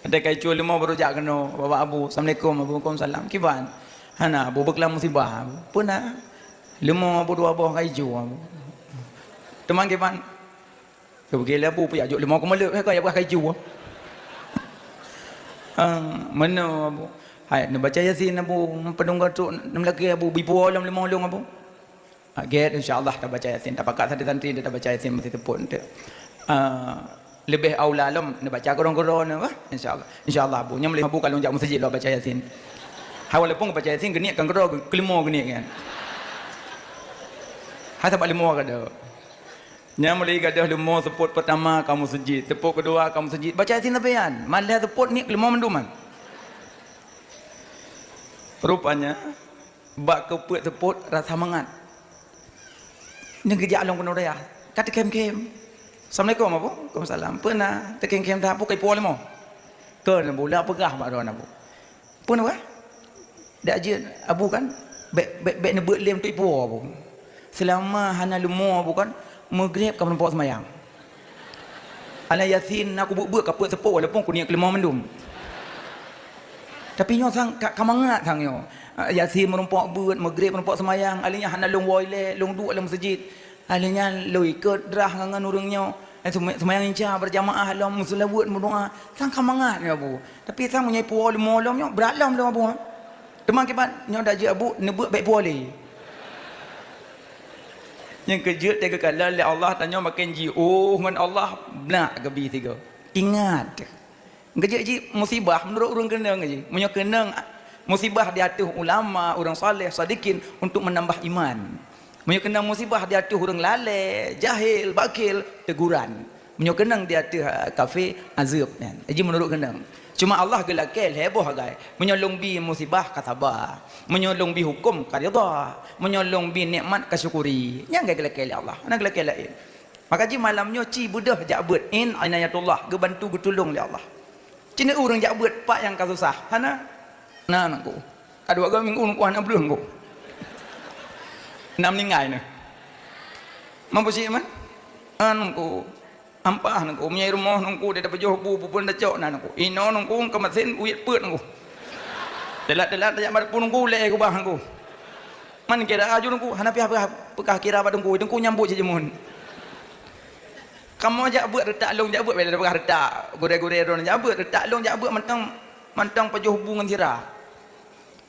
Ada kai cuy lemah baru jak kena bapak abu. Assalamualaikum abu. Waalaikumsalam. Kiban? Hana abu berkelam musibah. Puna lemah abu dua buah kai cuy abu. Teman kiban? Kebegilah abu pi ajuk lemah kemeluk kai buah kai cuy. Mana abu? Hai nak baca Yasin abu. Pedung gatuk nam lagi abu bipo alam lemah long abu. Get insyaallah tak baca Yasin. Tak pakat santri-santri dia tak baca Yasin mesti tepun tu. Lebih aula lom nak baca Quran apa insyaallah abu nya boleh abu kalau jak masjid lah baca Yasin walaupun baca Yasin geniak kan kelima geniak kan hata tak lima kada nya boleh gadah lima seput pertama kamu masjid tepuk kedua kamu masjid baca Yasin tapian malah seput ni kelima menduman rupanya bak keput seput rasa mangat ni gejak long kena raya kata kem-kem. Assalamualaikum abu. Waalaikumsalam. Pernah teking-kem dah apu kai pual mo. Ke bola pegah bak ron abu. Pernah wah? Dak je abu kan bek nebut lem tu ipu abu. Selama hana lemo abu kan maghrib ka nampak semayang. Ana Yasin aku buat kaput sepo walaupun ku niat kelima mendum. Tapi nyo sang kamangat sang nyo. Yasin merumpak buat maghrib merumpak semayang alinya hana long wile long duk dalam masjid. Alinya lo ikut drah ngan urangnya semayang inca berjamaah dalam musala buat berdoa sang kamangat ni abu tapi sang punya pual molam nya beralam dalam abu teman kibat nya dak je abu nebut baik puali yang kejut dia kekala oleh Allah tanya makin ji ngan Allah nak gebi tiga ingat kejut ji musibah menurut urang kenang ji munyo kenang musibah di atas ulama orang saleh sadikin untuk menambah iman. Menyo kenang musibah di atas orang lalai, jahil, bakil, teguran. Menyo kenang di atas kafe azab kan. Jadi menurut kenang. Cuma Allah gelakil heboh gai. Menyolong bi musibah kasabar. Menyolong bi hukum karidha. Menyolong bi nikmat kasyukuri. Yang gai gelakil Allah. Ana gelakil lain. Maka ji malamnya ci budah jak beut in inayatullah gebantu getulung oleh Allah. Cina urang jak beut pak yang kasusah. Hana. Nah anakku. Kadua ga minggu ku anak belum ku. Nak meninggal ni mampu sih man anakku ampah anakku punya rumah anakku dia dapat jauh bu pun dah cok anakku ino anakku kemasin uyat put anakku telat tak mat pun anakku leh aku bah anakku man kira aju anakku hanapi apa pekah kira pada anakku nyambut je jemun kamu ajak buat retak long jak buat bela pekah retak gore-gore ron jak buat retak long jak buat mantang pajuh hubungan sirah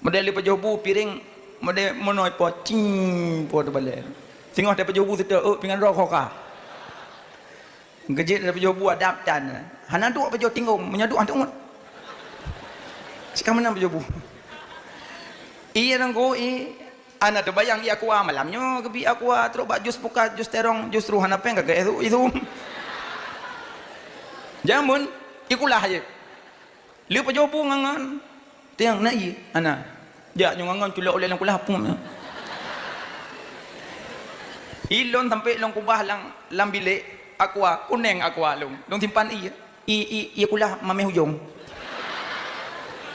model pajuh bu piring mode monoi pocing po balik singah dapat jobu sedek pingan rokok ka gejit dapat jobu adap dan hana duk apa jo tinggung menyaduk antuk sekarang mana jobu iya nanggo ana terbayang ia aku malamnya kebi aku terus bak jus buka jus terong justru hana peng kagak itu jamun ikulah aja lu pa jobu ngangan tiang nai ana ya nyongangan tulak oleh lang kulapum ilon sampai long kubah lang bilik aqua kuneng aqua long simpan i kulah mame hujung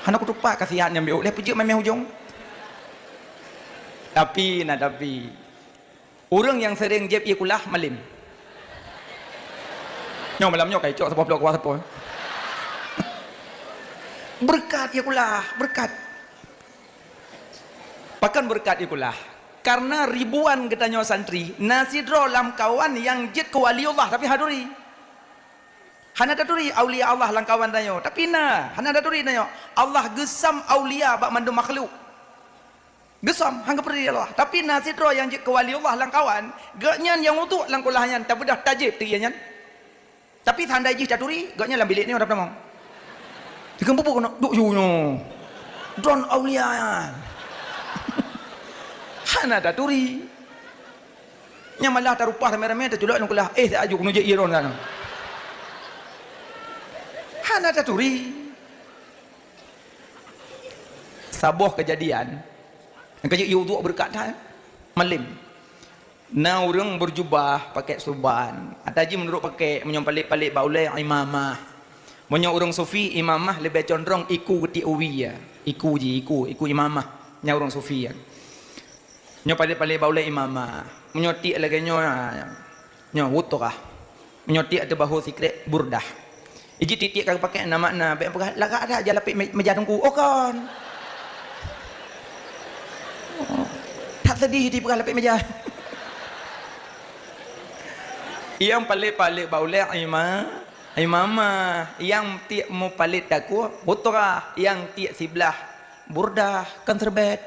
hana ku tupak kasihan yang biok leh pejek mame hujung tapi orang yang sering jeb i kulah malim nyo malamnya kai cok sepuluh kuah sepuluh berkat i kulah berkat Pakan berkat ikulah karena ribuan katanya santri nasidro lam kawan yang jid ke wali Allah tapi haduri hana daturi aulia Allah lang kawan tanyo tapi hana daturi tanyo Allah gesam aulia bak mandu makhluk gesam hangga perdi Allah tapi nasidro yang jid ke wali Allah lang kawan gaknyan yang untuk lang kulahnya tapi dah tajib tiyanyan tapi tandai jid daturi gaknya lam bilik ni orang namang dikempupuk kena duk junyo don aulia hana daturi nya malah tarupah ramai-ramai terculak nang kulah tak aju kuno je iron sana hana daturi sabuh kejadian yang kejadian iu berkat malim na urang berjubah pakai suban ataji menurut pakai menyompalik-palik baulai imamah menyo urang sufi imamah lebih condong iku geti uwi ya iku imamah nya urang sufi ya nyo palik-palik baulai imamah menyoti lagi nyo wutukah menyoti ada bahu sikret burdah Iji titik kau pakai nama na, baik apa lagak ada aja lapik meja tungku. Oh kan. Oh, tak sedih di perah lapik meja. Yang palit-palit baulek imama, yang tiak mu palit daku putra, yang tiak sebelah burdah kan terbet.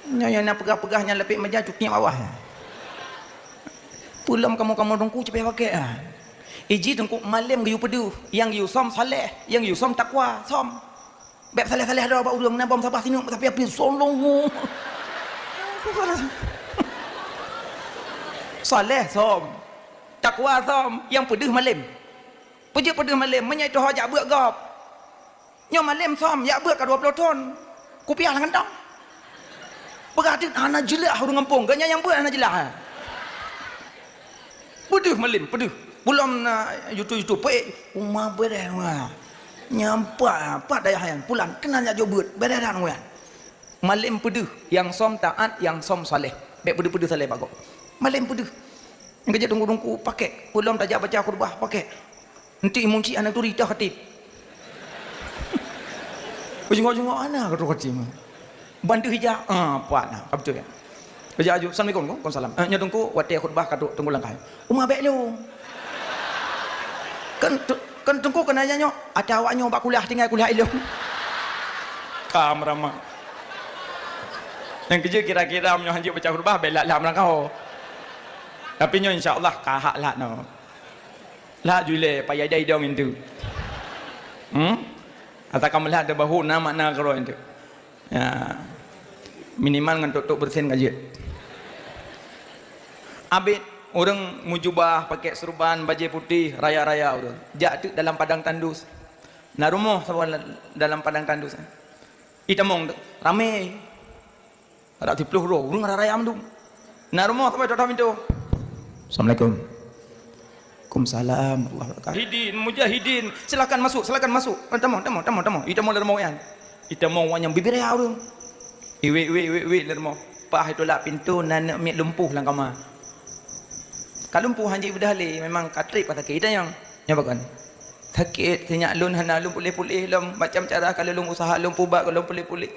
Yang nak pegah-pegahnya lapik meja cuknya bawah. Pulam kamu tungku cepat pakai ah. Iji tungku malam gayu pedu, yang gayu som saleh, yang gayu som takwa, som. Beb saleh-saleh ada apa urang nabam sabah sini tapi api solong. Saleh som. Takwa som, yang pedu malam. Puji pedu malam, menyai tu hajak buat gop. Nyo malam som, yak buat ka 20 ton. Kupiah lah kentang. Berarti anak jelak urang kampung, ganya yang buat anak jelak. Pedu malam, pedu. Pulang na YouTube rumah beres wah. Nyampak apa daya hayang pulang kenanya jobut beredan wah. Malam peduh yang som taat yang som saleh. Baik peduh-peduh saleh bagok. Malam peduh. Kerja tunggu-tunggu pakai. Pulang tajak baca khutbah pakai. Nanti munci anak tu rita khatib. Ujung-ujung anak kata khatib. Bantu hijab apa nah apa tu ya. Kerja aju assalamualaikum waalaikumsalam. Nya tunggu wate khutbah katu tunggu langkai. Umah baik lu. Kan tunggu kena nyanyo ada awaknya bak kuliah tinggal kuliah ilmu kamrama yang kerja kira-kira menyo hanji baca khutbah belak lah melangkau tapi nyo insyaallah kahak lah no lah jule payah dai dong itu atau kamu lihat ada bahu nama makna kalau itu ya minimal ngantuk bersin gaji abid orang mujubah pakai serban baju putih raya-raya orang jak dalam padang tandus narumoh sama dalam padang tandus itamong ramai ada 30 orang raya mendung narumoh sampai datang itu assalamualaikum waalaikumsalam hidin mujahidin silakan masuk tamu itamong lermo yan itamong wanyang bibir ya orang iwi lermo pah itu lah pintu nanak mi lumpuh lang kama. Kalau lumpuh hanji berdahli memang katrip atau kita yang bahkan sakit senyak lun hana lun pulih-pulih lum macam cara kalau lun usaha lun pubat kalau pulih-pulih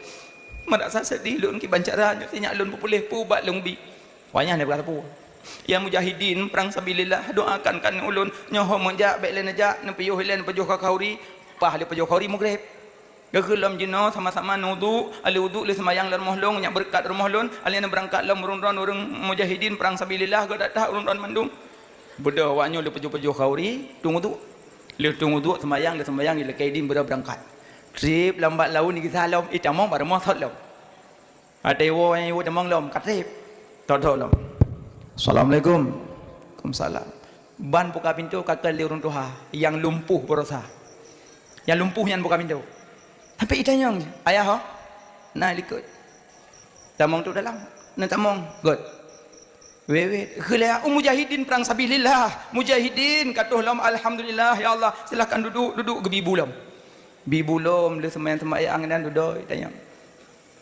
merasa sedih lun ki bancara senyak lun pulih pubat lun bi wayah ni berkata pu yang mujahidin perang sabilillah doakan kan ulun nyoh monjak baik len ajak nepiyuh len pejuh ka kauri pah le pejuh kauri mugrib gegelam jino sama-sama nudu ali wudu le semayang lan mohlong nyak berkat rumah lun ali na berangkat lam urun-urun urang mujahidin perang sabilillah ga dah urun-urun mandum bedah wanyo le pejuh-pejuh kauri tunggu tu semayang le kaidin berangkat trip lambat laun ni salam itamong bar mo thot lom ate wo ai wo tamong lom katrip thot lom assalamualaikum waalaikumsalam ban buka pintu kakal li urun tuha yang lumpuh berosa yang lumpuh yang buka pintu tapi itanyong ayah ho nah likut tamong tu dalam na tamong god wewe khilaya mujahidin perang sabilillah mujahidin katuh lam alhamdulillah ya Allah silakan duduk gebibulom bibulom le semayang dan duduk itanyong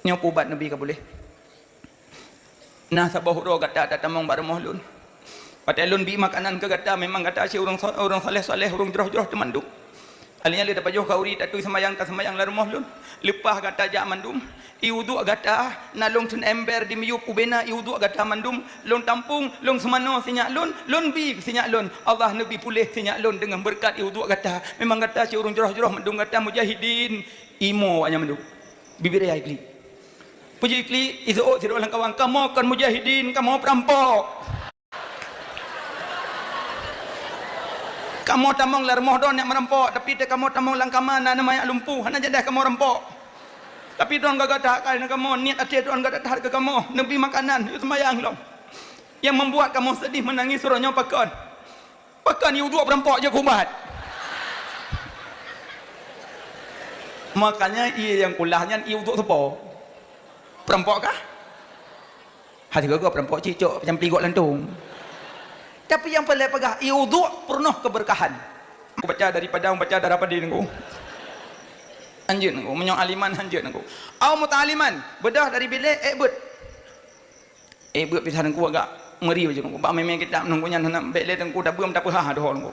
nyok ubat nabi ka boleh nah sabahuro gata tamong barmoh lun patelun bi makanan ke gata memang gata si orang saleh orang jroh temanduk alinya le dapat jauh kauri tatu semayang la rumah lun lepah gata jak mandum iudu gata nalong tun ember di miyu ubena iudu gata mandum lon tampung long semano sinyak lun bi sinyak lun Allah nabi pulih sinyak lun dengan berkat iudu gata memang gata si urung joroh mandum gata mujahidin imo anya mandum bibir ya ikli puji ikli izo siro lang kawang kamu kan mujahidin kamu perampok kamu tamong lar mohdon yang merampok tapi te kamu tamong langkaman na maya lumpuh hana jadah kamu rampok tapi tuan gak ada kai kamu niat ati tuan gak ada ke kamu nabi makanan itu semayang lom yang membuat kamu sedih menangis suruhnya pakan you dua perampok je kumat makanya ia yang kulahnya iu dua sepo perampok kah hati gua perampok cicok macam peligok lantung. Tapi yang paling pegah iudu penuh keberkahan. Aku baca dari padang baca darah pada nengku. Anjir nengku menyong aliman anjir nengku. Au mutaliman bedah dari bilik ebut pisah nengku agak ngeri aja nengku. Ba memang kita nengku nya nak bilik nengku dah belum tak pahah dah nengku.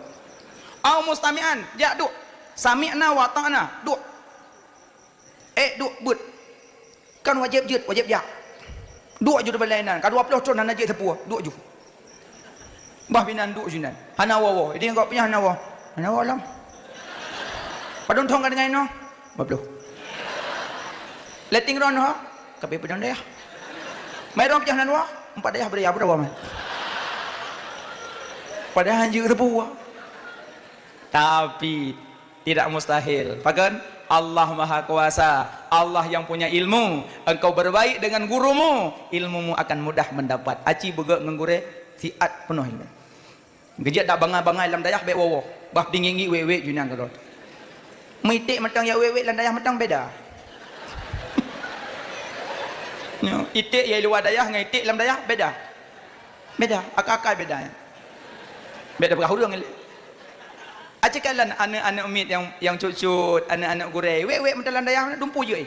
Au mustami'an, ja duk. Sami'na wa ta'na, duk. Duk but. Kan wajib jut, wajib ja. Duk je berlainan. Ka 20 tahun nak je tepua, duk je. Bah binan duk jinan. Hana wawo, dia engkau punya hana wawo. Hana wawo lam. Padon thong kan dengan no. Bablo. Letting ron ha. Kape pedang daya. Mai ron pecah nan wa. 4 daya berdaya berapa mai. Padahal je tepua. Tapi tidak mustahil. Bahkan Allah Maha Kuasa, Allah yang punya ilmu. Engkau berbaik dengan gurumu, ilmumu akan mudah mendapat. Aci begak ngengure siat penuh ini. Gejak tak bangai-bangai dalam dayah bek wowo. Bah tinggi wewe junan kerot. Mitik matang ya wewe dalam dayah matang beda. Itik ya luar dayah dengan itik dalam dayah beda. Beda, akak-akak beda. Beda berapa ni? Acikalan anak-anak umit yang cucut, anak-anak gurai, wek mendalam dayah dumpu je.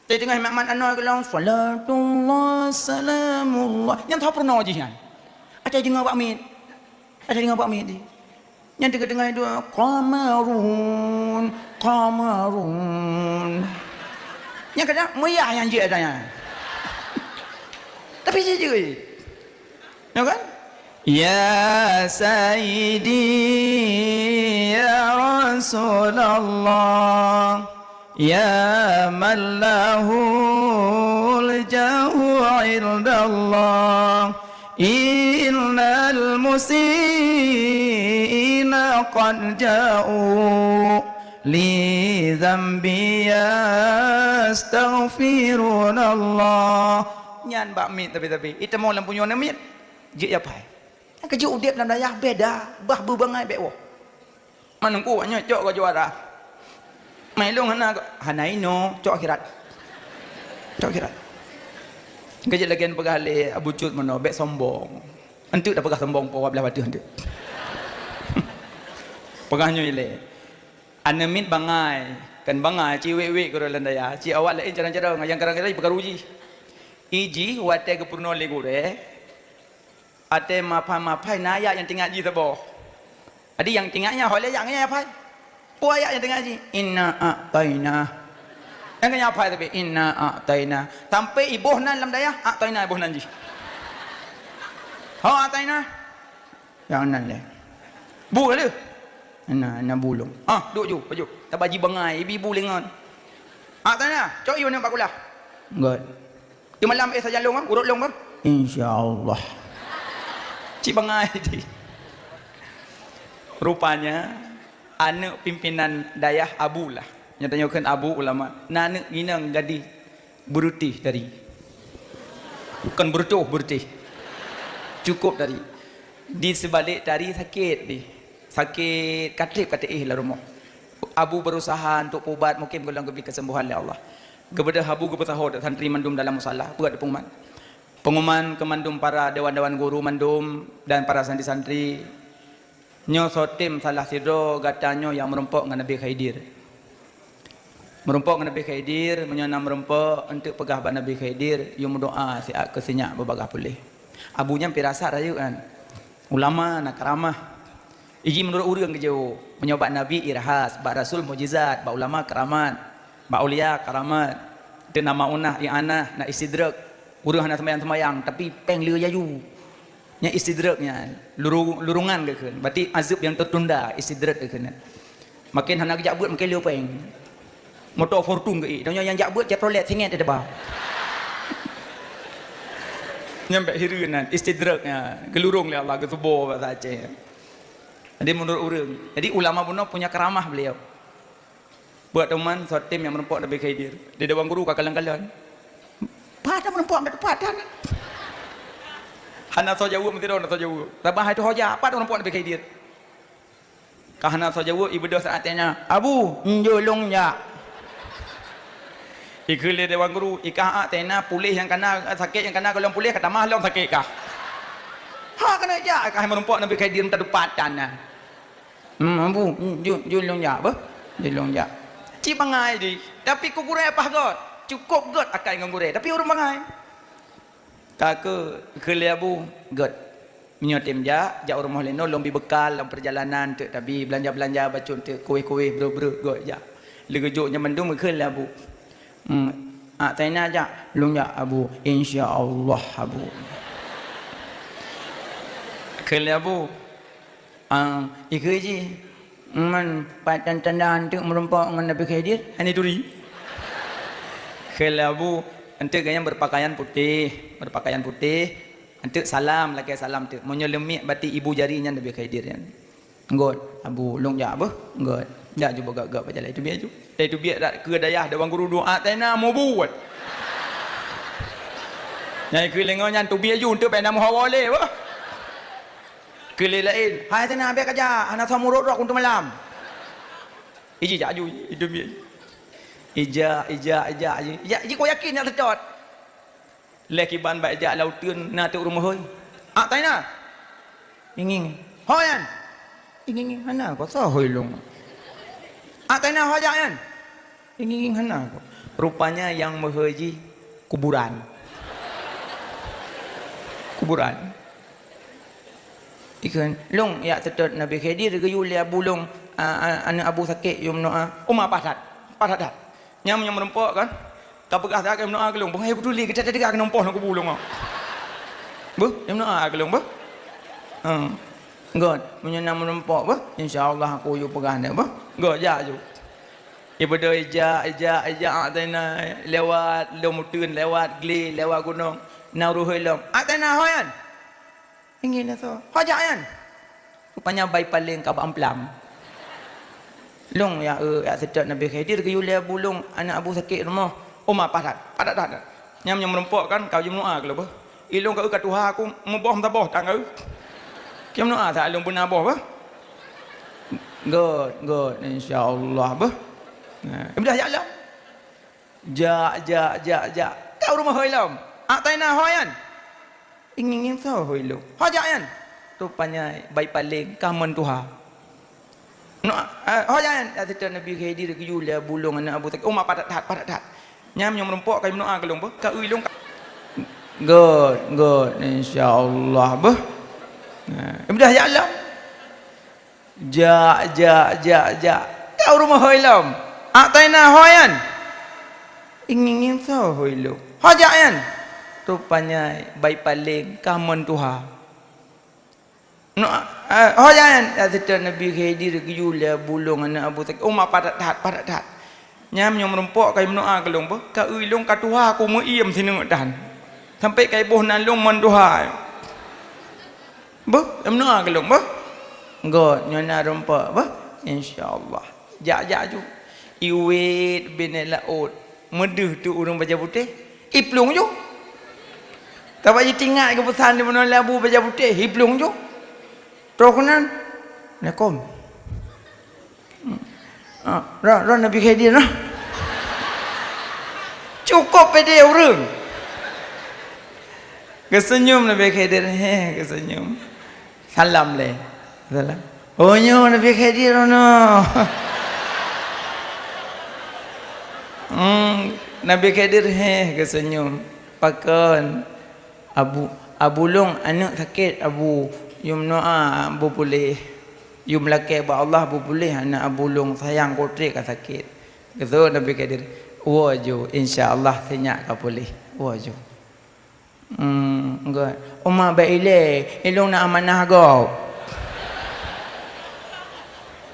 Tapi tengah makman anak kalau salatullah salamullah. Yang tahu pernah je kan. Ada dengar Pak Mit. Ada dengar Pak Mit ni. Yang dengar itu qamarun qamarun. Yang kadang meriah yang je adanya. Tapi je. Ya kan? Ya Sayyidi Ya Rasulullah Ya man lahul jahu indallah Innal musina qad ja'u li dhambi yastaghfirunallah. Nyan Mbak Mit tapi itu mau lampu nyon Mit je apa kerja udip dalam dayah beda bah berbangai bek wah manungku hanya cok ke juara mailung hana ino cok akhirat kerja lagi pegale Abu Cut mana bek sombong entuk dah pegah sombong pawa belah batu entuk pegahnya ile Mit bangai kan bangai ciwek-wek ke dalam dayah ci awak lain cara-cara yang kadang-kadang pergaruji iji wate ke purno legure ada mapai naya yang tinggal ji sabo. Ada yang tinggalnya oleh yang apa? Puaya yang tinggal ji. Inna a'taina. Yang apa tapi inna a'taina. Sampai ibuh nan dalam daya a'taina ibuh nan ji. Ha a'taina. Yang nan le. Bu ada. Ana bulung. Duk ju, baju. Tak baji bangai ibu lengan. A'taina. Cok ibu nak bakulah. Enggak. Di malam saja long urut long bang. Insya-Allah. Cik bangai di. Rupanya anak pimpinan dayah Abu lah. Yang tanyakan Abu ulama. Anak ginang jadi berutih dari. Bukan berutih. Cukup dari. Di sebalik dari sakit di. Sakit katrip lah rumah. Abu berusaha untuk ubat mungkin golong lebih kesembuhan oleh Allah. Kepada Abu kebetulan santri mandum dalam musalah. Buat pengumuman ke mandum para dewan-dewan guru mandum dan para santri-santri nyo sotim salah sidro gatanyo yang merumpok dengan Nabi Khidir menyana merumpok untuk pegah bak Nabi Khidir yang berdoa siap kesenyak berbagah pulih abunya pirasa rayu kan ulama nak karamah iji menurut urang kejauh menyobat Nabi irhas bak Rasul mujizat bak ulama karamat bak ulia karamat itu nama unah i'anah nak istidrak urang hana semayang tapi peng liu yayu nya istidraknya lurungan ke kan berarti azab yang tertunda istidrak ke kan makin hana kejak buat makin liu peng motor fortune ke nya yang jak buat Chevrolet singet ada bah nyampe hirunan istidraknya gelurung oleh Allah ke tubuh bahasa Aceh jadi menurut urang jadi ulama puno punya keramah beliau buat teman sotim yang merempok Nabi Khidir di dewan guru kakalan-kalan pada menempuh kat padan. Hana so jauh mesti dah so jauh. Tabah itu hoja apa dah menempuh Nabi Khidir. Kahana so jauh ibu dah saatnya. Abu, njolong ya. Ikule dewan guru, ikah tena pulih yang kena sakit yang kena kalau pulih kata mah long sakit kah. Ha kena ja kah menempuh Nabi Khidir tak padan nah. Abu, njolong ya apa? Njolong ya. Ci pangai di. Tapi kukurai apa god? Cukup god akan nganggurai tapi orang bangai kakak kelebu god menyotem jak rumah leno lombi bekal dalam perjalanan tu tapi belanja bacun tu kuih-kuih bro go jak legejuknya mendung ke lah bu tanya jak lung jak abu insyaallah abu ke lah bu ikaji man patan tandaan tu merempak dengan Nabi Khidir ani turi ke lah bu ente gaya berpakaian putih ente salam laki salam tu menyelemi bati ibu jarinya Nabi Khidir kan ngot abu long ja apa ngot ja juga gagak berjalan itu biar ju itu biar dak ke dayah dak bang guru doa tena mau buat nyai ke lengonya tu biar ju tu pena mau hawale apa ke lain hai tena biar kerja anak samurut rok untuk malam iji ja ju itu biar ija ji kau yakin nak tercot leki ban baik jak lautun na tu rumah hoi taina ingin hoyan ingin hana ko sa hoi long taina hoyan ingin hana ko rupanya yang mehaji kuburan ikan long ya tetot Nabi Khidir ke yulia bulung anak Abu Sakit yum noa umma pasat nyam yang merempok kan kapag asa kay mnoa kalong bangay peduli kita tadi ka nompoh nang kubulong mo bu yang mnoa kalong bu god menyana merempok bu insyaallah aku yu pegana bu god ja ju ibadah ija tena lewat lomutun lewat gli lewat gunung nauruhilom tena hoyan ingin so hojayan rupanya baik paling ka amplam long ya sedap Nabi Khidir ke yulia bulung anak Abu Sakit rumah padat nyam yang merempok kan kau jum noa kalau bah ilung kau kat Tuhan aku mau tak boh tak kau kiam noa tak ilung pun boh bah god insyaallah bah dah ja kau rumah hoilam taina hoyan ingin sao hoilung hojayan rupanya baik paling kaman Tuhan hojayan ada Nabi Khidir ke yulia bulung anak Abu Sakit padat nyam yang merempok kay mnoa kalong ba ka uilong god insyaallah ba dah ja kau rumah hoilam taina hoyan ingin sao hoilo hojayan rupanya baik paling kaman Tuhan hojayan ada Nabi Khidir ke yulia bulung anak Abu Sakit padat nyam yang merempok kay mnoa kalong ba ka uilong ka Tuhan aku mo iem sini dan sampai kay boh nalong man Tuhan ba mnoa kalong ba god nyana rempak ba insyaallah ja ju iwit bin laut medeh tu urang baja putih iplung ju tak bagi tinggal ke pesan di mana labu baja putih iplung ju trokunan nakom Ron Nabi Khidir nah cukup pede urang kesenyum Nabi Khidir kesenyum salam le salam nyo Nabi Khidir no Nabi Khidir kesenyum pakon abu long anak sakit abu yum noa bu boleh yum laki ba Allah bu boleh anak abulung sayang kotrik ka sakit gitu Nabi Khidir wajhu insyaallah senyak ka boleh wajhu enggak umma ba ilong na amanah go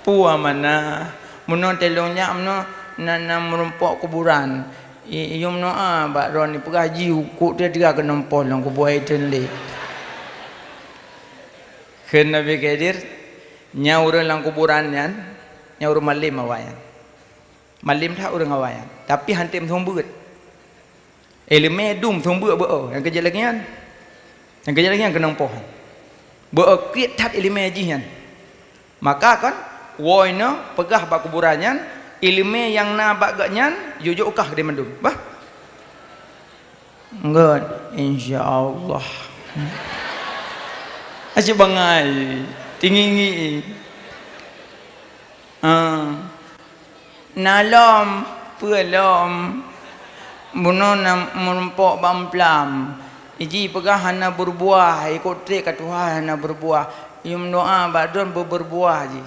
pu amanah munon telongnya amno nana merempok kuburan yum noa ba ron ni pegaji ukuk dia ke nempol lang kubur iten le ken Nabi Khidir nyaur lang kuburan yan nyaur malim awayan malim tak urang awayan tapi hantim sombeut eleme dum sombeut beo yang kerja lagi yan kenang poh beo kiat tat eleme jihan maka kan woino pegah ba kuburannya ilme yang na bagaknya jujuk ukah dia mendum bah enggak insyaallah aja bangai tinggi nalom pelom buno nam merempok bamplam iji pegah hana berbuah ikut trik kat Tuhan hana berbuah yum doa badon berbuah ji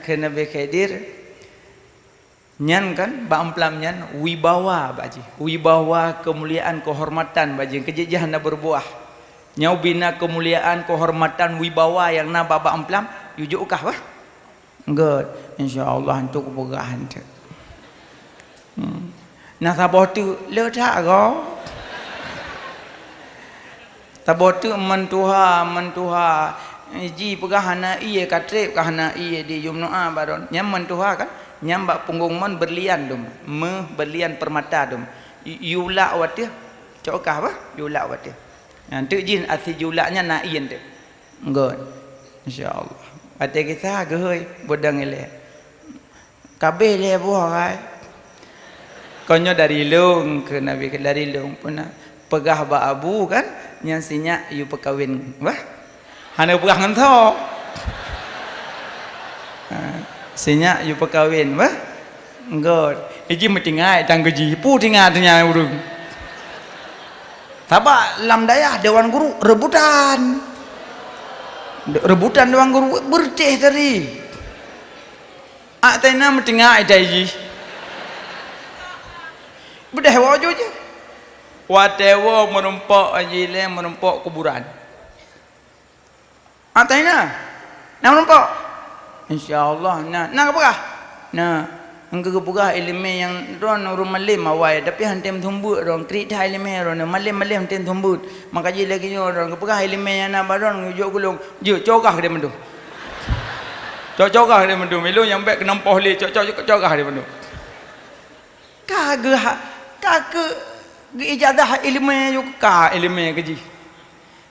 kena berkedir nyan kan ba amplam nyan wibawa baji wibawa kemuliaan kehormatan baji kejejah hana berbuah nyau bina kemuliaan kehormatan wibawa yang na baba amplam yujuk kah wah enggak insyaallah untuk kepegahan tu nah sabah tu le tak go sabah tu mentuha ji pegahana iye katrep kahana iye di yumnoa baron nyam mentuha kan nyam bak punggung mon berlian dum berlian permata dum yula watia cokah apa yula watia nanti jin asi yulanya na iyen tu enggak insyaallah ate kita gehoi bodang ele kabeh le buah kai konyo dari lung ke nabi ke dari lung puna pegah ba abu kan nya sinya yu perkawin wah hana pegah ngan tho sinya yu perkawin wah enggak iji metingai tang geji pu tinga tanya urung taba lam dayah dewan guru rebutan dewan guru berteh tadi atena metingai daiji bedah wajah je watewo merempok ajile merempok kuburan atena nak merempok insyaallah nah apa nah engke kepugah ilmu yang ron urun malim awai tapi hantem thumbut ron krit hai ilmu ron malim hantem thumbut maka ji lagi ron kepugah ilmu yang na baron ngujok gulung je cokah dia mendu cokah dia mendu melu yang baik kenampoh le cokah dia mendu kage ijazah ilmu juga ilmu keji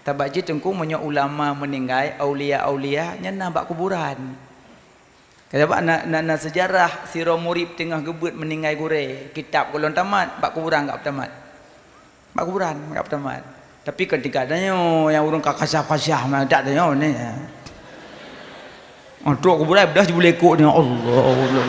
tabaji tengku menyo ulama meninggai aulia nya nambak kuburan kata pak na sejarah siro murib tengah gebut meninggai gure kitab kolon tamat bak kuburan enggak tamat bak kuburan enggak tamat tapi ketika adanya yang urung kakasah-kasah mah dak adanya ni untuk kuburan dah boleh ikut ni Allah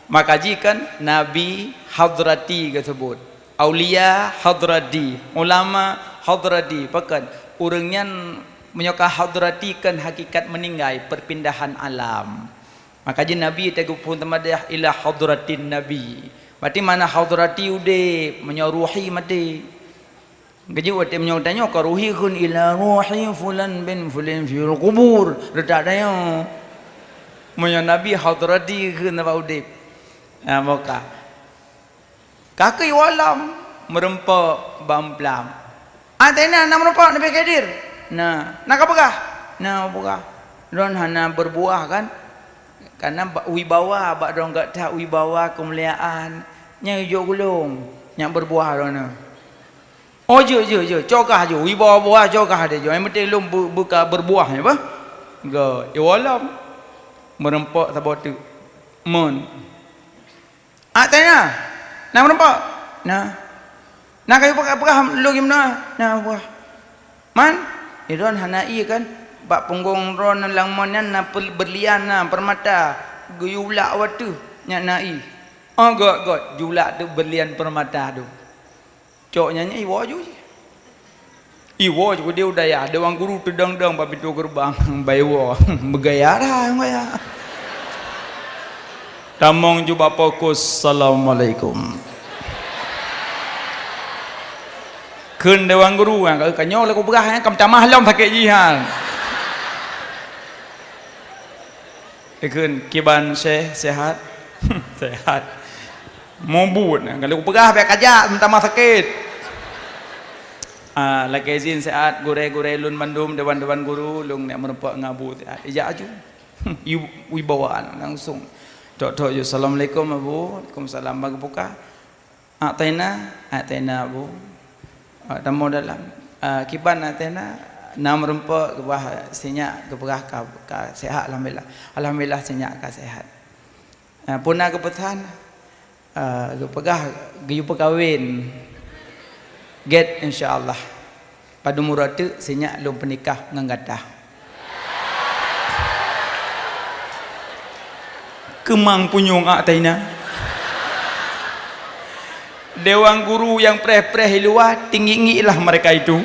maka jikan nabi hadrati tersebut aulia hadrati ulama hadrati pakan urangnya menyoka hadrati kan hakikat meninggai perpindahan alam maka ji nabi teguh pun temadah ila hadratin nabi berarti mana hadrati ude menyoruhi mati gaji wate menyotanya ka ruhi kun ila ruhi fulan bin fulan fil qubur redak dayo menyo nabi hadrati kun apa ude maka kaki walam merempok bamplam atena nak merempok nabi kadir nak apakah nak apakah don hana berbuah kan karena wibawa bak dong gak tak wibawa kemuliaan nya hijau gulung nya berbuah dona oh je cokah je wibawa buah cokah dia je yang penting lum buka berbuah ya apa gak ya walam merempok sabatu mon atena nak merempok nah kayu apakah lu gimana nah buah man idon hana iya kan bak punggung ron lang monan na berlian na permata guyulak watu nya nai oh god julak tu berlian permata tu cok nyanyi iwo ju iwo ju dia udah ya dewan guru tedang-dang ba pintu gerbang baywo bergaya dah ya tamong ju ba fokus assalamualaikum keun dewan guru kan kanyo le ko berah kam camah lom pakai jihan keun kiban syekh sehat sehat mobut kalau pegah baik aja mentama sakit lagi izin sehat gure-gure lun mandum dewan-dewan guru lung nek merempak ngabu sehat ija aju wibawaan langsung tok yo assalamualaikum abu waalaikumsalam bagi buka atena abu tamu dalam kiban atena nam rempak ke bawah sinyak ke berah ka sehat alhamdulillah sinyak ka sehat punah ke pesan ke pegah giyu perkahwin get insyaallah pada murad tu sinyak lum penikah ngan gadah kemang punyung ataina. Dewan guru yang preh-preh luar tinggi-tinggilah mereka itu.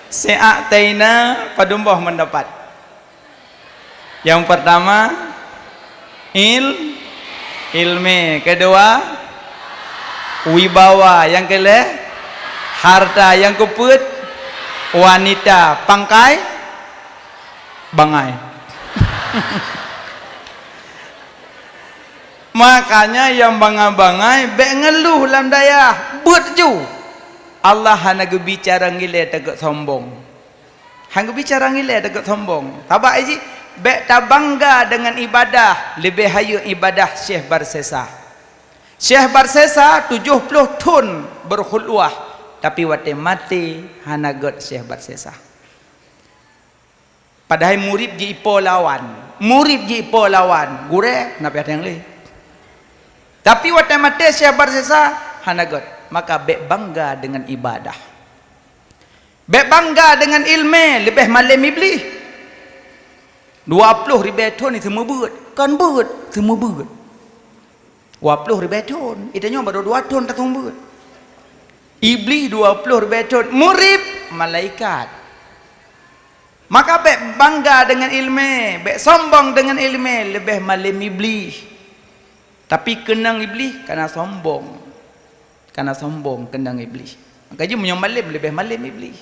Se'ak taina padumbah mendapat. Yang pertama ilmi, kedua wibawa, yang kedua harta, yang keempat wanita, pangkai bangai. Makanya yang bangai-bangai bek ngeluh lam daya buat ju Allah hana bicara ngile tegak sombong, hang bicara ngile tegak sombong. Tabak aji bek ta bangga dengan ibadah, lebih hayu ibadah Syekh Barsesa. Syekh Barsesa 70 tahun berkhulwah, tapi wate mati hana god Syekh Barsesa. Padahal murid ji ipo lawan, gure kenapa ada yang lain. Tapi wate mati Syekh Barsesa hana god. Maka bek bangga dengan ibadah, bek bangga dengan ilmu, lebih malam iblis 20 ribu tahun ni semua buat kan buat semua buat 20 ribu tahun itu nyo baru 2 tahun tak buat. Iblis 20 ribu tahun murid malaikat. Maka bek bangga dengan ilmu, bek sombong dengan ilmu, lebih malam iblis. Tapi kenang iblis karena sombong, kendang iblis. Maka dia malam lebih malam iblis.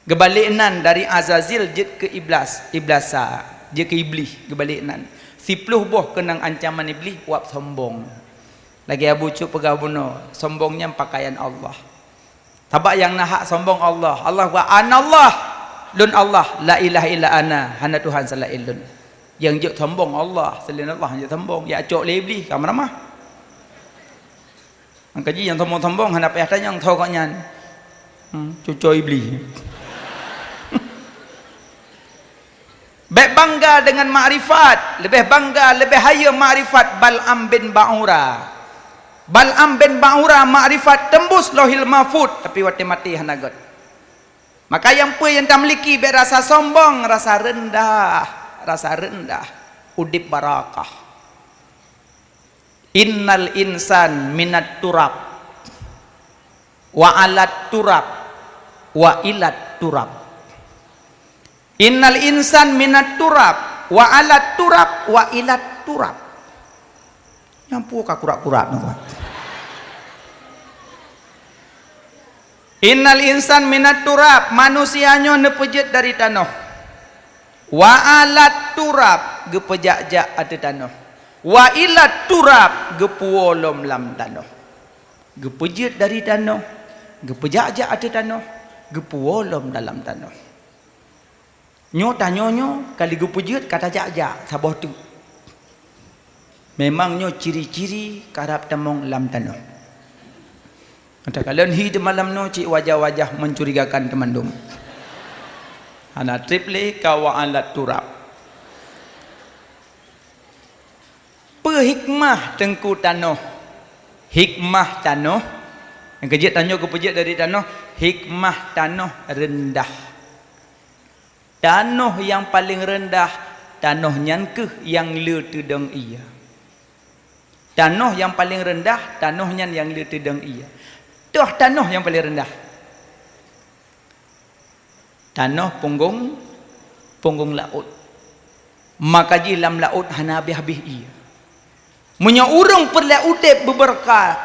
Gebalikan dari Azazil jet ke iblasa, je ke iblis gebalikan. 10 buah kenang ancaman iblis wap sombong. Lagi Abu Cuk pegabuno, sombongnya pakaian Allah. Tabak yang nahak sombong Allah. Allah wa anallah, lun Allah, la ilaha illa ana, hana Tuhan salah ilun. Yang jet sombong Allah, selain Allah yang sombong, ya cok le iblis kamar-kamar. Angkaji yang sombong-sombong hendak payah tanya yang tahu kau nyan cucu iblis. Baik bangga dengan makrifat, lebih bangga, lebih haya makrifat Bal'am bin Ba'ura. Bal'am bin Ba'ura makrifat tembus lohil mahfud, tapi wati mati hanagot. Maka yang tak memiliki rasa sombong, rasa rendah, udip barakah. Innal insan minat turab wa alat turab wa ilat turab. Innal insan minat turab wa alat turab wa ilat turab. Nyampu ka kurak-kurak no. Innal insan minat turab, manusianya nepejet dari tanah. Wa alat turab, gepejak-jak ada tanah. Wa ilat turab, gepuolom lam tanah. Gepejit dari tanah, gepejak-jak ada tanah, gepuolom dalam tanah. Nyo tanyonyo kali gepejit kata jak-jak sabah tu. Memangnya ciri-ciri karap temong lam tanah. Kata kalian hidup malam no cik wajah-wajah mencurigakan teman dom. Ana triple kawa alat turab. Hikmah tengku tanah, hikmah tanah yang kejit tanah kepejit dari tanah, hikmah tanah rendah. Tanah yang paling rendah, tanah nyankeh yang le tedeng ia. Tanah yang paling rendah, tanahnya yang le tedeng ia. Tuh tanah yang paling rendah. Tanah punggung laut. Maka jilam laut hana habis-habis ia. Menya urang perlu udip berberkah,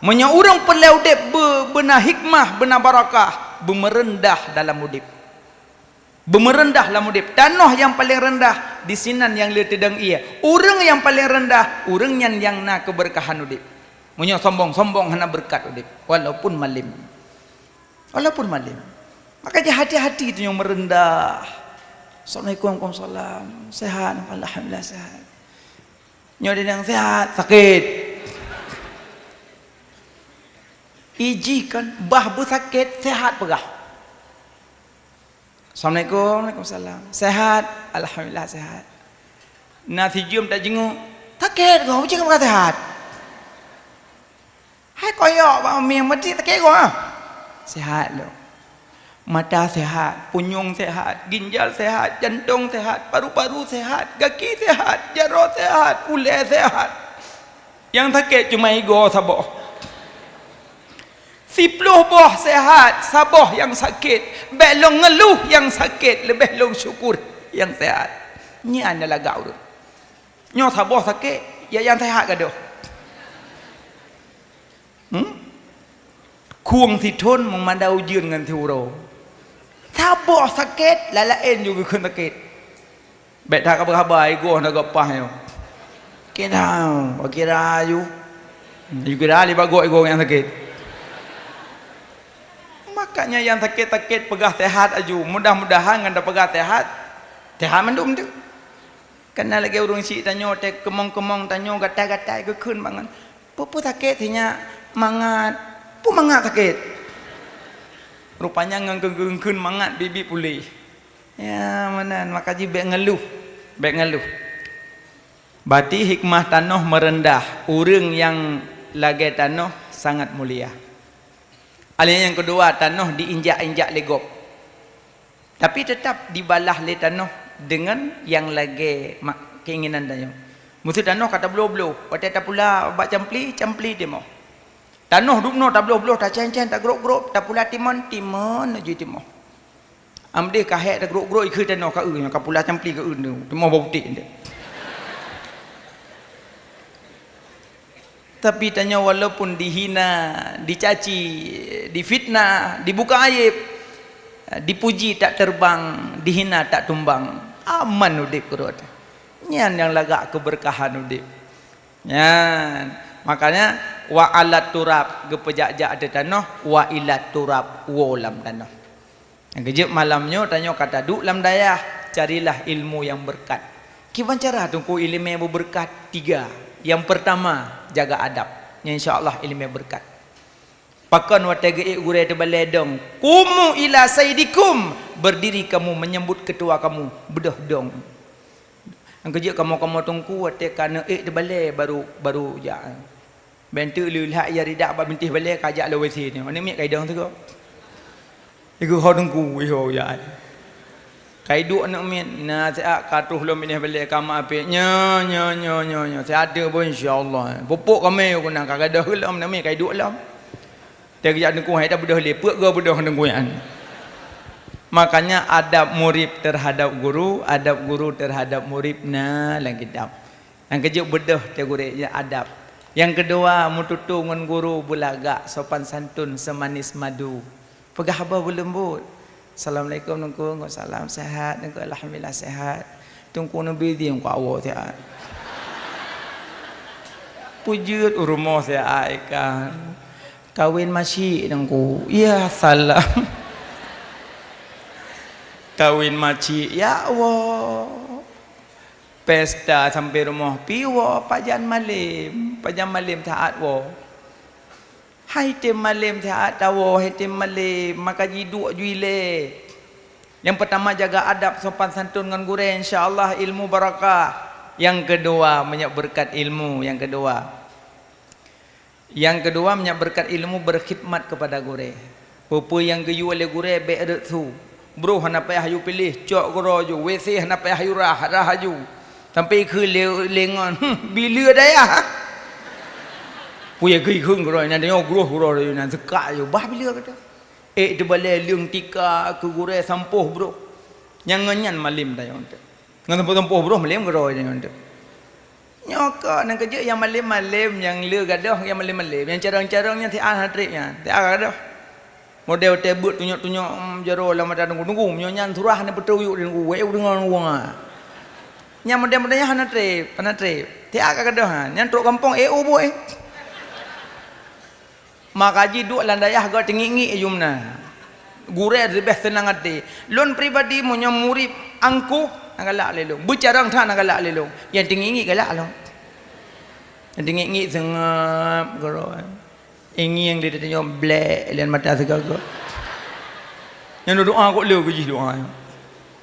menya urang perlu udip benar hikmah, benar barakah, bemerendah dalam udip, bemerendah dalam udip. Tanah yang paling rendah di sinan yang le tedang ia. Urang yang paling rendah, urang yang nak keberkahan udip. Menya sombong-sombong hana berkat udip, walaupun malim, walaupun malim. Maka dia hati-hati itu yang merendah. Assalamualaikum warahmatullahi wabarakatuh. Sehat, alhamdulillah sehat. Nyoda yang sehat, sakit. Iji kan bah sakit, sehat pegah. Assalamualaikum, waalaikumsalam. Sehat, alhamdulillah sehat. Nasi jum tak jenguk, sakit kau, macam mana sehat? Hai koyok, bang yang mati sakit kau. Sehat lo. mata sehat, punyung sehat, ginjal sehat, jantung sehat, paru-paru sehat, kaki sehat, jarah sehat, ular sehat. Yang sakit cuma ego saboh. 10 buah sehat, saboh yang sakit, belong ngeluh yang sakit, lebih long syukur yang sehat. Ni adalah gaul. Nyo saboh sakit, ya yang sehat gaduh. Kuang si thon memandau ujian dengan tiuro. Saboh sakit, lalain juga kena sakit. Bet tak kabar ego nak gapah yo. Kira you. You kira li bagok ego yang sakit. Makanya yang sakit-sakit pegah sehat aju. Mudah-mudahan nganda pegah sehat. Sehat mendum tu. Kena lagi urung si tanyo tek kemong-kemong tanyo gatai-gatai ke keun bangan. Pu sakit hinya mangat. Pu mangat sakit. Rupanya ngengkeun mangat bibi pulih. Ya manan maka ji bek ngeluh. Berarti hikmah tanah merendah. Urang yang lagi tanah sangat mulia. Alih yang kedua, tanah diinjak-injak legop. Tapi tetap dibalah le tanah dengan yang lagi keinginan tanah. Musuh tanah kata beluh-beluh. Kata tak pula bak campli dia mau. Tanah dukno tak beluh-beluh, tak cen-cen, tak gerok-gerok, tak pula timon aja timon. Amde kahek tak gerok-gerok ikut tanah ka yang ka pula campli ka tu. Timon bau putih dia. Tapi tanya walaupun dihina, dicaci, difitnah, dibuka aib, dipuji tak terbang, dihina tak tumbang, aman udip kurut. Nyan yang lagak keberkahan udip. Nyan. Makanya wa alat turab gepejak-jak ada tanah, wa ilat turab wolam tanah. Yang kejap malamnya tanya kata duk lam dayah, carilah ilmu yang berkat. Kiban cara tungku ilmu yang berkat 3. Yang pertama, jaga adab. Insya-Allah ilmu berkat. Pakan wa tege gure te baledong. Kumu ila sayyidikum. Berdiri kamu menyambut ketua kamu. Bedah dong. Ang kerja kamu tungku te kana te bale baru ja. Bentu lulha ya ridak ba bintih bale kajak le wesi ni. Ani mi kaidang tu ko. Iku ho tungku iho ya. Kaiduk nak min na saya katuh lo min bale kama ape nya saya ada pun insyaallah. Pupuk kami guna kagadah lam nak mi kaiduk lam. Dia kerja tungku hai dah bedah lepek ke bedah tungku yan. Makanya adab murid terhadap guru, adab guru terhadap murid na lang kitab. Yang kejut bedah te guru adab. Yang kedua mututu ngan guru bulaga sopan santun semanis madu. Pegah apa berlembut. Assalamualaikum nungku, salam sehat, nungku alhamdulillah sehat. Tungku nabi dia nungku awak sehat. Pujut rumah saya aikan. Kawin masih nungku. Ya salam. Kawin maci, ya Allah. Pesta sampai rumah piwa pajan malim taat wo. Hai tem malim taat tawo, hai tem malim maka jiduk juile. Yang pertama jaga adab sopan santun dengan guru, insyaallah ilmu barakah. Yang kedua banyak berkat ilmu, yang kedua banyak berkat ilmu berkhidmat kepada guru. Apa yang geyu oleh guru be tu. Bro hana payah hayu pilih cok goro ju WC hana payah hayu rah haju sampai ke lengon bila daya puya gei khung goro nan tengok guru nan seka ju bah bila kata de balai leung tika ke guru sampuh bro yang ngenyan malim dah yon ngan sampuh bro malim goro yon nyoka nang kerja yang malim yang le gadah yang malim yang carang-carangnya ti an hatriknya ti gadah model tebut tunjuk-tunjuk jaro lama dah tunggu nyan surah ni betul yuk dengan gue dengan uang nya model-modelnya hana trip ti agak gadah nyan truk kampung boy makaji duk landayah ga tingingi jumna gure lebih senang hati lon pribadi punya murid angku nagalak lelong bicarang tha nagalak lelong yang tingingi galak long yang tingingi sengap garo ingin yang dia tanya black lian mata segala. Yang doa kok leu ke doa.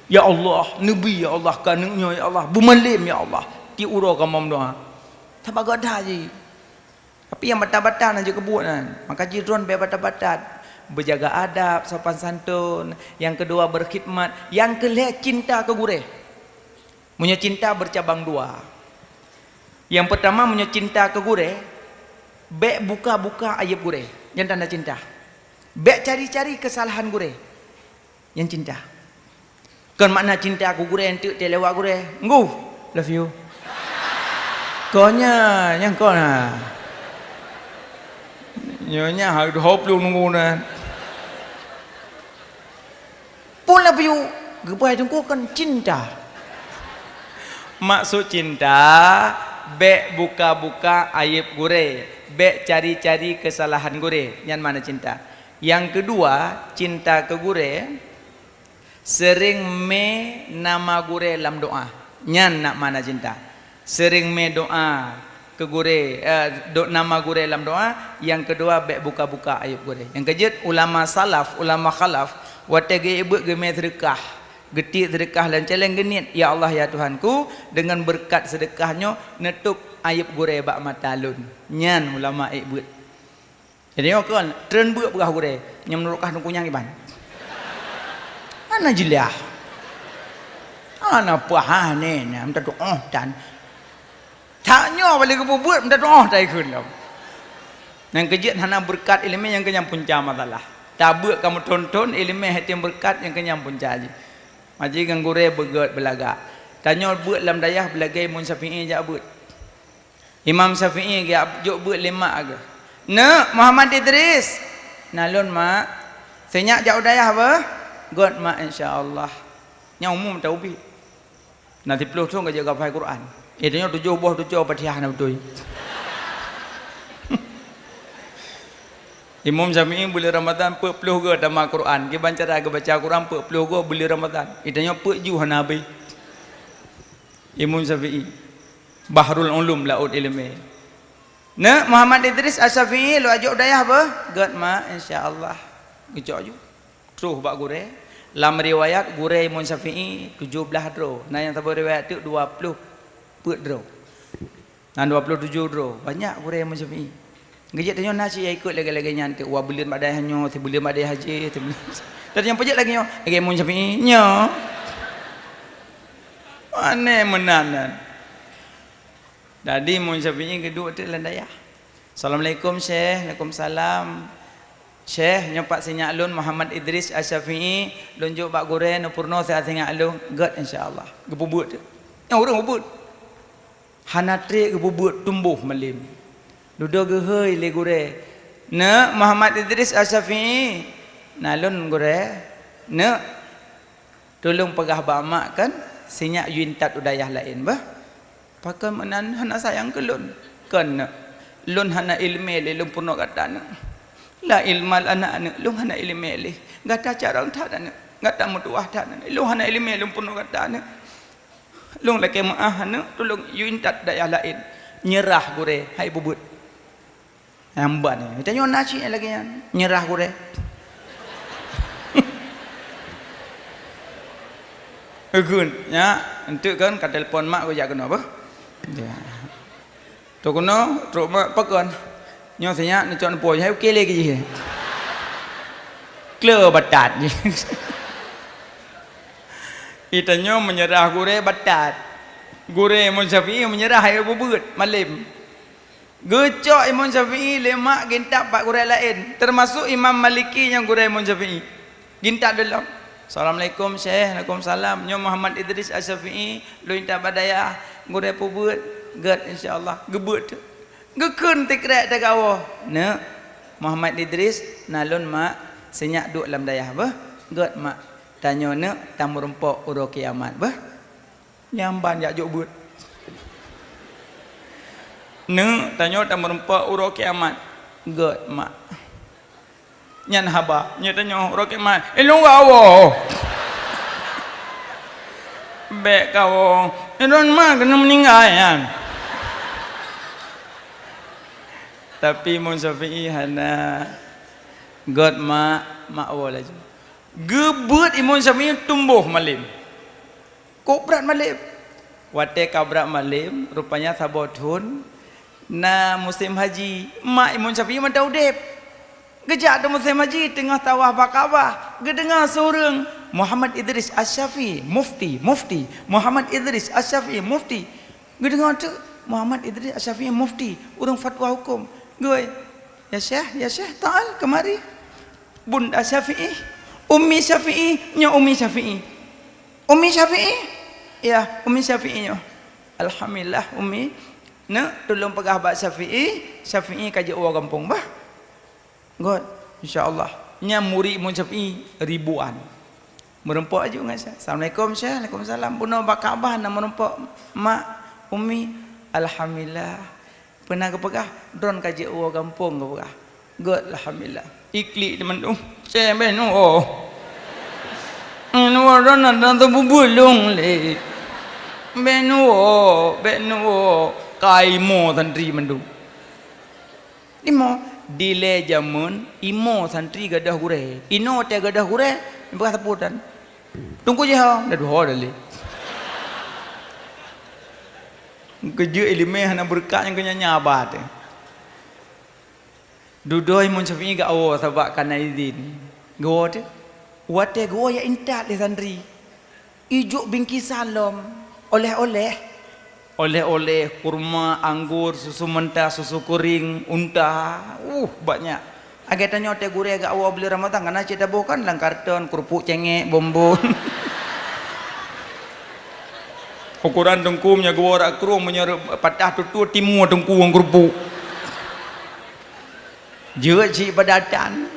Ya Allah, nabi ya Allah, kanungnya ya Allah, bumalim ya Allah. Ti uro kamam doa. Tak bagada ji. Tapi yang batat-batat aja kebut kan. Maka ji ron be batat-batat. berjaga adab, sopan santun. Yang kedua berkhidmat. Yang kelima cinta ke gurih. Punya cinta bercabang dua. Yang pertama punya cinta ke gurih, bek buka-buka aib gurih. Yang tanda cinta. Bek cari-cari kesalahan gurih. Yang cinta. Kan makna cinta aku gurih entuk telewak gurih. Ngguh, love you. Konya yang kau na. Nyonya harus hop lu nunggu na. Pun love you. Gepai tunggu kan cinta. Maksud cinta, bek buka-buka aib gurih, bek cari-cari kesalahan gurih. Yang mana cinta? Yang kedua, cinta ke gurih, sering me nama gurih dalam doa. Yang nak mana cinta? Sering me doa ke gurih, nama gurih dalam doa. Yang kedua, bek buka-buka aib gurih. Yang kejut, ulama salaf, ulama khalaf, watege ibu gemeh sedekah. Getik sedekah dan celeng genit, ya Allah ya Tuhanku, dengan berkat sedekahnya netup aib gurih bak mata lun. Nyan ulama ibut. Jadi kan tren buat berah gurih, nyam nurukah nungkunyang iban. Ana jilah. Ana pahane na minta doa dan taknya balik ke buat minta doa tai kun. Yang kejut hana berkat ilmu yang kenyang punca masalah. Tabuk kamu tonton ilmu hati yang berkat yang kenyang punca aja. Maji kan gurih bergerak belaga. Tanya buat dalam dayah belagai Imam Syafi'i jak buat. Imam Syafi'i jak buat lima aga. Ne Muhammad Idris. Nalun mak. Senyak jak dayah apa? God mak insya-Allah. Nya umum taubi. Nanti peluh tu ngajar hafal Quran. Itanya 7 buah 7 Fatihah na betul. Imam Syafi'i bulan Ramadan peluh ke dalam Quran. Dia baca ke baca Quran peluh ke bulan Ramadan. Itanya peju hanabi. Imam Syafi'i Bahrul Ulum laut ilmu. Nah Muhammad Idris Asy-Syafi'i lu ajuk dayah apa? God ma insya-Allah. Gejok aju. Terus bak gurih. Dalam riwayat gurih Imam Syafi'i 17 dro. Nah yang tahu riwayat tu 20 put dro. Nah 27 dro. Banyak gurih Imam Syafi'i. Gejek tanya nasi ikut lagi-lagi nyantik. Wah bulan badai hanyo, ti bulan badai haji, ti bulan. Tadi yang pejak lagi nyo, lagi Imam Syafi'i nyo. Mana menanan. Jadi Imam Syafi'i kedua tu landaya. Assalamualaikum Syekh, Waalaikumsalam. Syekh nyopak sinyak lun Muhammad Idris Asy-Syafi'i lunjuk bak gurih no purno saya sinyak lun. God insya-Allah. Gebubut tu. Yang orang gebubut. Hanatri gebubut tumbuh melim. Duduk gehoi le gurih. Ne Muhammad Idris Asy-Syafi'i nalun gurih. Ne tolong pegah ba mak kan sinyak yuntat udayah lain bah. Pakai menan hana sayang ke lun. Kan lun hana ilmu le lun purno kata ne. La ilmal anak lun hana ilmu le. Gata carang tak ne. Gata mutuah tak ne. Lun hana ilmu lun purno kata ne. Lun laki maah ne tolong yuntat dayah lain. Nyerah gurih hai bubut. Hambat ni. Tanya nasi lagi yang nyerah gurih. Egun, ya, untuk kan kat telefon mak aku jak kena apa? Ya. Tu kena, teruk mak pakan. Nyo saya ni cakap poi, hai okey lagi je. Clear batat je. Itanya menyerah gurih batat. Gurih Imam Syafi'i menyerah hai bubut malim. Gecok Imam Syafi'i lemak gintak pak gurih lain. Termasuk Imam Maliki yang gurih Imam Syafi'i. Gintak dalam. Assalamualaikum Syekh, Waalaikumsalam. Nyo Muhammad Idris Asy-Syafi'i lu intak badayah gurih pubut. God insya-Allah. Gebut tu. Gekun tikrek tak awah. Ne Muhammad Idris nalun mak senyak duk dalam dayah bah. God mak tanya ne tamu rempok uro kiamat bah. Nyamban jak juk but. Ne tanya tamu rempok uro kiamat. God mak. Nyan haba, nya tanya uro kiamat. Elong awo. Bek kau. Elon mak kena meninggal yan. Tapi Imam Syafi'i hana God mak awal aja. Gebut Imam Syafi'i tumbuh malim. Kobrat malim. Wate kabrat malim, rupanya sabotun na musim haji. Mak Imam Syafi'i mantau dep. Gejak ada Musa Majid tengah tawah bakabah. Gedengar seorang Muhammad Idris Asy-Syafi'i, mufti. Muhammad Idris Asy-Syafi'i, mufti. Gedengar tu Muhammad Idris Asy-Syafi'i, mufti. Urang fatwa hukum. Gue, ya Syekh, ta'al kemari. Bunda Syafi'i, Ummi Syafi'i, nya Ummi Syafi'i. Ummi Syafi'i? Ya, Ummi Syafi'i nya. Alhamdulillah Ummi. Nak tolong pegah bak Syafi'i kaji orang kampung bah. God, insya-Allah. Nya murid mun Syafi'i ribuan. Merempok aja dengan saya. Assalamualaikum Syekh. Waalaikumsalam. Bunuh bak Kaabah nak merempok mak Ummi. Alhamdulillah. Pernah ke pegah drone kaji orang kampung ke pegah. God, alhamdulillah. Iklik teman tu. Syekh benu oh. Orang nak tu bubulung le. Benu oh. Kaimo santri mendu. Imo dile jamun imo santri gadah hure. Ino te gadah hure bekas seputan. Tunggu je ha, dah dua dah le. Kerja ilmu hana berkat yang kena nyabat. Dudoi mun Syafi'i ga awak sebab kana izin. Go te. Wate go ya intat le santri. Ijuk bingkisan lom oleh-oleh kurma, anggur, susu mentah, susu kuring, unta, banyak. Agak tanya teh gure agak awak beli Ramadan karena cita bukan lang karton, kerupuk cengek, bombon. Ukuran dengkumnya gua rak krum menyerap patah tutu timu dengku ang kerupuk. Jeut cik badatan.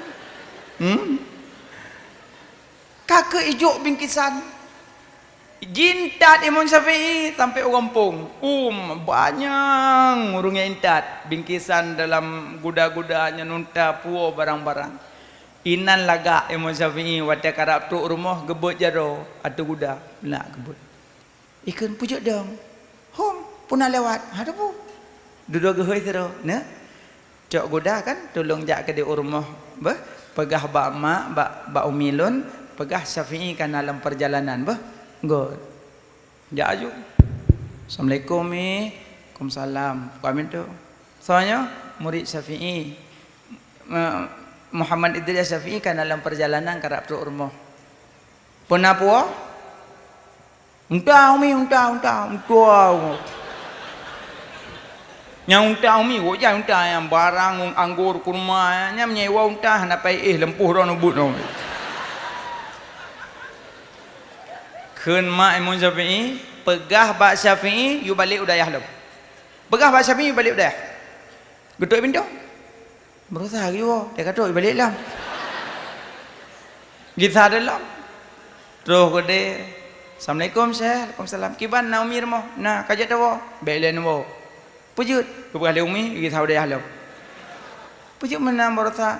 Kakek ijuk bingkisan. Jintat Imam Syafi'i sampai orang kampung. Banyak urungnya intat. Bingkisan dalam guda-gudanya nunta puo barang-barang. Inan laga Imam Syafi'i wadah karap tu rumah gebut jaro atau guda. Nak gebut. Ikan pujuk dong. Hom punah lewat. Ada pu. Duduk gehoi sero. Nah. Cok guda kan tolong jak ke di rumah. Bah, pegah bak mak, bak umilun, pegah Syafi'i kan dalam perjalanan bah. God. Ya aju. Assalamualaikum Waalaikumsalam. Kami tu. Soalnya murid Syafi'i Muhammad Idris Syafi'i kan dalam perjalanan karap tu rumah. Pernah puah? Untau. Yang untau wajah untau yang barang anggur kurma yang menyewa untau nak pai lempuh ron ubut ron. Kun mak Imam Syafi'i pegah bak Syafi'i you balik udayah lu. Pegah bak Syafi'i you balik udayah. Getuk pintu. Berusaha yo, dia kata you balik lah. Kita dalam. Terus gede. Assalamualaikum Syekh. Waalaikumsalam. Kiban na umi rumah. Nah, kajat tawo. Bailen wo. Pujut. Pegah le umi kita udayah lu. Pujut mana berusaha.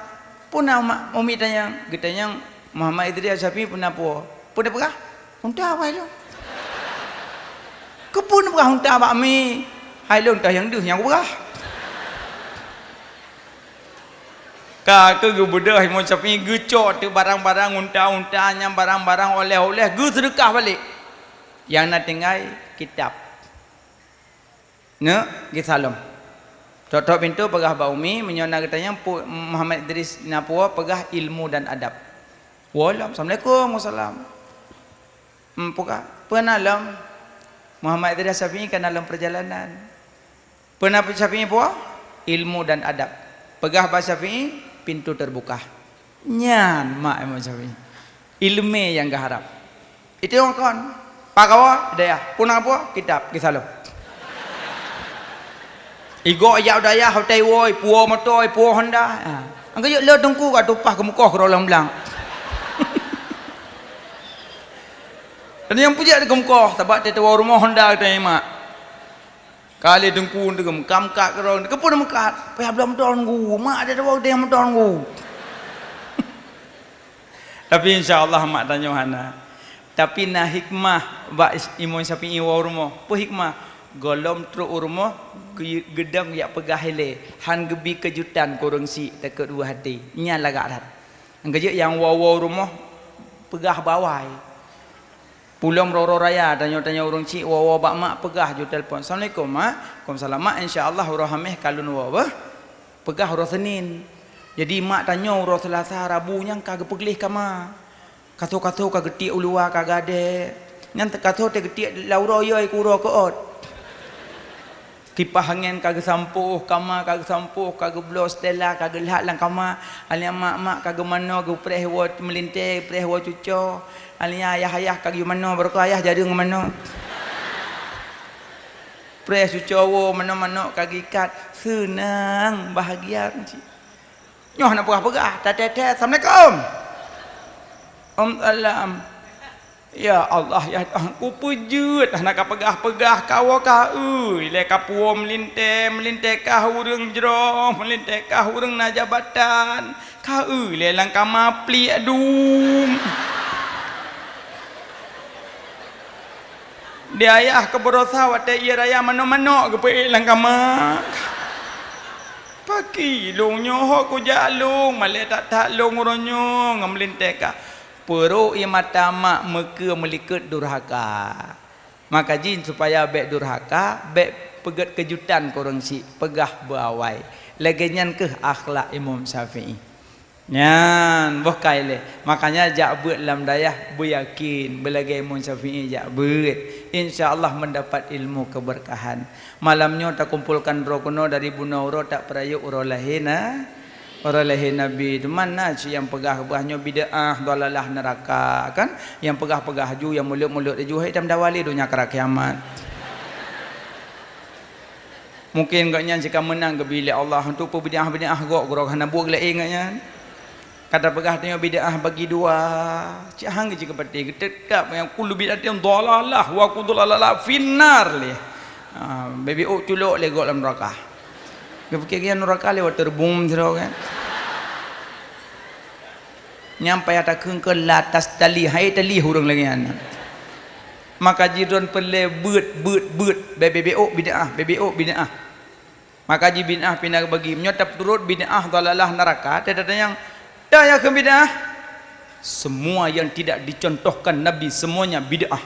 Punah mak umi tanya, getanya Muhammad Idris Syafi'i punah puo. Punah pegah? Unta apa itu? Kepun berah unta bak mi. Hai lu unta yang deh yang berah. Ka ke gebudah Imam Syafi'i gecot tu barang-barang unta-untanya barang-barang oleh-oleh ge sedekah balik. Yang nak tinggal kitab. Ne, gi salam. Tok pintu pegah bak umi menyona katanya Muhammad Idris napua pegah ilmu dan adab. Assalamualaikum wasallam. Pernah dalam Muhammad Idris Syafi'i kan dalam perjalanan. Pernah Syafi'i puas ilmu dan adab. Pegah bahasa Syafi'i pintu terbuka. Nyan mak Imam Syafi'i. Ilmu yang keharap. Itu yang kon. Pak kawa daya. Punang apa? Kitab kisalam. Igo ya daya hotai woi puo motor puo Honda. Angka yo le tungku ka tupah ke muka ke rolang belang. Dan yang puja ada gemkoh sebab dia tahu rumah Honda kita mak. Kali dengku degem kamkat kerong kepun mekat. Payah belum tahun gu. Mak dia tahu dia yang tahun gu. Tapi insya-Allah mak tanya hana. Tapi nah hikmah bak Imam Syafi'i wa rumah. Apa hikmah? Golom tru rumah gedang yak pegah hele. Han gebi kejutan korang si tak dua hati. Nya lagak rat. Anggeje yang wa rumah pegah bawai. Pulang roro raya tanya-tanya orang cik wawa bak mak pegah ju telefon. Assalamualaikum mak. Waalaikumsalam mak insyaallah rohameh kalun wawa. Pegah ro Senin. Jadi mak tanya urus Selasa Rabu yang kagak pegelih kama. Kato-kato kagak getik ulua kagak ada. Yang kato te getik lauro yo ikuro koot. Kipas angin kagak sampuh, kama kagak sampuh, kagak blos stella kagak lihat lang kama. Alia mak kagak mano kagak preh wat melinte, preh wat cuco. Alia ayah kagak mano berko ayah jadi ngomano. Preh cuco mano kagak ikat. Senang, bahagia cik. Nyoh nak pegah-pegah, tat-tat, Assalamualaikum. Salam. Ya Allah, ya aku pujut nak pegah-pegah kau ka euy, le ka puo melinte ka urang jero, melinte ka urang na jabatan. Ka euy le lang ka mapli adum. Dia ayah ke berosa wate ia raya mano-mano ke pe lang ka mak. Pagi long nyoh ko jalung male tak long ronyo ngamlinte ka peruk ia mata mak meke meliket durhaka. Maka jin supaya bek durhaka bek pegat kejutan korang si pegah berawai lagenyan ke akhlak Imam Syafi'i nyan boh kaile. Makanya jak beut lam dayah beryakin belagai Imam Syafi'i jak beut insyaallah mendapat ilmu keberkahan. Malamnya tak kumpulkan roh kuno dari Bunauro tak perayuk urolahina Nabi. Mana si yang pegah-pegahnya bid'ah dalalah neraka kan, yang pegah-pegah ju yang mulut-mulut ju hitam dawali dunia kerak kiamat. Mungkin gaknya jika menang ke bilik Allah untuk bid'ah gok gurau hana buak lai gaknya. Kata pegah tanya bid'ah bagi dua. Cik hang jika peti ketekap yang kullu bid'atin dalalah wa kudulalah finnar leh. Baby culuk le gok dalam neraka. Kepikiran neraka lewat terbum jero kan. Nyampai atas kengkel latas tali hai tali hurung lagi anak. Maka jiron pele beut BBO bid'ah. Maka ji bid'ah pindah bagi menyotap turut bid'ah dalalah neraka. Tidak ada yang daya ke bid'ah. Semua yang tidak dicontohkan Nabi semuanya bid'ah.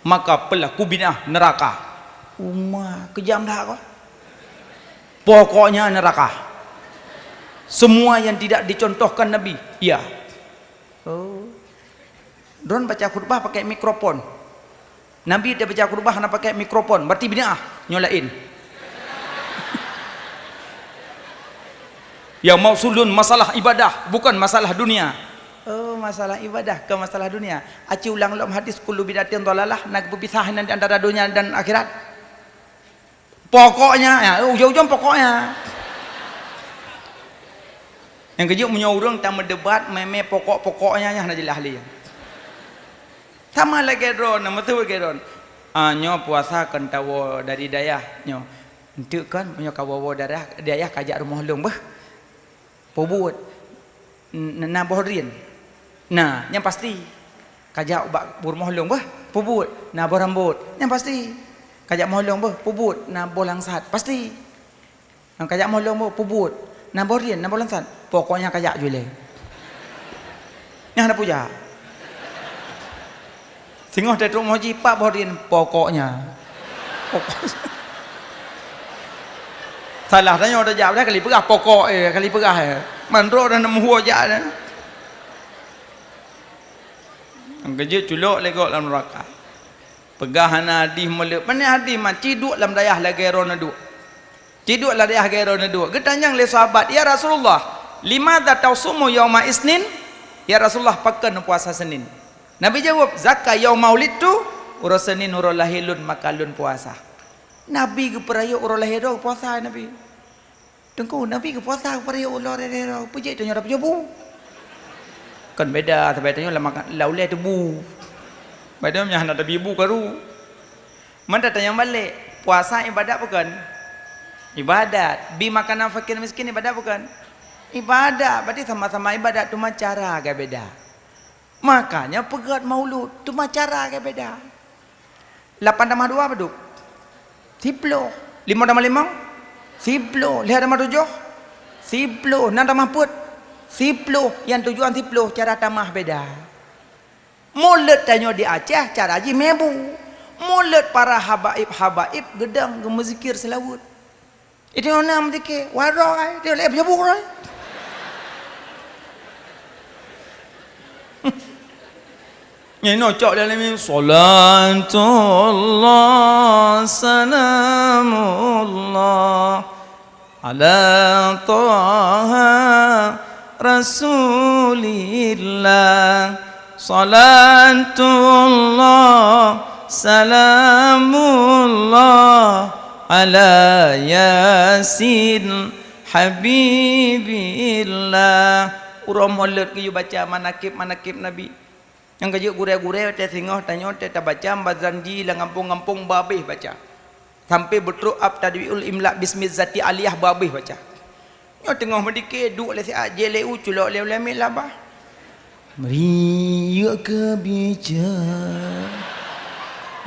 Maka pelaku bid'ah neraka. Kejam dah kau. Pokoknya neraka. Semua yang tidak dicontohkan Nabi, iya. Don baca khutbah pakai mikrofon. Nabi dia baca khutbah nak pakai mikrofon, berarti bid'ah, nyolain. Yang mausulun masalah ibadah, bukan masalah dunia. Masalah ibadah ke masalah dunia. Aci ulang hadis kullu bid'atin dhalalah, nak berpisahan antara dunia dan akhirat. Pokoknya ya, ujung-ujung pokoknya. Yang kejut punya orang tak mendebat meme pokok-pokoknya nak jelas ahli. Sama lagi drone, betul ke drone. Nyo puasa kan tawo dari dayah nyo. Entuk kan punya kawawo darah dayah kajak rumah long bah. Pobut na bohrin. Nah, yang pasti kajak rumah long bah, pobut na borambut. Yang pasti kajak mohlong bah, pobut na bolang sat. Pasti. Yang kajak mohlong bah, pobut na bohrin, na bolang sat. Pokoknya kajak jule. Yang ada puja. Singoh tetruk moji pak bohrin pokoknya. Salah tanya udah jawab dah kali pegah pokok kali pegah mandro dan nemu aja dah. Angkejut culuk legok dalam neraka. Pegah hadis meluk. Mana hadis mah ciduk dalam dayah lagi rona duk. Ciduk lah dayah lagi rona duk. Getanyang le sahabat, "Ya Rasulullah, limadza tausumu yauma isnin?" Ya Rasulullah pakan puasa Senin. Nabi jawab, "Zakka yaum maulidtu, ura Senin ura lahilun makalun puasa." Nabi ke perayaan orang lahir puasa Nabi. Tengku Nabi ke puasa perayaan orang lahir. Puji tu nyara puji bu. Kan beda tapi tanya laulai tu bu. Beda nya ada ibu karu. Mana tanya balik, puasa ibadat bukan? Ibadat. Bi makanan fakir miskin ibadat bukan? Ibadat. Berarti sama-sama ibadat cuma cara agak beda. Makanya pegat maulud cuma cara agak beda. 8 tambah 2 apa duk? 10. 5 tambah 5? 10. 5 tambah 7? 10. 6 tambah 4? 10. Yang tujuan 10 cara tambah beda. Mulut tanya di Aceh cara haji mebu. Mulut para habaib gedang gemezikir selawut. Itu yang nak mendikir warok dia lep jabuk. Ni nocok dalam ni salatullah salamullah ala taha rasulillah salatullah salamullah ala yasin habibillah. Urang maulid ke you baca manakib Nabi yang kerja gurau-gurau teh singoh tanya teh baca bazanji lang ngampung-ngampung babih baca sampai betul ab tadwiul imla bismillati aliyah babih baca nyo tengah mendike duk le si ajele u culok le lemil lah bah meriuk ke bijar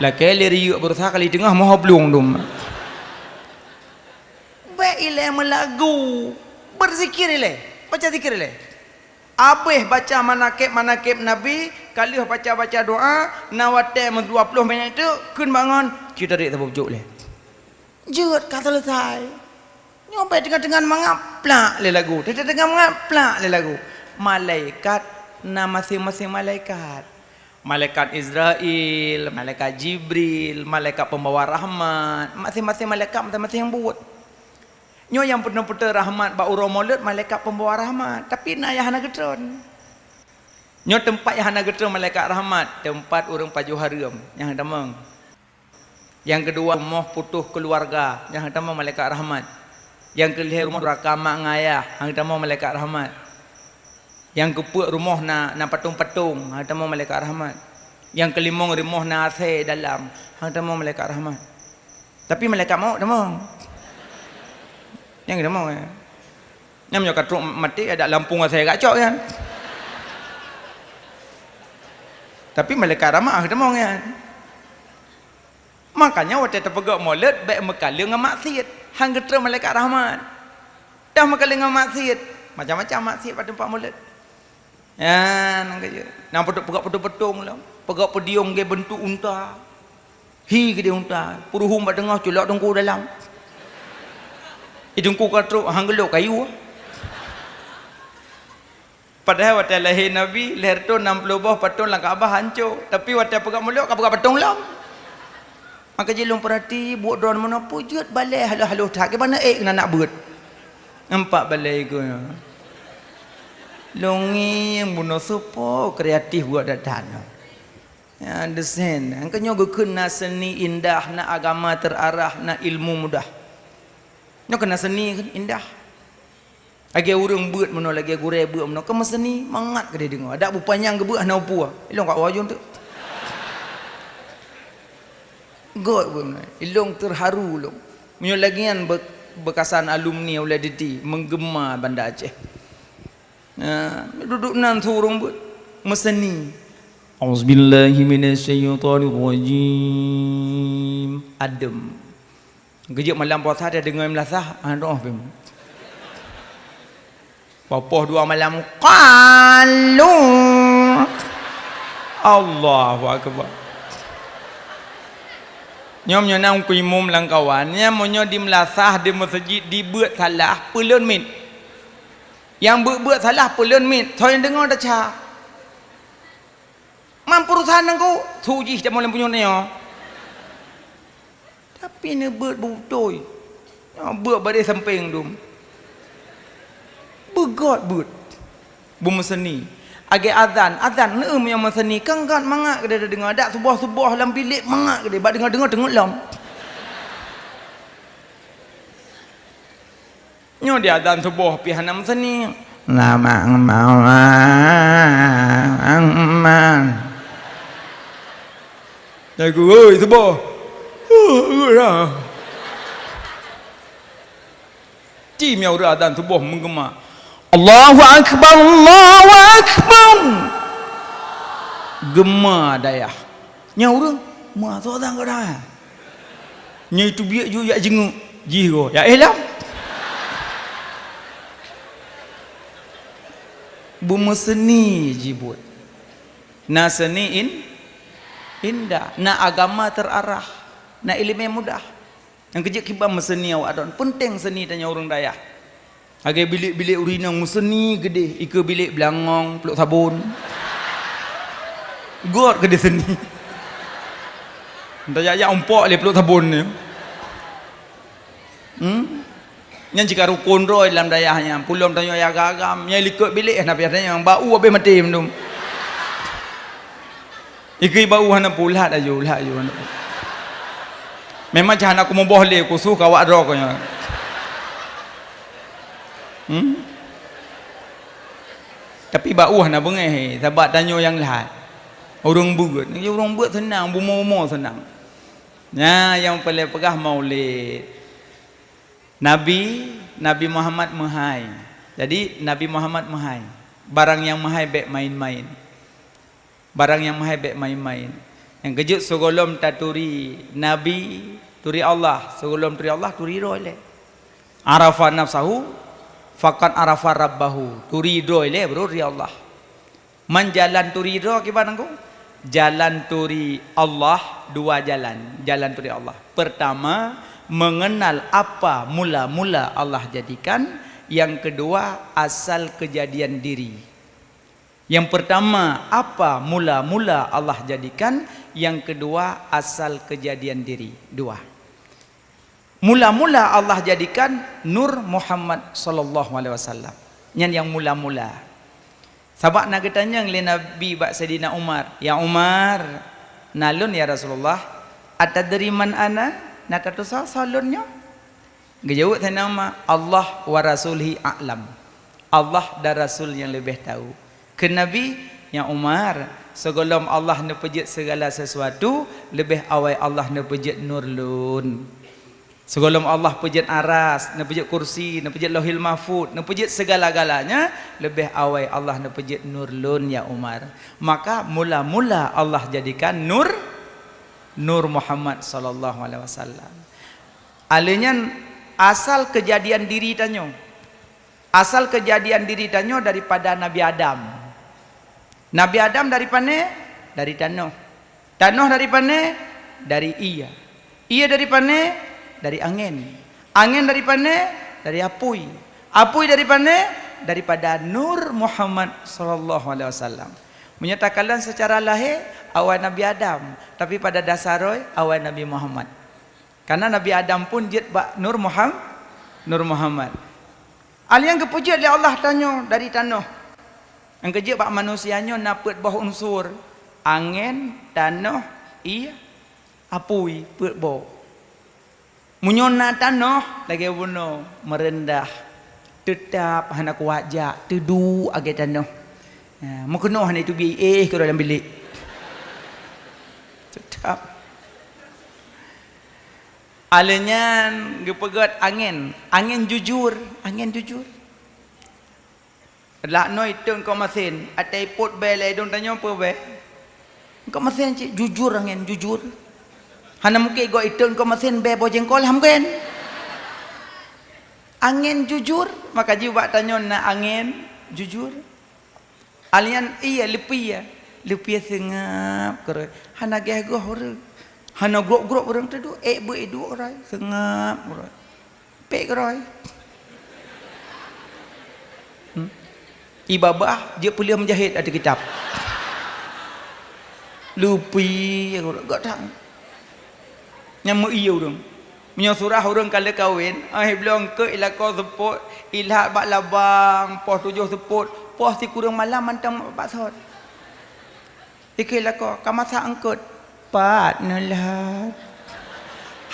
lah kali riuk berusaha kali tengah mau blung dum baik ile melagu berzikir ile baca zikir ile abih baca manakib Nabi kali baca doa nawate 20 minit tu kun bangun kita tarik tabuk juk le jut kata selesai nyampai dengan mengaplak le lagu dengan mengaplak le lagu malaikat nama masing-masing malaikat Israel, malaikat Jibril, malaikat pembawa rahmat, masing-masing malaikat masing-masing yang buat. Nyo yang pernah-pernah rahmat ba urang maulid malaikat pembawa rahmat, tapi nak yang hana getron. Nyo tempat yang hana getron malaikat rahmat, tempat urang paju haram yang damang. Yang kedua rumah putuh keluarga, yang damang malaikat rahmat. Yang kelihir rumah rakamak ngayah, yang damang malaikat rahmat. Yang kepuk rumah na patung-patung, yang damang malaikat rahmat. Yang kelimong rumah na ase dalam, yang damang malaikat rahmat. Tapi malaikat maut damang. Yang kita mau yang menyokot truk mati ada lampung saya gacok kan tapi malaikat ramah kita mau kan makanya waktu terpegak maulid baik mekali dengan maksiat hang getra malaikat rahmat dah mekali dengan maksiat macam-macam maksiat pada tempat maulid ya nang kerja nang pegak-petung lah pegak pediung ke bentuk unta hi ke dia unta puruhum kat tengah culak dengku dalam hidungku katruk hang gelok kayu. Padahal waktu lahir Nabi lahir tu 60 buah patung lang Kaabah hancur. Tapi waktu pegang mulut kau pegang patung lam. Maka jelung perhati buat drone mana pujut balai halu-halu tak ke mana nak buat. Nampak balai ku. Longi yang bunuh supo kreatif buat datang. Ya understand. Angkanya guna seni indah na agama terarah na ilmu mudah. Nyo kena seni kan indah. Lagi urang beut mano lagi gurau beut mano kena seni mangat ke dia dengar. Ada bupanyang ke beut hana upu. Ilong kat wajun tu. God pun. Ilong terharu long. Menyo lagian bekasan alumni oleh diti menggema Banda Aceh. Duduk nan surung beut meseni. Auzubillahi minasyaitonirrajim. Adem. Kejap malam puasa dia dengar melasah, doa pun. Papoh dua malam qalu Allahu akbar. Nyom nang ku imum lang kawan, nya monyo di melasah di masjid di buat salah peleun mit. Yang buat salah peleun mit, so yang dengar dah ca. Mampu urusan nangku, suji dah mula punya nyo. Tapi ni buat butoi. Buat badai samping dum. Begot buat. Bum seni. Agi azan neum yang seni kangkat mangak ke dia dengar dak sebuah-sebuah dalam bilik mangak ke dia bak dengar tengok lam. Nyo dia azan sebuah pi hanam seni. Lama mang. Aku oi sebuah. Tim yang ada tubuh menggema. Allahu akbar, Allahu akbar. Gema dayah. Nya urang ma seorang ke dah. Nya itu biak ju yak jenguk. Jigo. Ya elam. Buma seni jibut. Na seni indah. Na agama terarah. Na ilmu yang mudah. Yang kejap kibam seni awak adon. Penting seni tanya orang dayah. Agai bilik-bilik urinang seni gede. Ika bilik belangong peluk sabun. God ke di sini. Entah ya umpok le peluk sabun ni. Yang jika rukun roy dalam dayahnya, pulum tanya ya gagam, yang likut bilik nak biasanya yang bau habis mati minum. Iki bau hana pulat aja, ulah aja. Memang jangan aku mau boleh aku suka awak roknya. Tapi bau hana bengeh, sebab tanya yang lahat. Orang buat, ni orang buat senang, bumo-bumo senang. Nah, yang paling pegah maulid. Nabi Muhammad mahai. Jadi Nabi Muhammad mahai. Barang yang mahai baik main-main. Barang yang mahai baik main-main. Yang kejut segolom taturi Nabi, turi Allah, segolom turi Allah turi roile. Arafa nafsahu faqad arafa rabbahu. Turi roile bro ri Allah. Menjalan turi ro gimana kau? Jalan turi Allah dua jalan. Jalan turi Allah. Pertama, mengenal apa mula-mula Allah jadikan. Yang kedua, asal kejadian diri. Yang pertama, apa mula-mula Allah jadikan. Yang kedua, asal kejadian diri. Dua. Mula-mula Allah jadikan Nur Muhammad sallallahu alaihi wasallam. Yang mula-mula. Sabak nak tanya oleh Nabi bak Sayyidina Umar, ya Umar, nalun ya Rasulullah, atadri man ana? Nak kata salunnya? Gejawab saya nama Allah wa Rasulhi a'lam. Allah dan Rasul yang lebih tahu. Ke Nabi, ya Umar, segolom Allah nak pejit segala sesuatu, lebih awal Allah nak pejit nur lun. Segolom Allah pejit aras, nak pejit kursi, nak pejit lauhil mahfud, nak pejit segala-galanya, lebih awal Allah nak pejit nur lun ya Umar. Maka mula-mula Allah jadikan Nur Muhammad sallallahu alaihi wasallam. Alenya asal kejadian diri tanyo. Asal kejadian diri tanyo daripada Nabi Adam. Nabi Adam dari mana? Dari tanah. Tanah dari mana? Dari iya. Iya dari mana? Dari angin. Angin dari mana? Dari apui. Apui dari mana? Daripada Nur Muhammad sallallahu alaihi wasallam. Menyatakan secara lahir awal Nabi Adam, tapi pada dasarnya awal Nabi Muhammad. Karena Nabi Adam pun jet bak Nur Muhammad. Alian kepujut oleh Allah tanya dari tanah. Yang kejut bak manusianya napet bau unsur angin, tanah, iya, apui, pet bau. Munyona tanah lagi bunuh merendah tetap hendak wajak teduh agi tanah. Mukno hanya itu biih ke dalam bilik tetap alenya gepegat angin jujur lah no itu engkau mesin atai pot belai dong tanya apa be engkau mesin cik jujur angin jujur hana mungkin go itu engkau mesin be bojengkol hamken angin jujur maka jiwa tanya na angin jujur alian iya lepi sengap kere hana gehgoh orang hana grok orang tu bedu orang sengap orang pek roy ibabah dia boleh menjahit ada kitab lupi gak tak nyamu iya orang punya surah orang kalau kahwin belum ke ila kau seput ilhat bak labang pos 7 seput pos si kurang malam mantang bak sot ikilah kau kamasa angkut pat nelat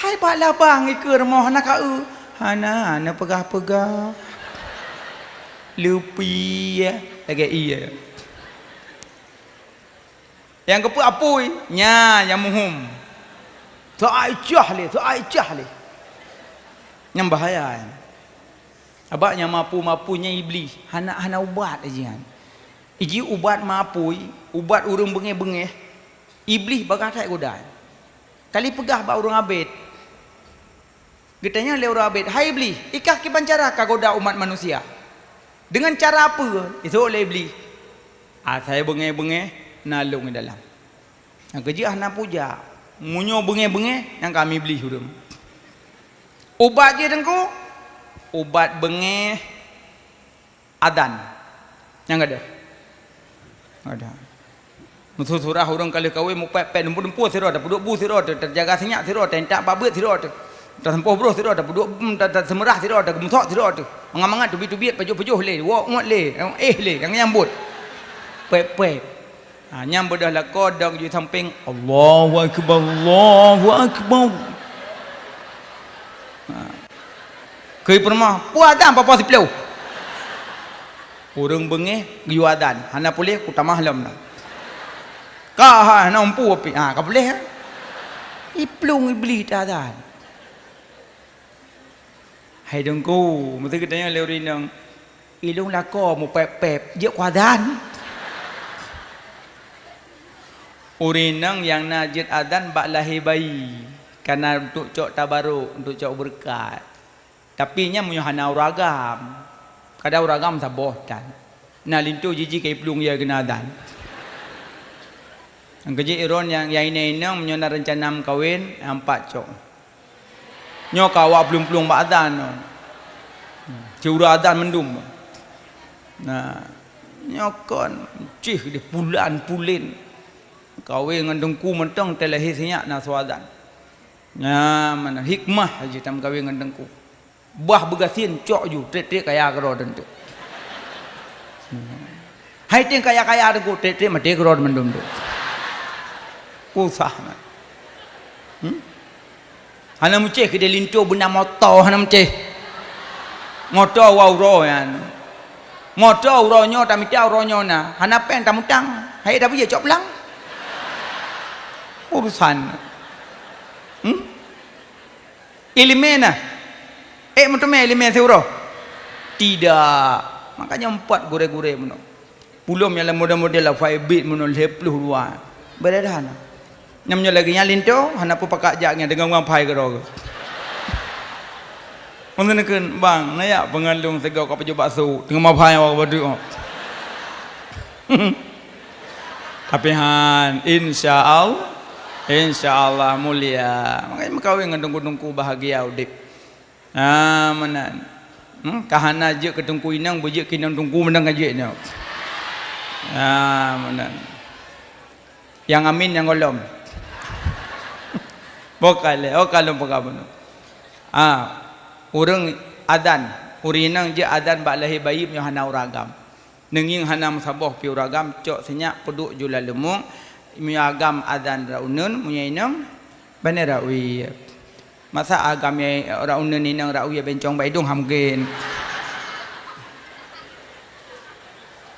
hai bak labang ikir moh nak kau hana pegah-pegah lupi ya lagi iya yang kepu apui yang muhum tu aicah le yang bahaya abaknya mapunya iblis hana ubat aja iji ubat mapui ubat urung bengeh iblis bagatai godai kali pegah ba urung abid getanya le urung abid hai iblis ikah ki pancara ka goda umat manusia dengan cara apa itu oleh iblis saya bengeh nalung di dalam yang keji hana puja munyo bengeh yang kami iblis urung ubat je dengku ubat bengeh adan yang ada Musuh surah orang kali kahwin mu pek dempur siro dah puduk bu siro dah terjaga senyak siro dah tak babet siro dah sempoh bro siro dah puduk dah semerah siro dah gemusok siro dah mangat tubi-tubi pejuh-pejuh le wok ngot le le yang nyambut pek nyambut dah lah kodong di samping Allahu akbar Allahu akbar ke permah puadan apa si pelau orang bengeh giwadan hana boleh ku tamah lam lah kah nampu api kau boleh iplung iblis tadan hai dengku mesti katanya leurin yang ilung lako mu pep je kuadan urinang yang najid adan bak lahir bayi karena untuk cok tabaruk untuk cok berkat tapi nya munyo hana uragam kada uragam saboh dan na lintu jiji kai plung ya kena adan ang kerja iron yang ini menyona rencana kawin 4 cok. Nyo kawa belum bak adan. Ciura adan mendum. Nah, nyokon cih di bulan pulin. Kawin dengan dengku mentang telahir senyak na swadan. Nah, mana hikmah aja tam kawin dengan dengku. Bah begasin cok ju tek kaya karo den tu. Hai ting kaya dengku tek mate karo mendum tu. Usah hana muceh ke dia lintu benda motor hana muceh motor wau royan motor uronyo tamita uronyo na hana pen tamutang hai dah pergi cok pelang urusan elemen mentome elemen seuro tidak makanya 4 gure-gure meno belum yang model-model lah 5 bit meno 10 luar beredana namanya lagi nyalin tu hana pu pakak jaknya dengan orang pai ke mengenakan bang nayak pengandung segau kau peju bakso dengan mapai awak berdua tapi han insyaallah mulia makanya kawin dengan dengku bahagia udip mana kahana je ke dengku inang bejek kinang dengku menang ajeknya mana yang amin yang golom Bokalem pegabun. Orang adan, urinang je adan bak lahir bayi punya hana uragam. Nenging hana musabah pi uragam cok senyak peduk jula lemung punya agam adan raunun punya inang bane rawi. Masa agam yang raunun inang rawi bencong baidung hamgen.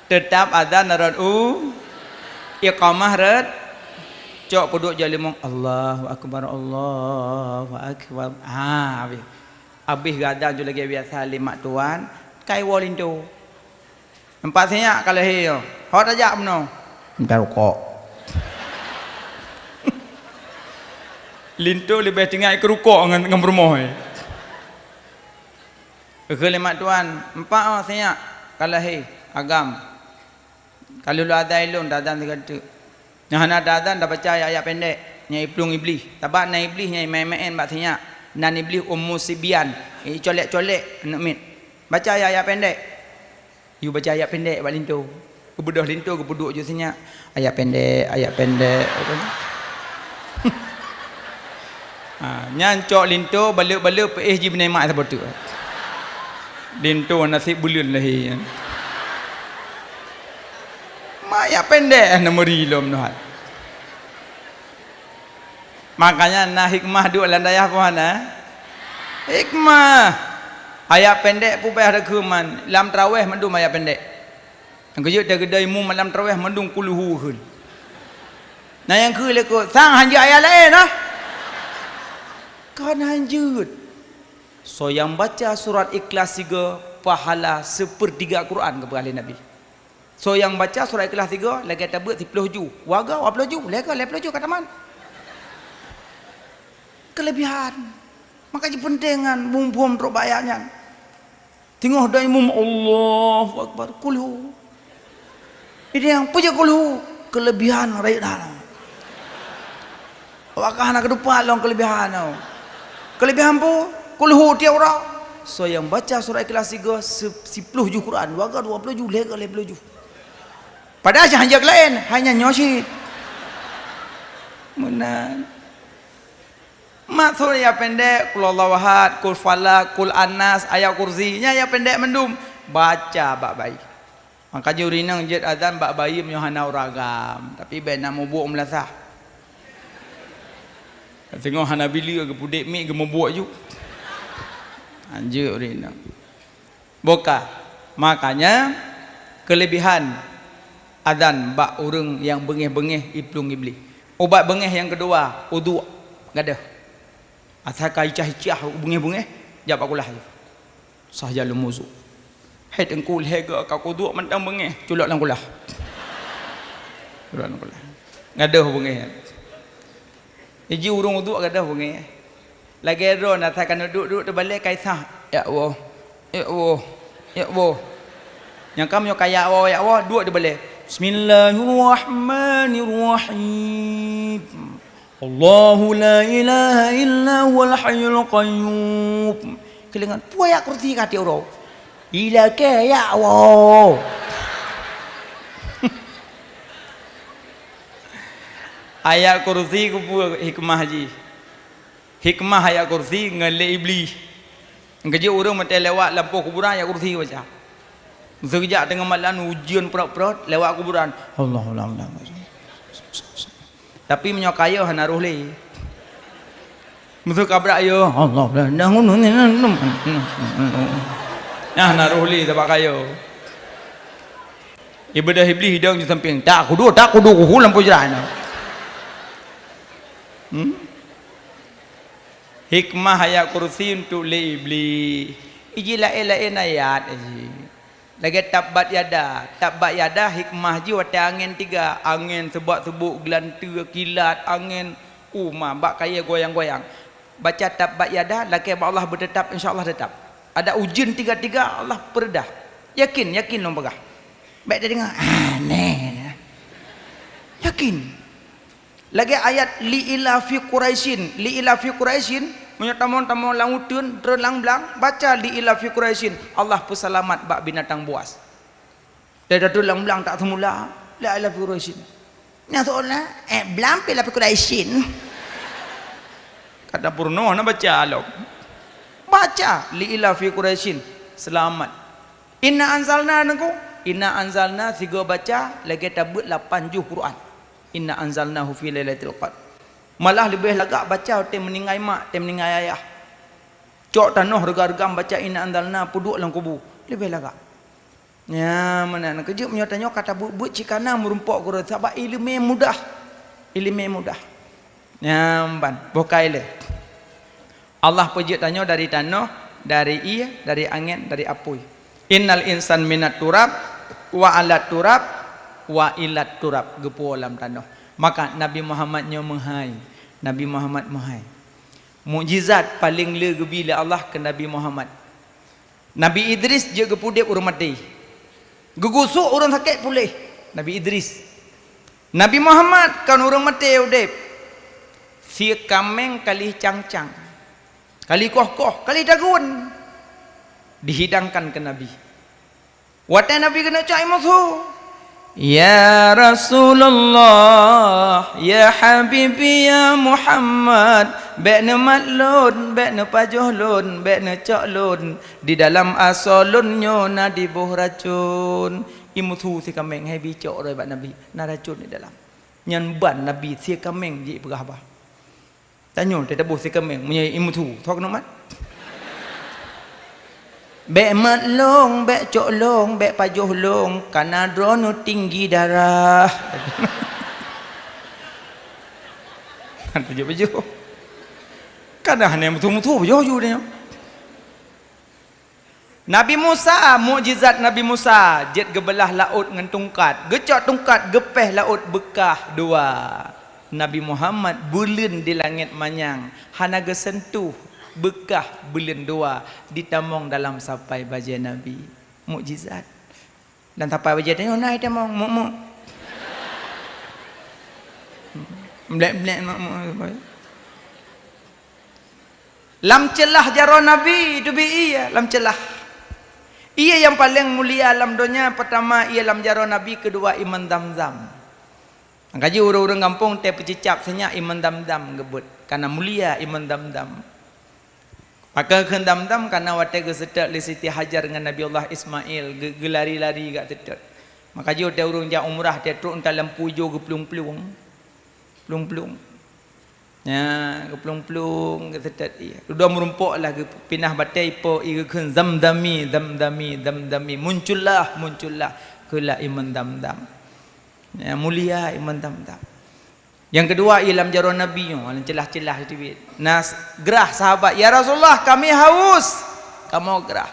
Tetap adan radu iqamah rad cok peduk jalimong Allahu akbar habis gadang je lagi biasa limat tuan kai walindo 4 senyak kalau heo hot aja meno entar kok linto lebih tinggal ke rukuk dengan bermoh ke limat tuan 4 senyak kalau he agam kalau lu ada ilun dadan tegatu yang hana dadan dah baca ayat pendek nyai plung iblis tabak na iblis nyai main-main bak senyak nan iblis ummu sibian colek-colek anak mit baca ayat pendek you baca ayat pendek bak lintu kebedah lintu kepeduk je senyak ayat pendek nyancok lintu balik-balik PSG benai mak seperti tu lintu nasib bulan lahir maya pendek nama rilom nuhat makanya nah hikmah duk landayah ko hana hikmah ayat pendek pu payah rekuman lam tarawih mendung ayat pendek yang kejut dah gedai mu malam tarawih mendung kuluhu hun nah yang ke lekut sang hanja ayat lain kan hanjut so yang baca surat ikhlas 3 pahala 1/3 Quran kepada ahli Nabi. So yang baca surah Ikhlas 3 lagi tabut 10 ju. Warga 20 ju, lega 20 ju kata man. Kelebihan. Makanya pentingan bum-bum teruk bayarnya. Tengok dah imam Allahu Akbar kulhu. Ini yang puja kulhu kelebihan rakyat dah. Apakah nak ke depan long kelebihan tau. Kelebihan pu kulhu tiap orang. So yang baca surah Ikhlas 3 10 ju Quran, warga 20 ju, lega 20 ju. Padahal hanya lain hanya nyosit benar. Maksudnya ya pendek, kul Allahu ahad, kul falak, kul anas, ayat kursinya ya pendek mendum. Baca bak bayi. Maka jurinang jet azan bak bayi menyohana uragam. Tapi bena mubuk melasah. Tengok Hanabili ke pudek mi ke mubuk ju. Anjir urinang. Boka. Makanya kelebihan azan bak urang yang bengih-bengih iplung iblis. Obat bengih yang kedua, wudu. Gadah. Asal kaicah-icah bengih-bengih, jap akulah je. Sah jalum wudu. Head engkul hega kau wudu mentang bengih, culak lang kulah. Culak lang kulah. Gadah bengih. Iji urung wudu gadah bengih. Lagi ron asalkan duduk terbalik kaisah. Ya Allah. Ya Allah. Ya Allah. Yang kamu kaya Allah, ya Allah, duduk terbalik. Bismillahirrahmanirrahim. Allahu la ilaha illa huwal hayyul qayyum. Kelingan puaya kursi kati orang. Ilaka ya Allah. Ayat kursi ku hikmah haji. Hikmah ayat kursi ngale iblis. Kerja orang mati lewat lampu kuburan ayat kursi baca. Sekejap tengah malam ujian perut-perut lewat kuburan. Allah. Tapi menyokaya hana roh le. Musuh kabrak yo. Allah. Nah naruh le tak kaya. Ibadah iblis hidang di samping. Tak kudu ku lampu jalan. Hikmah ayat kursi untuk le iblis. Iji lain ayat aji. Lagi tabat yada hikmah ji wata angin tiga, angin sebab-sebuk gelantur kilat angin bak kaya goyang-goyang. Baca tabat yada lagi Allah bertetap insya-Allah tetap. Ada ujian tiga-tiga Allah peredah. Yakin long pegah. Baik dia dengar aneh. Yakin. Lagi ayat li ila fi quraisyin menyatamu langutun terlang belang baca li ila fi quraisyin Allah peselamat bak binatang buas. Dia dah terlang belang tak semula la ila fi quraisyin. Nya soalnya belang pi la fi quraisyin. Kata Purno nak baca lo. Baca li ila fi quraisyin selamat. Inna anzalna sigo baca lagi tabut 8 juz Quran. Inna anzalnahu fi lailatul qadr. Malah lebih lagak baca tem meninggai mak, tem meninggai ayah. Cok tanah regam baca inna anzalna puduk lang kubu. Lebih lagak. Ya mana nak kerja punya tanya kata but cikana merumpok guru sebab ilmu mudah. Nyamban bokai le. Allah puji tanya dari tanah, dari dari angin, dari apui. Innal insan minat turab wa alat turab wa ilat turab gepu alam tanah. Maka Nabi Muhammadnya menghai. Nabi Muhammad menghai. Mukjizat paling le gebila Allah ke Nabi Muhammad. Nabi Idris je gepudep urang mati. Gegusuk orang sakit pulih. Nabi Idris. Nabi Muhammad kan orang mati udep. Si kameng kali cang-cang. Kali koh-koh, kali dagun. Dihidangkan ke Nabi. Watan Nabi kena cai musuh. Ya Rasulullah, ya Habibi, ya Muhammad, bekna matlun, bekna pajuhlun, bekna caklun, di dalam asolunnya na dibuh racun. Imutu si kameng hai bicok roi bak Nabi, na racun di dalam. Nyan ban Nabi si kameng ji pegah bah. Tanyo te tabuh si kameng menyai imutu, thok nomat. Bek matlung, bek coklung, bek pajuhlung, karena drone tinggi darah. Kan baju. Karena hanya mutu-mutu baju dia. Nabi Musa, mukjizat Nabi Musa, jet gebelah laut dengan tungkat, gecok tungkat gepeh laut bekah dua. Nabi Muhammad bulan di langit manyang, hana gesentuh bekah bulan dua ditamong dalam sampai baja Nabi. Mukjizat. Dan sampai baja tanya naik tamong mu. Blek mu. Lam celah jaro Nabi itu iya, lam celah. Ia yang paling mulia alam dunia pertama ia lam jaro Nabi, kedua iman Zamzam. Kaji orang-orang kampung teh pecicap senyak iman dam-dam gebut karena mulia iman dam-dam. Maka keun dam-dam karena wate ge sedak li Siti Hajar dengan Nabi Allah Ismail gelari-lari gak tedet. Maka jo teh urang ja umrah teh truk dalam pujo ge plung-plung. Plung-plung. Ya, ge plung-plung ge tedet iya. Dua merumpuklah ge pinah batai po i keun zamdami muncullah kula iman dam-dam. Ya, mulia iman dam-dam. Yang kedua ialah jaro Nabi yang celah-celah itu. Nas gerah sahabat, ya Rasulullah kami haus. Kamu gerah.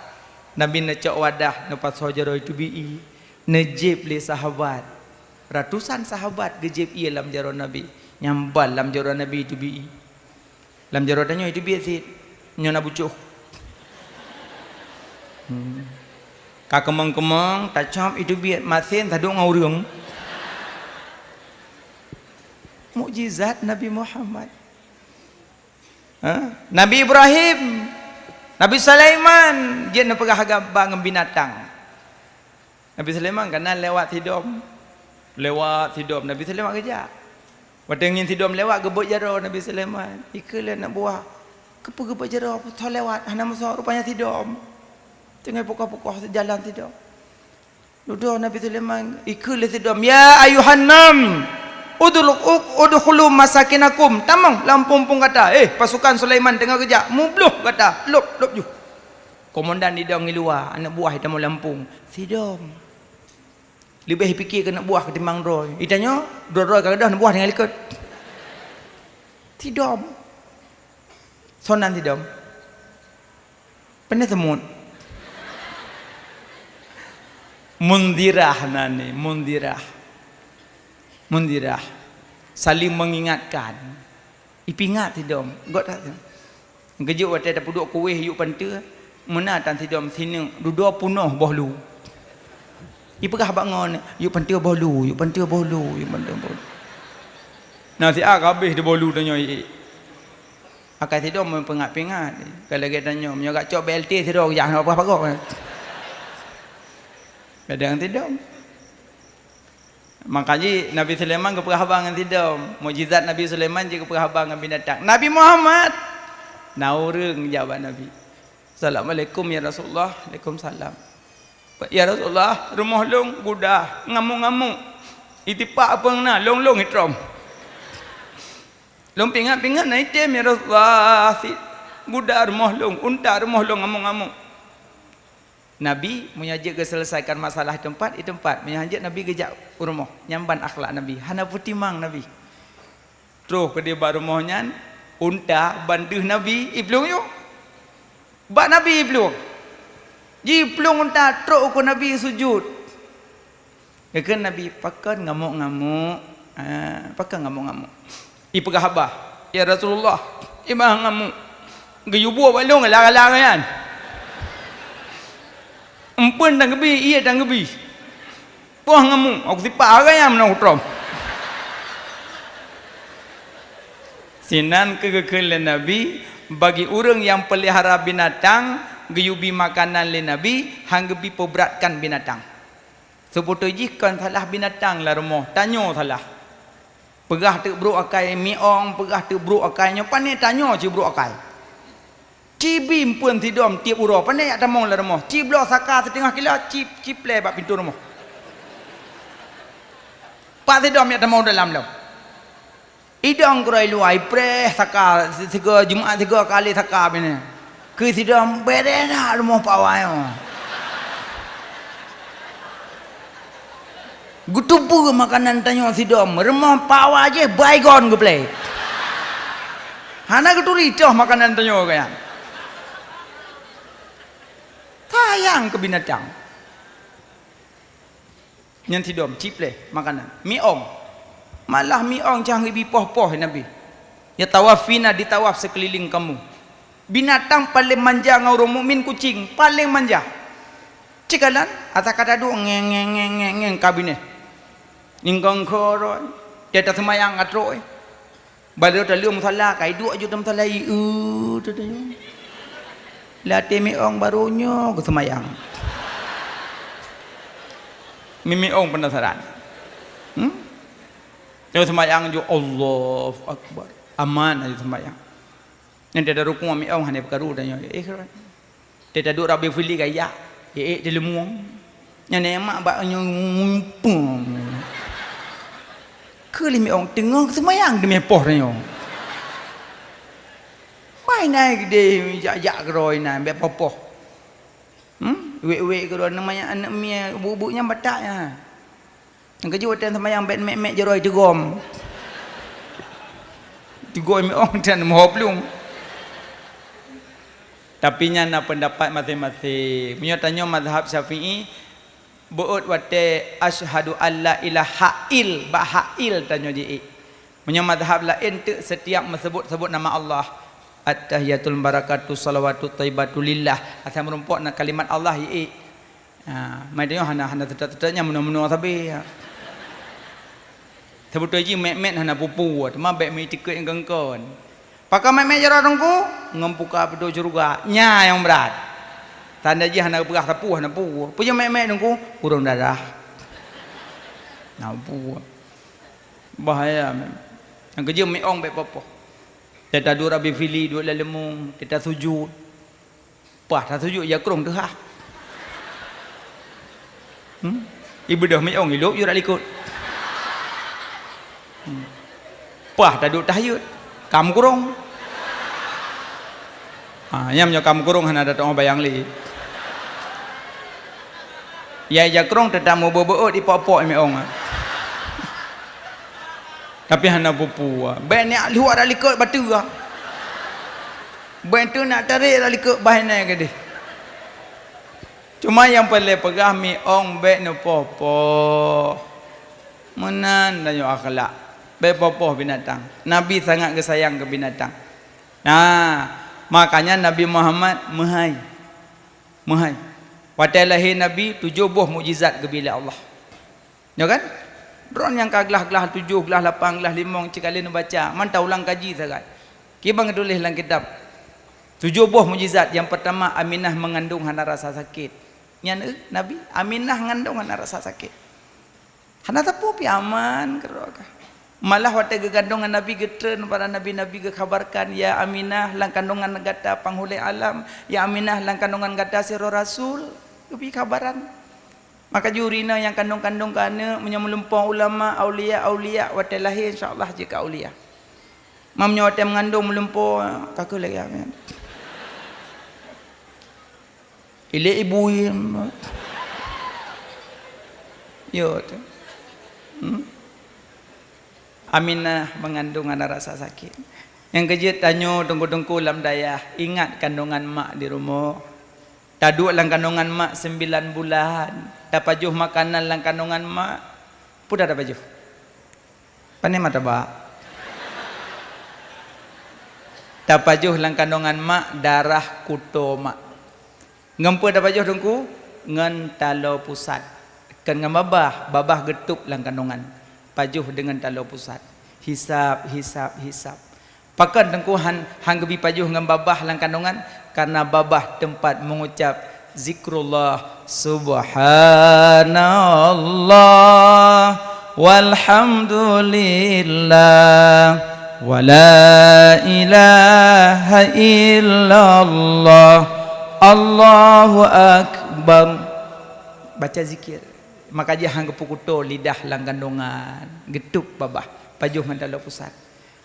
Nabi necok wadah nepat sojaro itu bi. Nejib li sahabat. Ratusan sahabat gejib ialah jaro Nabi. Nyambal lam jaro Nabi itu bi. Lam jaro tanya itu bi sit. Nyona bucuh. Kakemeng-kemeng tacam itu bi masin taduk ngaurung. Mukjizat Nabi Muhammad. Nabi Ibrahim, Nabi Sulaiman, dia nak pegah gambar dengan binatang. Nabi Sulaiman kena lewat hidom. Nabi Sulaiman kerja. Waktu ingin hidom lewat gebut jaro Nabi Sulaiman. Ikalah nak buah. Kepu gebut jaro putar lewat. Hana masuk rupanya hidom. Tengah pukul-pukul jalan hidom. Duduk Nabi Sulaiman. Ikalah hidom. Ya ayuhan nam. Udkhulu masakinakum. Tamang lampung pun kata, pasukan Sulaiman tengah kerja. Mubluh kata, lop ju. Komandan di dalam luar, anak buah itu mau lampung. Sidom. Lebih fikir ke anak buah ketimbang Roy. Itanya, Roy kadang anak buah dengan ikut. Sidom. Sonan sidom. Pernah temut. Mundirah nani, mundirah. Saling mengingatkan. Ipingat tidom. Got tak? Gejuk wate ada puduk kuih yuk pante. Mana tan tidom sini duduk punuh bohlu. Ipegah bangun yuk pante bohlu, yuk pante bohlu, yuk pante bohlu. Nanti habis de bohlu tanya akai tidom pengat-pengat. Kalau kita tanya menyogak cok BLT tidom yang apa pagok. Kadang tidom. Makanya Nabi Sulaiman keperhabang dengan tidom. Mukjizat Nabi Sulaiman juga keperhabang dengan binatang. Nabi Muhammad naurung jawab Nabi. Assalamualaikum ya Rasulullah. Waalaikumsalam. Ya Rasulullah, rumah long budah ngamuk-ngamuk. Itipak apa ngena long hitrom. Long pingat-pingat na item ya Rasulullah. Budah rumah long, unta rumah long ngamuk-ngamuk. Nabi menyajak selesaikan masalah tempat menyajak Nabi gejak rumah nyamban akhlak Nabi hana putimang Nabi terus ke dia rumahnya unta banduh Nabi iblung yuk bak Nabi iblung jiplung unta terus ke Nabi sujud kan Nabi pakan ngamuk-ngamuk pakan ngamuk-ngamuk ipegah habah ya Rasulullah imah ngamuk geyubuh balung larang-larangan empun dan gebi, iya dan gebi. Puah ngamu, aku tipa agayam na utrom. Sinan kegekelen Nabi bagi orang yang pelihara binatang geyubi makanan le Nabi hanggebi pobratkan binatang. Seputu jikan salah binatang lah rumah, tanyo salah. Pegah tu bro akai miong, pegah tu bro akainya pane tanyo ci bro akai. Cibim pun tidom tiap uro pandai tak tamong lah rumah ciblo saka setengah kilo ciple bak pintu rumah pak tidom ya tamong dalam lo idong kurai luai preh saka tiga Jumaat 3 kali saka bini ke tidom berena rumah pawayo gutupu makanan tanyo tidom rumah pawa je baygon ke play hana keturi toh makanan tanyo kaya sayang ke binatang yang tidom ciple makanan miong malah miong jangan lebih poh-poh Nabi ya tawafina ditawaf sekeliling kamu binatang paling manja dengan orang mukmin kucing paling manja cikalan atau kata dua ngeng kabinet ingkang koroi dia tak semayang atroi balik dah lium salah kai dua juta salai latih miong barunya ke semayang miong penasaran Yang sembahyang jo Allahu Akbar. Aman aja sembahyang. Nanti ada rukun ami ong hane perkara dan kan. Dia duduk rabi fili gaya. Dia lemuang. Yang nemak bak nyumpung. Kelimi ong tengok sembahyang demi poh nyo. Mai naik gede jak-jak geroi na be popoh. Wek-wek geroi namanya anak mia bubuknya bataknya. Yang kejutan sembahyang bet mek-mek jeroi tegom. Tegoi mi ong dan mohoblung. Tapi nyana pendapat masing-masing. Punya tanya mazhab Syafi'i buat wate asyhadu alla ilaha il bahail tanya ji. Punya mazhab lain tu setiap sebut nama Allah. At-tahiyatul barakatuh salawatu thayyibatu lillah. Asal merumpuk nak kalimat Allah ye. Mai tanya hana tetap-tetapnya menua-menua tapi. Sebut ji mek-mek hana pupu. Tema bek mi tiket yang gengkon. Pakai mek-mek jara dongku ngempuka pedo juga. Nya yang berat. Tanda ji hana pegah tapu hana pu. Punya mek-mek dongku kurang darah. Nampu. Bahaya memang. Yang kerja mek ong bek popo. Kita dua rabi fili dua lemung, kita sujud. Pah tak sujud ya kurang tu ha. Ibu dah mek ong hidup you dak ikut. Pah tak duduk tahajud. Kamu kurung. Yang punya kamu kurung hana datang bayang li. Ya kurung tetap mau bebeut di pok-pok meong. Tapi hana pupu. Ben nak luar dah likut batu ah. Ben tu nak tarik dah likut bahanai ke dia. Cuma yang paling pegah meong ben no popo. Menan dan yo akhlak. Bepopoh binatang. Nabi sangat kesayang ke binatang. Makanya Nabi Muhammad mahai. Waktu lahir Nabi 7 buah mukjizat ke bila Allah. Ya kan? Dron yang kaglah-glah 7, glah 8, glah 5 cik kali baca. Mantau ulang kaji sangat. Kibang tulis dalam kitab. 7 buah mukjizat. Yang pertama Aminah mengandung hana rasa sakit. Yang Nabi Aminah mengandung hana rasa sakit. Hana tapu pi aman kerokah. Malah waktu kandungan Nabi getren para nabi-nabi kekabarkan ya Aminah lang kandungan gata panghulai alam, ya Aminah lang kandungan gata siro rasul, kepi kabaran. Maka jurina yang kandung-kandung kana menyemulumpang ulama aulia waktu lahir insyaallah jika aulia. Mamnya waktu mengandung melumpang kakak lagi amin. Ile ibu yo tu. Aminah mengandung anak rasa sakit. Yang kejut tanya tunggu-tunggu dalam dayah. Ingat kandungan mak di rumah. Taduk dalam kandungan mak 9 bulan. Tak pajuh makanan dalam kandungan mak. Pudah tak pajuh. Pandai mata bak. Tak pajuh dalam kandungan mak. Darah kuto mak. Ngempu tak pajuh tunggu. Ngan talo pusat. Kan ngan babah getuk dalam kandungan. Pajuh dengan talo pusat. Hisap. Pakan tengkuhan hanggebi pajuh dengan babah lang kandungan karena babah tempat mengucap zikrullah subhanallah walhamdulillah wala ilaha illallah Allahu akbar. Baca zikir. Maka dia hang kepukuto lidah lang kandungan getuk babah pajuh mandala pusat.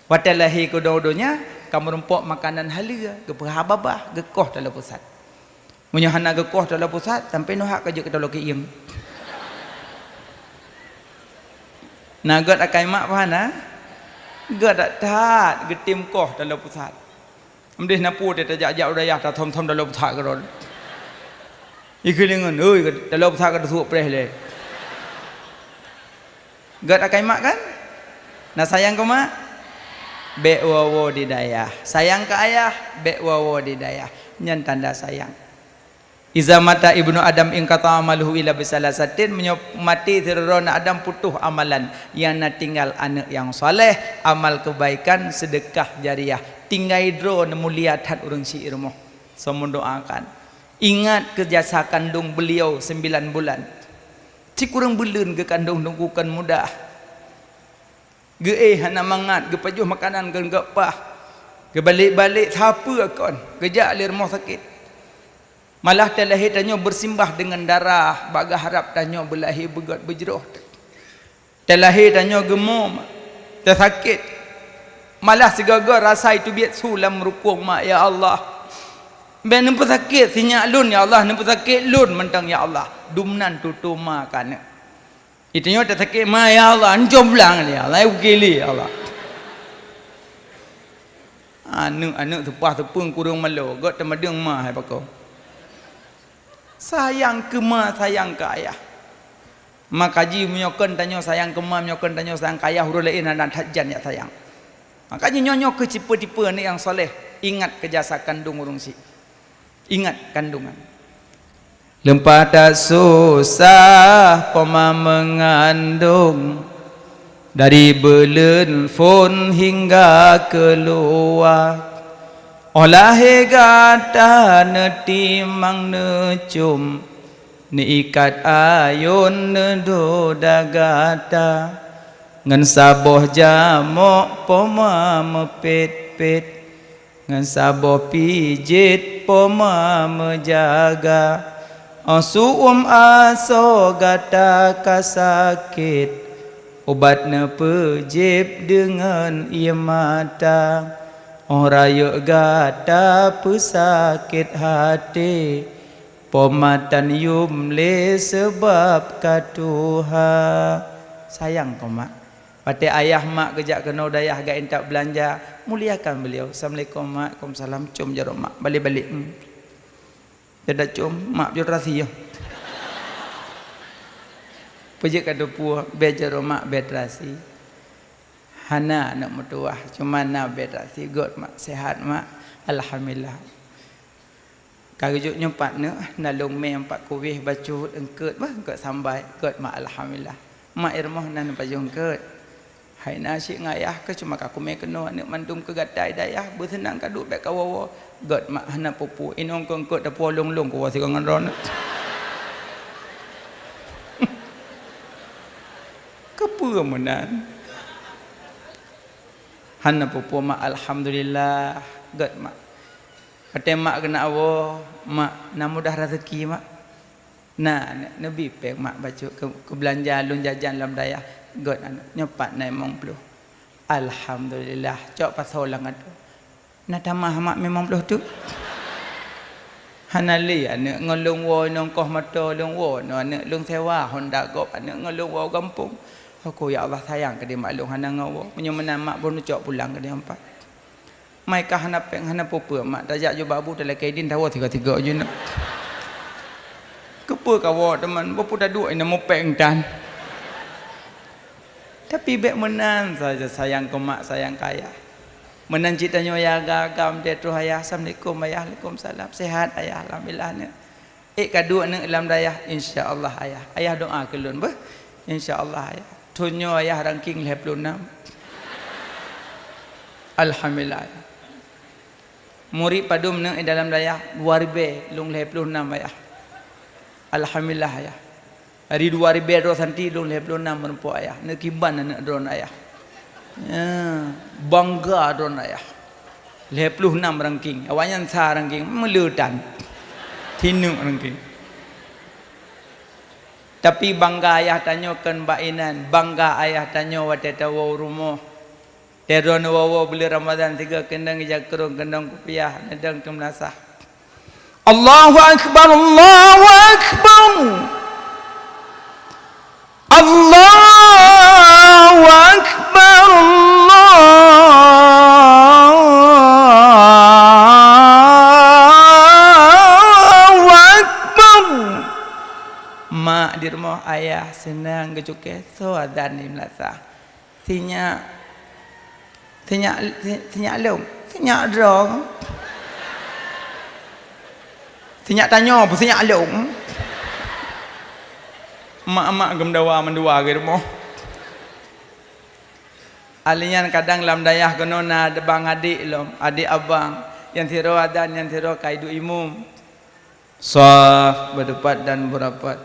Waktu lahir kedua-duanya kamu rumpuk makanan halal kepeha babah gekoh dalam pusat. Munyo hana gekoh dalam pusat sampai nuhak kerja ke dalam kiim. Nagat akai mak pahana gad tat getim koh dalam pusat. Amdih napu dia tajak-jak udayah ta thom-thom dalam pusat keron. Ikhilingan euy dalam pusat ka tuuk preh le. Gad akai mak kan? Nah sayang ke mak? Be wawo di dayah. Sayang ke ayah? Be wawo di dayah. Nyan tanda sayang. Iza mata ibnu Adam ingkata amaluhu ila bisalasatin, mati tirona Adam putuh amalan yang nak tinggal anak yang soleh, amal kebaikan, sedekah jariah. Tinggai dro mulia tat urang si irmoh. So mendoakan. Ingat kerjasa kandung beliau 9 bulan. Cik kurang belun ke kandung nunggukan mudah. hana mangat, pajuh makanan ke gapah. Ke balik-balik siapa kon, kejak lir rumah sakit. Malah terlahir tanyo bersimbah dengan darah, baga harap tanyo berlahir begot berjeruh. Terlahir tanyo gemuk, tersakit. Malah segaga rasa itu biat sulam merukung mak ya Allah. Ben nampu sakit sinyak lun ya Allah, nampu sakit lun mentang ya Allah. Dumnan tutu makan. Itu nyo tersakit mak ya Allah, anjom lang ya Allah, ukili ya Allah. Anak tepah tepung kurung malu, got temadeng mah hai pakau. Sayang ke ma, sayang ke ayah. Mak kaji menyokan tanyo sayang ke ma, menyokan tanyo sayang ke ayah, huruf lain anak hajan ya sayang. Makanya nyonyok ke tipe-tipe ni yang soleh. Ingat kejasa kandung urung si. Ingat kandungan. Lempah tak susah poma mengandung. Dari belen phone hingga keluar. Olah gata netimang necum. Ni ikat ayun nedoda gata. Ngan saboh jamok poma mepet-pet. Ngan saboh pijit poma menjaga. Suum aso gata kasakit. Obatnya pejip dengan ia mata. Raya gata pesakit hati. Pomatan yumle sebab katuha. Sayang kau mak. Pati ayah mak kejak kena dayah gak entak belanja. Muliakan beliau. Assalamualaikum mak. Waalaikumsalam. Cum jarum mak. Balik-balik. Tidak cum. Mak jurasi ya. Pejik kata puah. Bejar mak bedrasi. Hana nak mutuah. Cuma nak bedrasi. God mak. Sehat mak. Alhamdulillah. Karujuk nyempat ni. Nalung me empat kuih. Bacut engkut. Engkut sambai. God mak. Alhamdulillah. Mak irmah nan pajung engkut. Hai nasi ngayah ke cuma aku me kena anak mandum ke gatai dayah. Bersenang kaduk baik kawawa. God mak hana pupu. Inong ke engkut dah pualung-lung. Kuwa si kangan ron. Kepua menan. Hana pupu mak alhamdulillah. God mak. Kata mak kena awak. Mak nak mudah rezeki mak. Nah, Nabi pek mak baca ke belanja lun jajan dalam dayah. God anak nyepat naik memang puluh. Alhamdulillah. Cok pasal lang atu. Nak tamah mak memang puluh tu. Hanali anak ngelung wo nongkoh mata lung wo no anak lung sewa Honda Gop anak ngelung wo kampung. Aku ya Allah sayang ke dia maklum hana ngawo. Menyemenan mak pun cok pulang ke dia empat. Mai kah hana peng hana popo mak dajak jo babu dalam kaidin tawa tiga-tiga je nak. Kepa kawo teman bopo dah duk ina mo peng dan. Tapi bek menan saja sayang ke mak sayang kaya. Menan citanya ya gagam dia tu ayah. Assalamualaikum ayah. Waalaikumsalam. Sehat ayah. Alhamdulillah ni. Kaduk ni dalam dayah insya-Allah ayah. Ayah doa kelun bah. Insya-Allah ayah. Tunyo ayah ranking 56. Alhamdulillah. Murid padum ni dalam dayah 2000 lung 56 ayah. Alhamdulillah ayah. Hari 2000 santi lung 56 menempuh ayah. Nak kiban anak drone ayah. Ya, bangga drone ayah. 56 ranking. Awaknya sa ranking melutan. Tinu ranking. Tapi bangga ayah tanyakan bainan. Bangga ayah tanya wateta wa rumah. Teron wa beli Ramadan 3 kendang jakrung kendang kupiah nedang tumnasah. Allahu akbar Allahu akbar. Allahu akbar Allahu akbar. Mak di rumah ayah senang kecuke so adan di Melasa. Sinya lom, sinyak drong. Sinyak tanya apa sinyak lom. Mak-mak gemdawa mendua ke rumah. Alian kadang lam dayah kenona debang adik lom, adik abang yang tiro adan yang tiro kaidu imum. Saf berdepat dan berapat.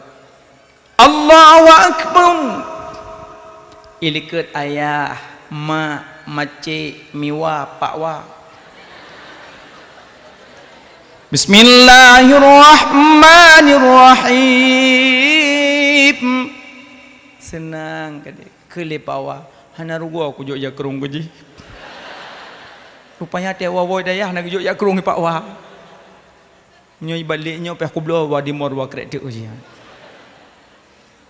Allahu akbar. Ilikut ayah mak, macik, miwa, pakwa. Bismillahirrahmanirrahim. Senang kade kelepawa hana rugo aku jok jakrung kuji. Rupanya tewa woi dayah nak jok jakrung pakwa. Nyoi baliknya pe aku belo wa di morwa krek uji.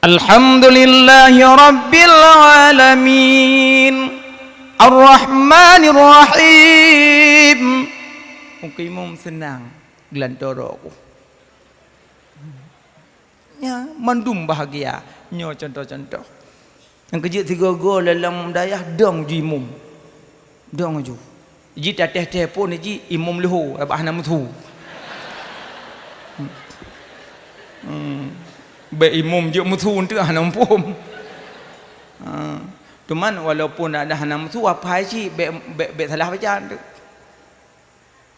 Alhamdulillahi rabbil alamin. Ar-Rahmanir-Rahim. Mukimum senang gelantoro aku. Ya, mandum bahagia. Nyo contoh-contoh. Yang kejut tiga go dalam dayah dong ju imum. Dong ju. Ji tateh-teh pun ji imum lehu abah nama tu. Be imum je mutu untuk hanam pum. Cuman walaupun ada hanam tu apa sih be salah bacaan tu.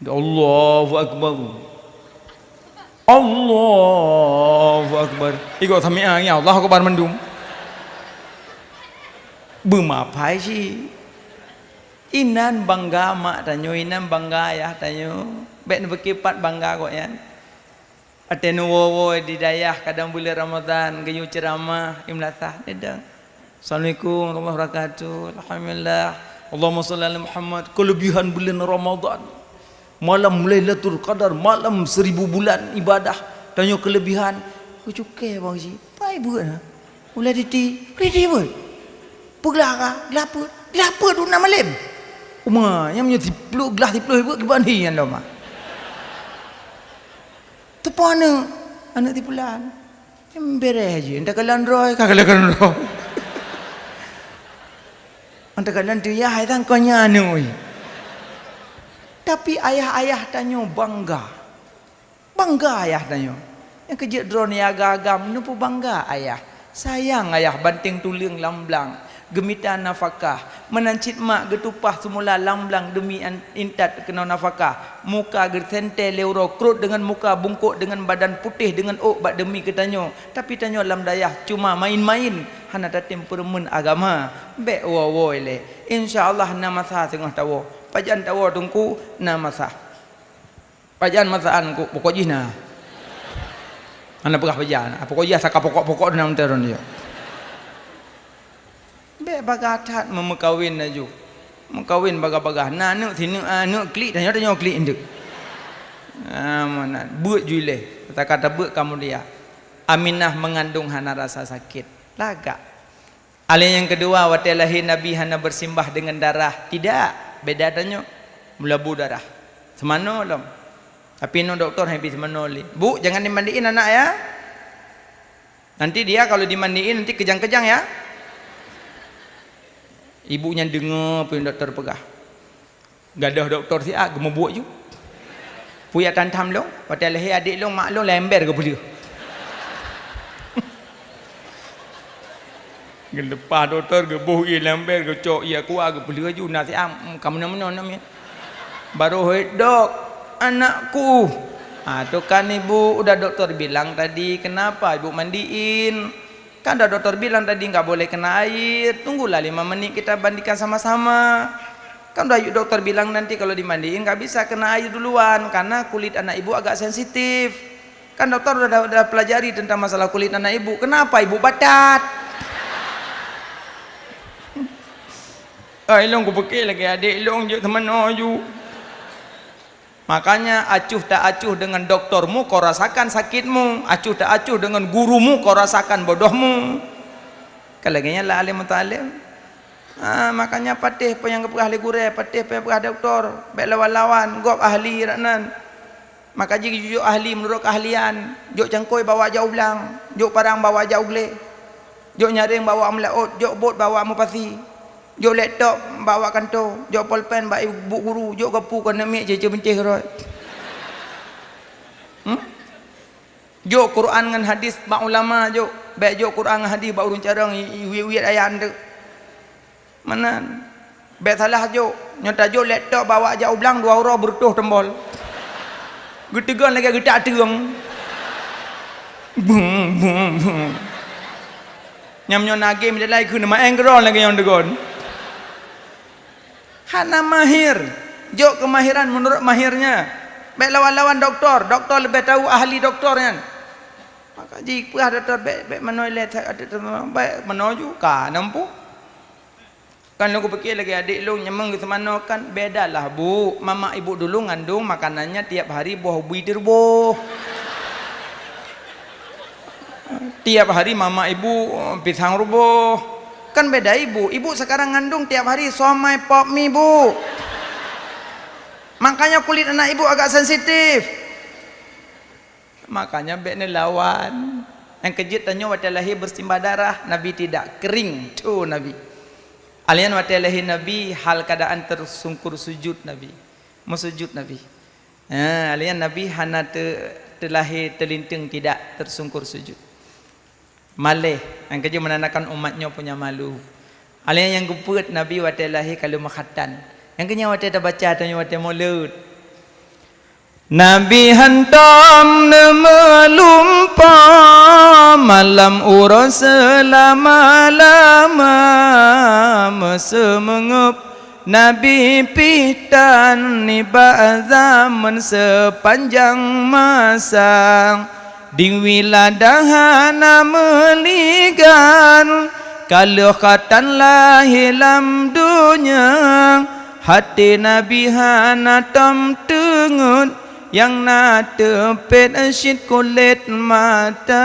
Allahu akbar. Allahu akbar. Iko sami'a ya Allah akbar mendum. Buma apa sih? Inan bangga mak tanyo, inan bangga ayah tanyo. Be berkipat bangga kok ya. Atenu wo di dayah kadang bulan Ramadan gayu ceramah imlatah dedang. Assalamualaikum warahmatullahi wabarakatuh. Alhamdulillah. Allahumma shalli ala Muhammad. Kelebihan bulan Ramadan. Malam Lailatul Qadar, malam 1000 bulan ibadah. Tanya kelebihan. Ku cukai bang si. Pai buat. Ulah diti. Ridi buat. Peglara, gelapa tu nama malam. Uma, yang punya tiplu gelas tiplu buat kebani yang lama. Tepana anak tipulan embereh aja entah kalan roy kagalakan roy entah kalan tu ya hai tang konya anu tapi ayah-ayah tanyo bangga ayah tanyo yang kejut drone agam nu pu bangga ayah sayang ayah banting tuling lamblang gemitan nafkah menancit mak getupah semula lamblang demi intat kena nafkah muka gertente leuro krut dengan muka bungkuk dengan badan putih dengan bak demi ketanyo tapi tanyo lam dayah cuma main-main hana tatim permen agama be wo le insyaallah nama sah tengah tawo pajan tawo tungku nama sah pajan masaan ku pokok jina ana pegah pajan pokok jia saka pokok-pokok dalam teron dia be bagatat memekawin aju mekawin bagah-bagah nanu sini anu klik tanya klik induk mana buat jule kata buat kamu dia Aminah mengandung hana rasa sakit laga alih yang kedua watelahi nabi hana bersimbah dengan darah tidak beda tanya melabu darah semano lom tapi no doktor happy semano li bu jangan dimandiin anak ya nanti dia kalau dimandiin nanti kejang-kejang ya. Ibunya dengar pun doktor pegah. Gadah doktor si ah gemuk buat ju. Puya tantam long, padahal leher adik long mak long lember ke boleh. Gelepah doktor ke boh ia lember ke cok ia kuat ke boleh ju nasi am kamu nama namanya. Baru dok anakku. Tu kan ibu udah doktor bilang tadi kenapa ibu mandiin? Kan dah doktor bilang tadi nggak boleh kena air, tunggulah 5 menit kita bandingkan sama-sama. Kan udah dokter bilang nanti kalau dimandiin nggak bisa kena air duluan karena kulit anak ibu agak sensitif. Kan dokter udah pelajari tentang masalah kulit anak ibu. Kenapa ibu batat? Ilong ku pekik lagi adik ilong je teman oju. Makanya acuh tak acuh dengan doktormu kau rasakan sakitmu, acuh tak acuh dengan gurumu kau rasakan bodohmu. Kalau gini lah alim mutalim. Makanya patih apa yang kepegah le gure, patih apa yang kepegah doktor, baik lawan-lawan, gop ahli ranan. Maka jika jujur ahli menurut keahlian, jok cangkoi bawa jauh belang, jok parang bawa jauh gele, jok nyaring bawa melaut, jok bot bawa mupasi. Jok laptop bawa kantor, jok pulpen bawa ibu guru, jok gapu kena mik je bencih rot. Jok Quran dengan hadis mak ulama jok, baik jok Quran dengan hadis bawa urun carang wiwit ayat tu. Mana? Baik salah jok, nyata jok laptop bawa jauh belang 2 huruf bertuh tembol. Getegan lagi getak terang. Bum bum bum. Nyam nyon nage mi lagi ku nama engron lagi yang degon. Hana mahir. Jok kemahiran menurut mahirnya. Baik lawan-lawan doktor. Doktor lebih tahu ahli doktor kan. Maka jika doktor baik menoilet baik menoju kan nampu. Kan lu pikir lagi adik lu nyemeng gitu mana kan bedalah bu. Mama ibu dulu ngandung makanannya tiap hari buah buidir bu. Tiap hari mama ibu pisang rubuh. Kan beda ibu. Ibu sekarang ngandung tiap hari somai pop mie bu. Makanya kulit anak ibu agak sensitif. Makanya bekne lawan. Yang kejut tanya waktu lahir bersimbah darah, Nabi tidak kering. Tuh Nabi. Alian waktu lahir Nabi hal keadaan tersungkur sujud Nabi. Mau sujud Nabi. Alian Nabi hana terlahir terlinting tidak tersungkur sujud. Malih yang kerja menandakan umatnya punya malu. Alian yang guput Nabi waktu lahir kalau makhatan. Yang kenya waktu tak baca tanya waktu mulut. Nabi hantam melumpa malam uras selama-lama mesemengup Nabi pitan nibak zaman sepanjang masa. Di wiladahana meligan kalau khatan lahir dalam dunia hati Nabi hana tam tengut yang nak tepet asyid kulit mata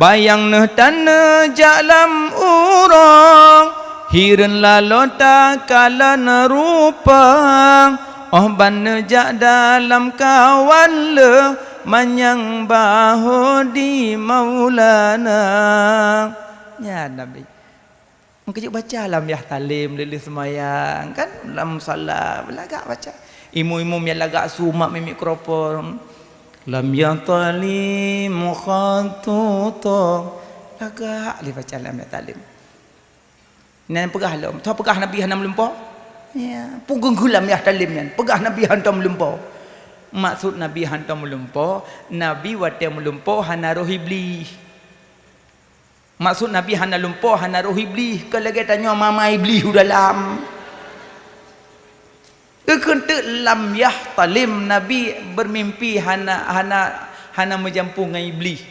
bayang ne tanah jalam urang hiren lalota kalan rupa oh ban nejak dalam kawan le manyang bahu di maulana ya Nabi mengkejut baca lam yah talim lili semayang kan lam salat belagak baca imu-imu yang lagak sumak mi mikrofon lam yah talim mukhatuto lagak li baca lam yah talim ini pegah lam tahu pegah Nabi hanam lumpur ya pugung gulam yah talim yan pegah Nabi hantam lumpur. Maksud Nabi hantam melumpur, Nabi waktu melumpur hana roh iblis. Maksud Nabi hana lumpur hana roh iblis. Kalau kita tanya mama iblis dalam. Kekentuk lam yah talim Nabi bermimpi hana menjampung dengan iblis.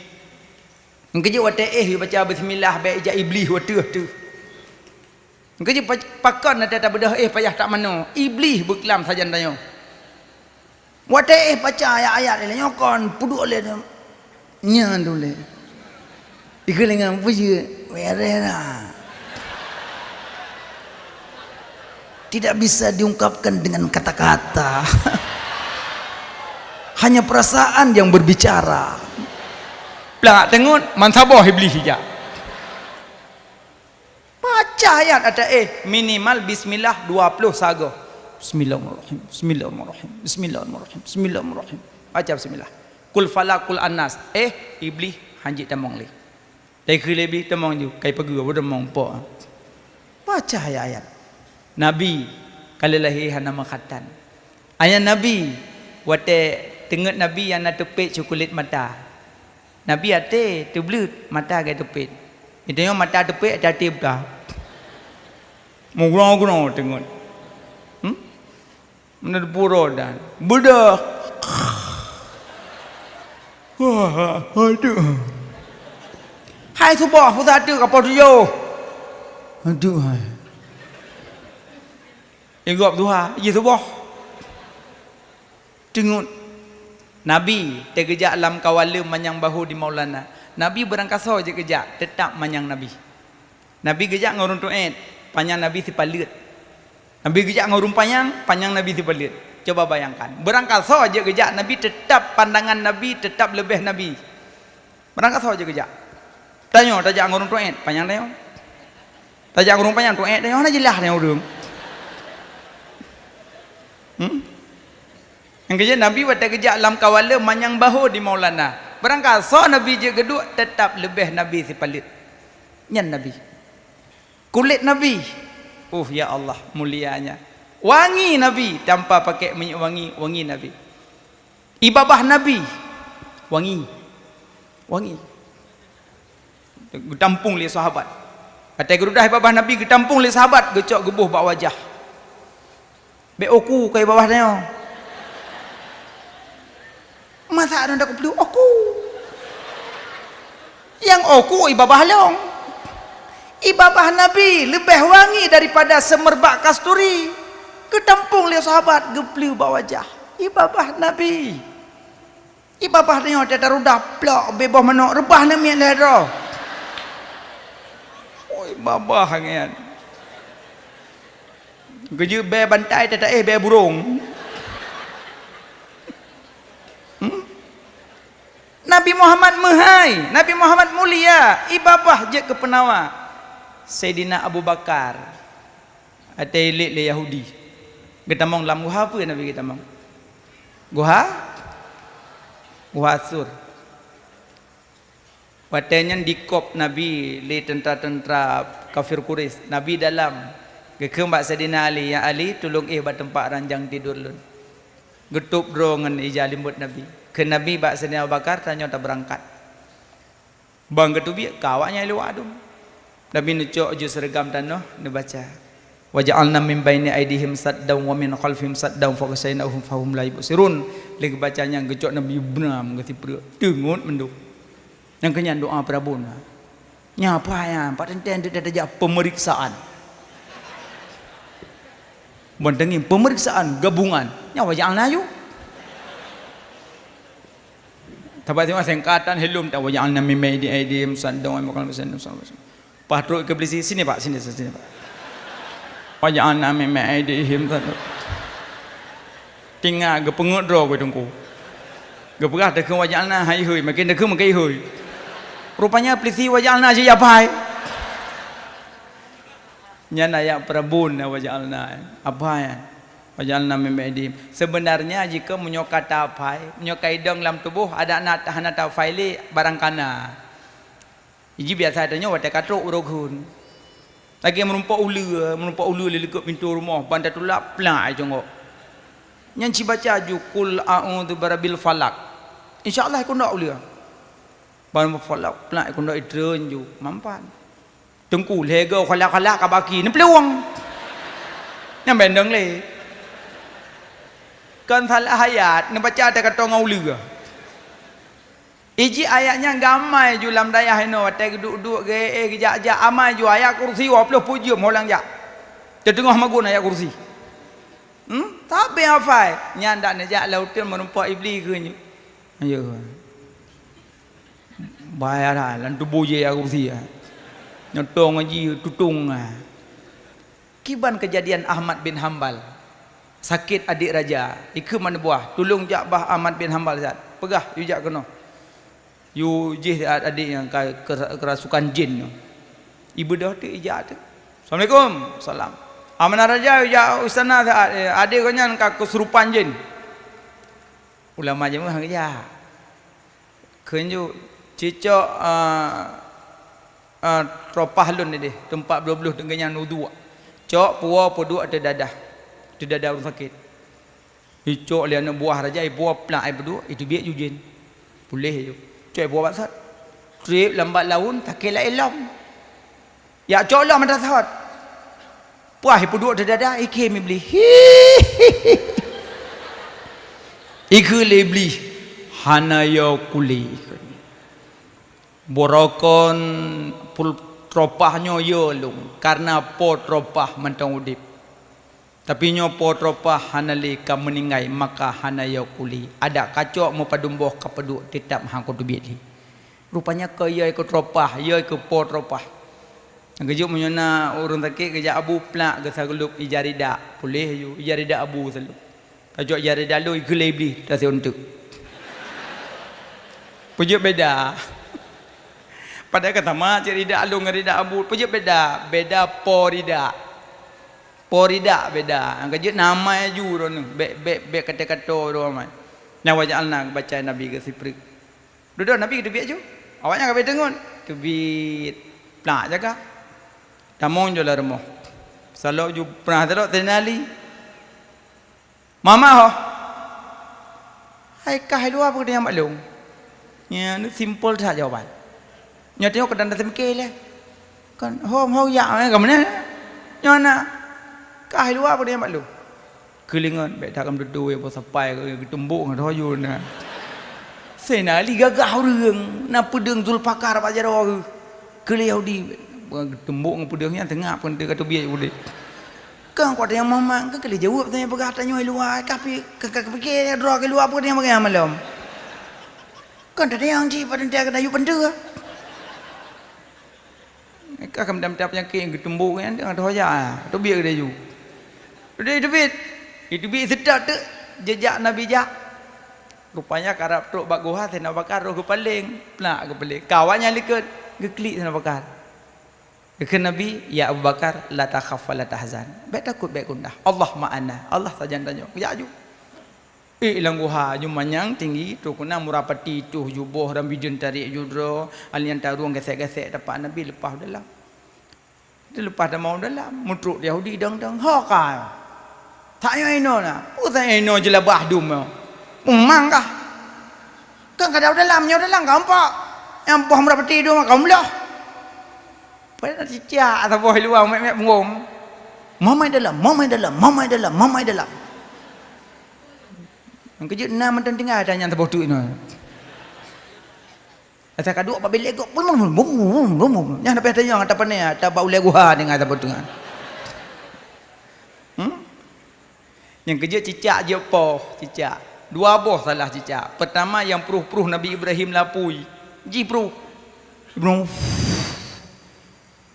Engkau waktu baca bismillah baik ijak iblis waktu tu. Engkau pakar nak tak bedah payah tak mana. Iblis berkelam saja tanya. Wadah baca ayat-ayat ini nyokon puduk oleh nya dulu. Ikelengan puji werena. Tidak bisa diungkapkan dengan kata-kata. Hanya perasaan yang berbicara. Pelak tengok mansabah iblis hija. Baca ayat ada minimal bismillah 20 sago. Bismillahirrahmanirrahim. Bismillahirrahmanirrahim. Bismillahirrahmanirrahim. Bismillahirrahmanirrahim. Baca bismillah. Kul falaq kul annas. Iblis hanjit tamong le. Dai lebih tamong ju kai pegu bodo mongpo. Baca ayat-ayat. Nabi kalau lahir hana makhatan. Ayat Nabi wate tengok Nabi yang nak tepit coklat mata. Nabi ate teblut mata gay tepit. Itu yang mata tepit ada tip dah. Mugro-gro tengok. Menurut pura dan bedah. Aduh. Hai subah pusat tu kapal tujuh. Aduh hai. Ingat duha, ye subah. Tengok Nabi tergejak alam kawala manyang bahu di Maulana. Nabi berangkasa je kejak tetap manyang Nabi. Nabi gejak ngurun tuet, panjang Nabi si palit. Nabi gejak ngurung panjang Nabi si palit. Coba bayangkan. Berangkasa saja kejak Nabi tetap pandangan Nabi tetap lebih Nabi. Berangkasa saja kejak. Tanya tajak ngurung tuet, panjang tanya. Tajak ngurung panjang tuet, tanya mana jelas tanya urung. Yang kejak Nabi waktu kejak alam kawala manyang bahu di Maulana. Berangkasa Nabi je geduk tetap lebih Nabi si palit. Nyan Nabi. Kulit Nabi. Ya Allah mulianya. Wangi Nabi tanpa pakai minyak wangi, wangi Nabi. Ibabah Nabi wangi. Wangi. Getampung oleh sahabat. Kata gerudah ibabah Nabi getampung oleh sahabat, gecok gebuh bak wajah. Be oku kai bawah dia. Masa ada aku beli oku. Yang oku ibabah long. Ibabah Nabi lebih wangi daripada semerbak kasturi. Ketampung lihat sahabat gepliu bawajah. Ibabah Nabi. Ibabah dia ada rudah plak bebah menok rebah nami lera. Oi babah ngian. Geje be bantai tak be burung. Nabi Muhammad mehai, Nabi Muhammad mulia, ibabah je ke penawa. Sayyidina Abu Bakar atailik le Yahudi. Kita mong lam guha apa Nabi kita mong? Guha Sur. Watanya dikop Nabi li tentera-tentera kafir Quraisy. Nabi dalam gekembak Sayyidina Ali, ya Ali tolong bat tempat ranjang tidur lun. Getup drongan ija limbut Nabi. Ke Nabi bak Sayyidina Abu Bakar tanya tak berangkat. Bang getubi kawaknya lu adum. Nabi nucuk ju seragam tanah dia baca. Waja'alna min baini aidihim saddan wa min khalfihim saddan fa qasaynahum fahum la yubsirun. Lagi bacanya gecok Nabi benar mengati perut. Dengut menduk. Yang kenyan doa Prabuna. Nyapa ya, pak tenten dia ada pemeriksaan. Bentengin pemeriksaan gabungan. Nya waja'alna yuk. Tiba-tiba singkatan helum tak waja'alna min baini aidihim saddan wa min khalfihim saddan. Patrol ke belisi sini Pak, sini Pak. Waja'alna min aidihim saddan. Tinggal ge pengut dro kowe tungku. Ge perah dak waja'alna hai heuy, makin dak makai heuy. Rupanya pelisi waja'alna je yapai. Nyana ya Prabun waja'alna. Apa ya? Waja'alna min aidihim. Sebenarnya jika menyokat apai, menyokai dong dalam tubuh ada nak tahan atau faili barang kana. Iji biasa adanya wadah katruk uroghun. Lagi merumpak ulu lekuk pintu rumah. Bandar tulap pelak jongok. Yang baca jukul a'udhu barabil falak. InsyaAllah aku nak ulu. Bandar falak pelak aku nak idren ju. Mampan. Tengku lega khalak kabaki. Ni peluang. Yang bendeng le. Kan salah ayat. Ni baca ada kata ngau ulu. Iji ayatnya gamai ju lam dayah ino watai duduk ge gejak amai ju ayat kursi 20 pujum holang jak. Terdengar magun ayat kursi. Tapi apa? Nyandak nejak lautin menumpak iblis ke ni. Ayo. Bayarlah lan tubuh je ayat kursi ah. Nyotong aji tutung ah. Kiban kejadian Ahmad bin Hanbal. Sakit adik raja. Iku mana buah? Tolong jak bah Ahmad bin Hanbal zat. Pegah you jak kena. You jih adik yang kerasukan jin. Ibu dah tu ijak tu. Assalamualaikum. Salam. Amanah raja ijak ustana adik kau nyan kesurupan jin. Ulama je mah ya. Kenju cicok tropah lun ni tempat 12 dengan wudu. Cok puah poduk ada dadah. Ada dadah orang sakit. Cok lian buah raja buah pelak ai beduk itu biak ju jin. Boleh je. Cuy buat sat. Trip lambat laun takila ilam. Ya cok lah madrasah. Puah poduk ada dadah ikem beli. Iku le beli hanaya kuli. Borokon pul tropahnya yo lung karena po tropah mentang udip. Tapi nyo po tropah hanali ka meninggai maka hanaya kuli. Ada kacok mo padumboh ka peduk tetap hang ko dubiet li. Rupanya ke ye ko tropah, ye ke po tropah. Ngejuk menyona urang takik kerja abu plak ke sagelup ijarida. Boleh ju ijarida abu selalu. Kacok ijarida lu ikulebli tak untuk. Pujuk beda. Pada kata mak cerida alu ngerida abu pujuk beda. Beda porida. Porida beda. Angkajut nama ju ron be kata-kata ro mai. Nya waja'alna baca Nabi ke siprik. Duduk Nabi ke biak ju. Awaknya ke dengon. Tu bit plak jaga. Tamong jo la remoh. Salo ju pernah terok tenali. Mama ho. Hai kah lu apa dia maklum. Nya ni simple saja jawapan. Nya tengok kedan dalam kele. Kan hom ho ya ke mana? Nya na kah lu apa dia maklum. kelingan baik tak kam duduk ya sampai ke tumbuk ngah you na sena li gagah reung na pedeng Zulfakar pak jaro ke Yahudi tumbuk ngah pedengnya tengah pun dia kata biar boleh kan kau yang mamang ke kali jawab tanya pegang tanya luar tapi fikir draw ke luar apa dia makan malam kan ada yang ji pada dia kena you benda ka kam dam tap yang ke tumbuk kan dengan hoja tu biar dia you itu bi sedap tu jejak Nabi jak rupanya karap truk bak guha Sayyidina Abu Bakar roh ke paling nak ke paling kawannya likut ke klik Sayyidina Abu Bakar ke Nabi ya Abu Bakar la takhaf wa la tahzan baik takut baik kundah Allah ma'ana Allah saja tanya ya ju ilang guha ju manyang tinggi tu kuna murapati tu juboh dan bidun tarik judro alian tarung gesek-gesek dapat Nabi lepas dalam dia lepas dah mau dalam mutruk Yahudi dang-dang ha tak payah ino lah. Pusat ino je lah bahdum. Memang kah? Kan kadang dalamnya dalam kampak. Yang buah merapati itu maka umlah. Pada nak cicak atau buah luar mek-mek bengong. Mamai dalam. Yang kejut enam mentang tinggal ada yang terbodoh ini. Asa kaduk apa bilik kok. Yang dapat tanya kata apa ni? Tak bau leguha dengan terbodoh. Yang kerja cicak je poh cicak. Dua boh salah cicak. Pertama yang peruh-peruh Nabi Ibrahim lapui. Ji peruh.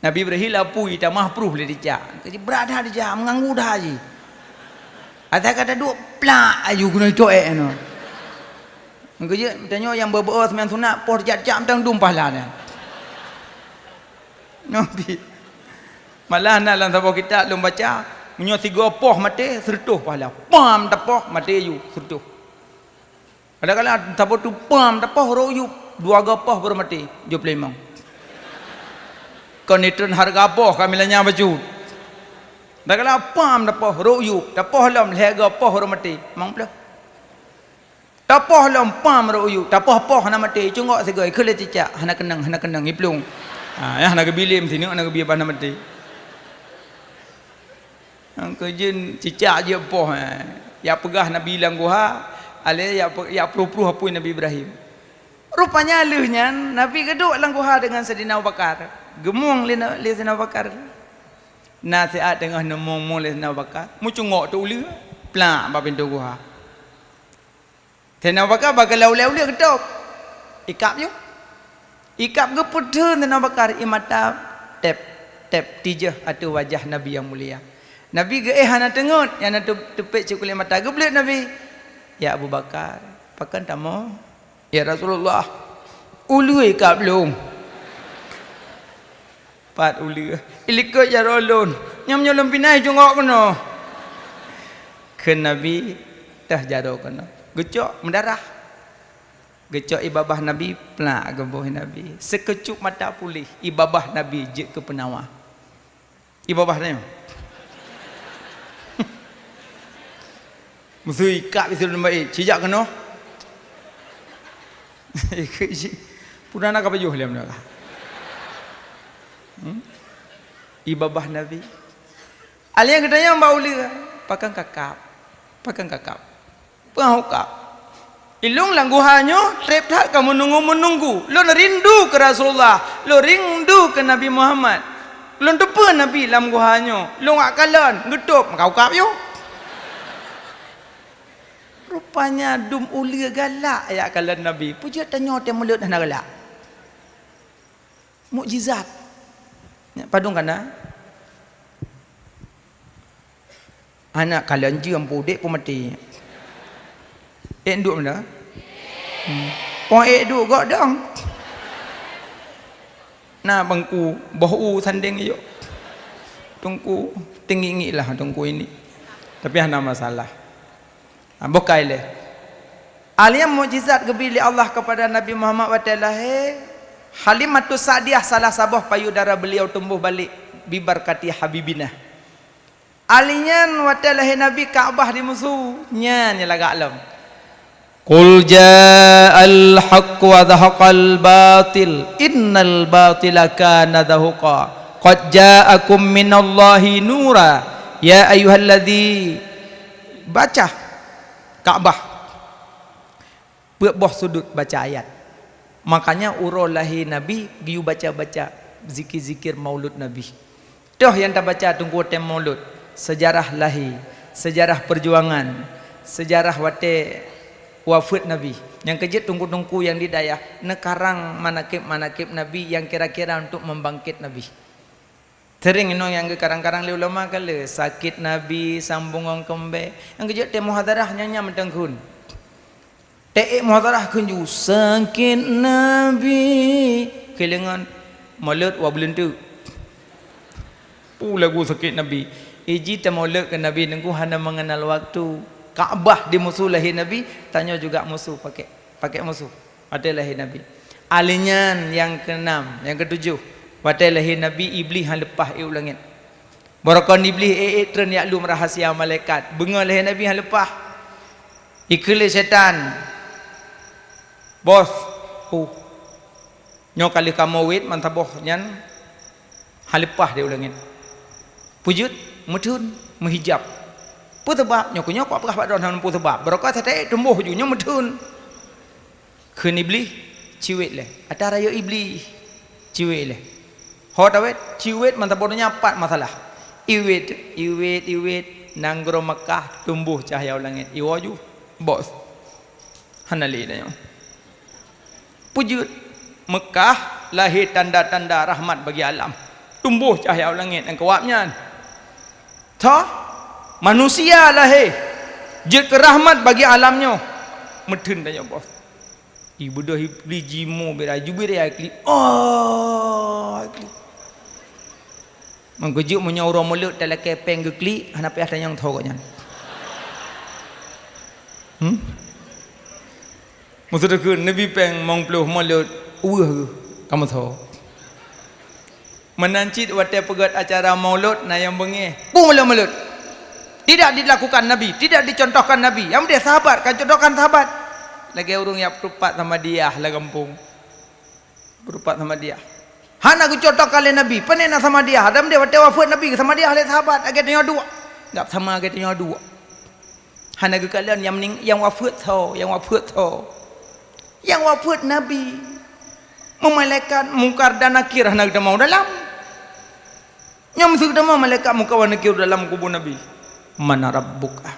Nabi Ibrahim lapui tamah peruh le cicak. Kerja berada dia mengganggu dah ji. Ada kata duk plak aju guna coek no. Kerja tanya yang berberah sembilan sunat poh cicak tang dum pahala dia. Nabi. Malah nak dalam sabah kita belum baca menyo tiga poh mati sertuh pahala pam tapoh mati you sertuh kadang-kadang tapoh tu pam tapoh royu dua gapoh baru mati jo plemang konitron harga poh kami lanya baju kadang-kadang pam tapoh royu tapoh lam lega poh baru mati mang pula tapoh lam pam royu tapoh poh na mati cungok segai kele cicak hana kenang iplung ya hana ke bilim sini hana ke biar pana mati yang kejin cicak je poh ya pegah Nabi bilang guha ale ya peruh-peruh apui Nabi Ibrahim rupanya alehnya Nabi geduk lang guha dengan Sayyidina Abu Bakar gemung le Sayyidina Abu Bakar nasihat dengan nemong le Sayyidina Abu Bakar mu cungok tu uli plak ba pintu guha Sayyidina Abu Bakar bagal lau-lau geduk ikap yo ikap ge putun Sayyidina Abu Bakar imata tep tijah atau wajah Nabi yang mulia Nabi ge hana tengut yang nak tepek cekulit mata geblet Nabi ya Abu Bakar pakan tamu ya Rasulullah ulu ikap belum pat ulu ilikut ya rolon nyam-nyam pinai jongok kena ke Nabi dah jaro kena gecok mendarah gecok ibabah Nabi pelak gemboh Nabi sekecup mata pulih ibabah Nabi je ke penawar ibabahnya musuh ikat bisa baik cijak kena puna nak apa juh liam nak ibabah Nabi alih yang katanya mbak uli pakan kakap pengahukap ilung langguhanyo trip tak kamu menunggu lo rindu ke Rasulullah lo rindu ke Nabi Muhammad lo depan Nabi langguhanyo lo ngak kalan getup makau yo rupanya dum ulia galak ya kalan Nabi puja tanya dia mulut dah galak mukjizat ya, padung kana anak kalian je yang pudik pun mati duk mana pon duk gak dong nah bangku bau sanding yuk tungku tinggi lah tungku ini tapi ada masalah bukai le alim mukjizat gebili Allah kepada Nabi Muhammad wa ta'ala Halimatus Sa'diyah salah sabah payudara beliau tumbuh balik bibarkati habibina alinyan wa ta'ala Nabi Ka'bah di musuhnya nyalaga alam Qul ja'al haqq wa dhahaqal batil innal batila kana dhahuqa qad ja'akum minallahi nura ya ayyuhalladzi baca Kaabah boh sudut baca ayat. Makanya urul lahir Nabi giu baca-baca zikir-zikir maulud Nabi. Toh yang tak baca tunggu tem maulud, sejarah lahir, sejarah perjuangan, sejarah wate wafat Nabi. Yang kejut tunggu-tunggu yang di dayah nekarang manakib Nabi yang kira-kira untuk membangkit Nabi. Sering ino yang ke karang-karang le ulama kale sakit Nabi sambung orang kembe. Yang kejut tem muhadarah nyanyi mentengkun. Teh muhadarah kunju sakit Nabi kelengan maulud wa belentu. Lagu sakit Nabi. Iji ta maulud ke Nabi nunggu hana mengenal waktu. Kaabah di musuh lahir Nabi, tanya juga musuh pakai musuh. Ada lahir Nabi. Alinyan yang keenam, yang ketujuh. Pada lahir Nabi iblis hang lepas langit. Barakon iblis tren yaklum rahasia malaikat. Benga lahir Nabi hang lepas. Ikhlas setan. Bos, nyo kali kamu wait mantaboh nyan halepah dia ulangin. Pujud, mudhun, menghijab. Putebab nyo kunyo kok apa don putebab. Berokah tete tumbuh ju nyo mudhun. Keun iblis ciwit leh. Ada raya iblis ciwit leh. Ho tawet ciwit mantaboh nyapat masalah. Iwit nanggro Mekah tumbuh cahaya ulangit. Iwaju bos. Hanali dah nyo. Pujud Mekah lahir tanda-tanda rahmat bagi alam. Tumbuh cahaya langit dan kewapnya. Tah manusia lahir je ke rahmat bagi alamnya. Medun tanya bos. Ibu dah iblis jimu beraju berai klip. Oh klip. Mengkujuk menyaura mulut dalam kepeng ke klip hana payah tanya yang tahu kanya. Maksudnya ke Nabi peng mengpeluh mulut kamu tahu menancit wate pegat acara maulud na yang bengih mulut tidak dilakukan Nabi, tidak dicontohkan Nabi. Yang dia sahabat kan contohkan sahabat lagi urung yang berupat sama dia lah kampung berupat sama dia hana ku contoh kali Nabi penena sama dia adam dia wate wafat Nabi sama dia oleh sahabat agak tanya dua enggak sama agak tanya dua hana ku kalian yang wafat tahu yang wafat Nabi memalaikat mungkar dan nakir nak kita mau dalam yang sudah mau malaikat mungkar dan nakir dalam kubur Nabi. Mana rabbuka?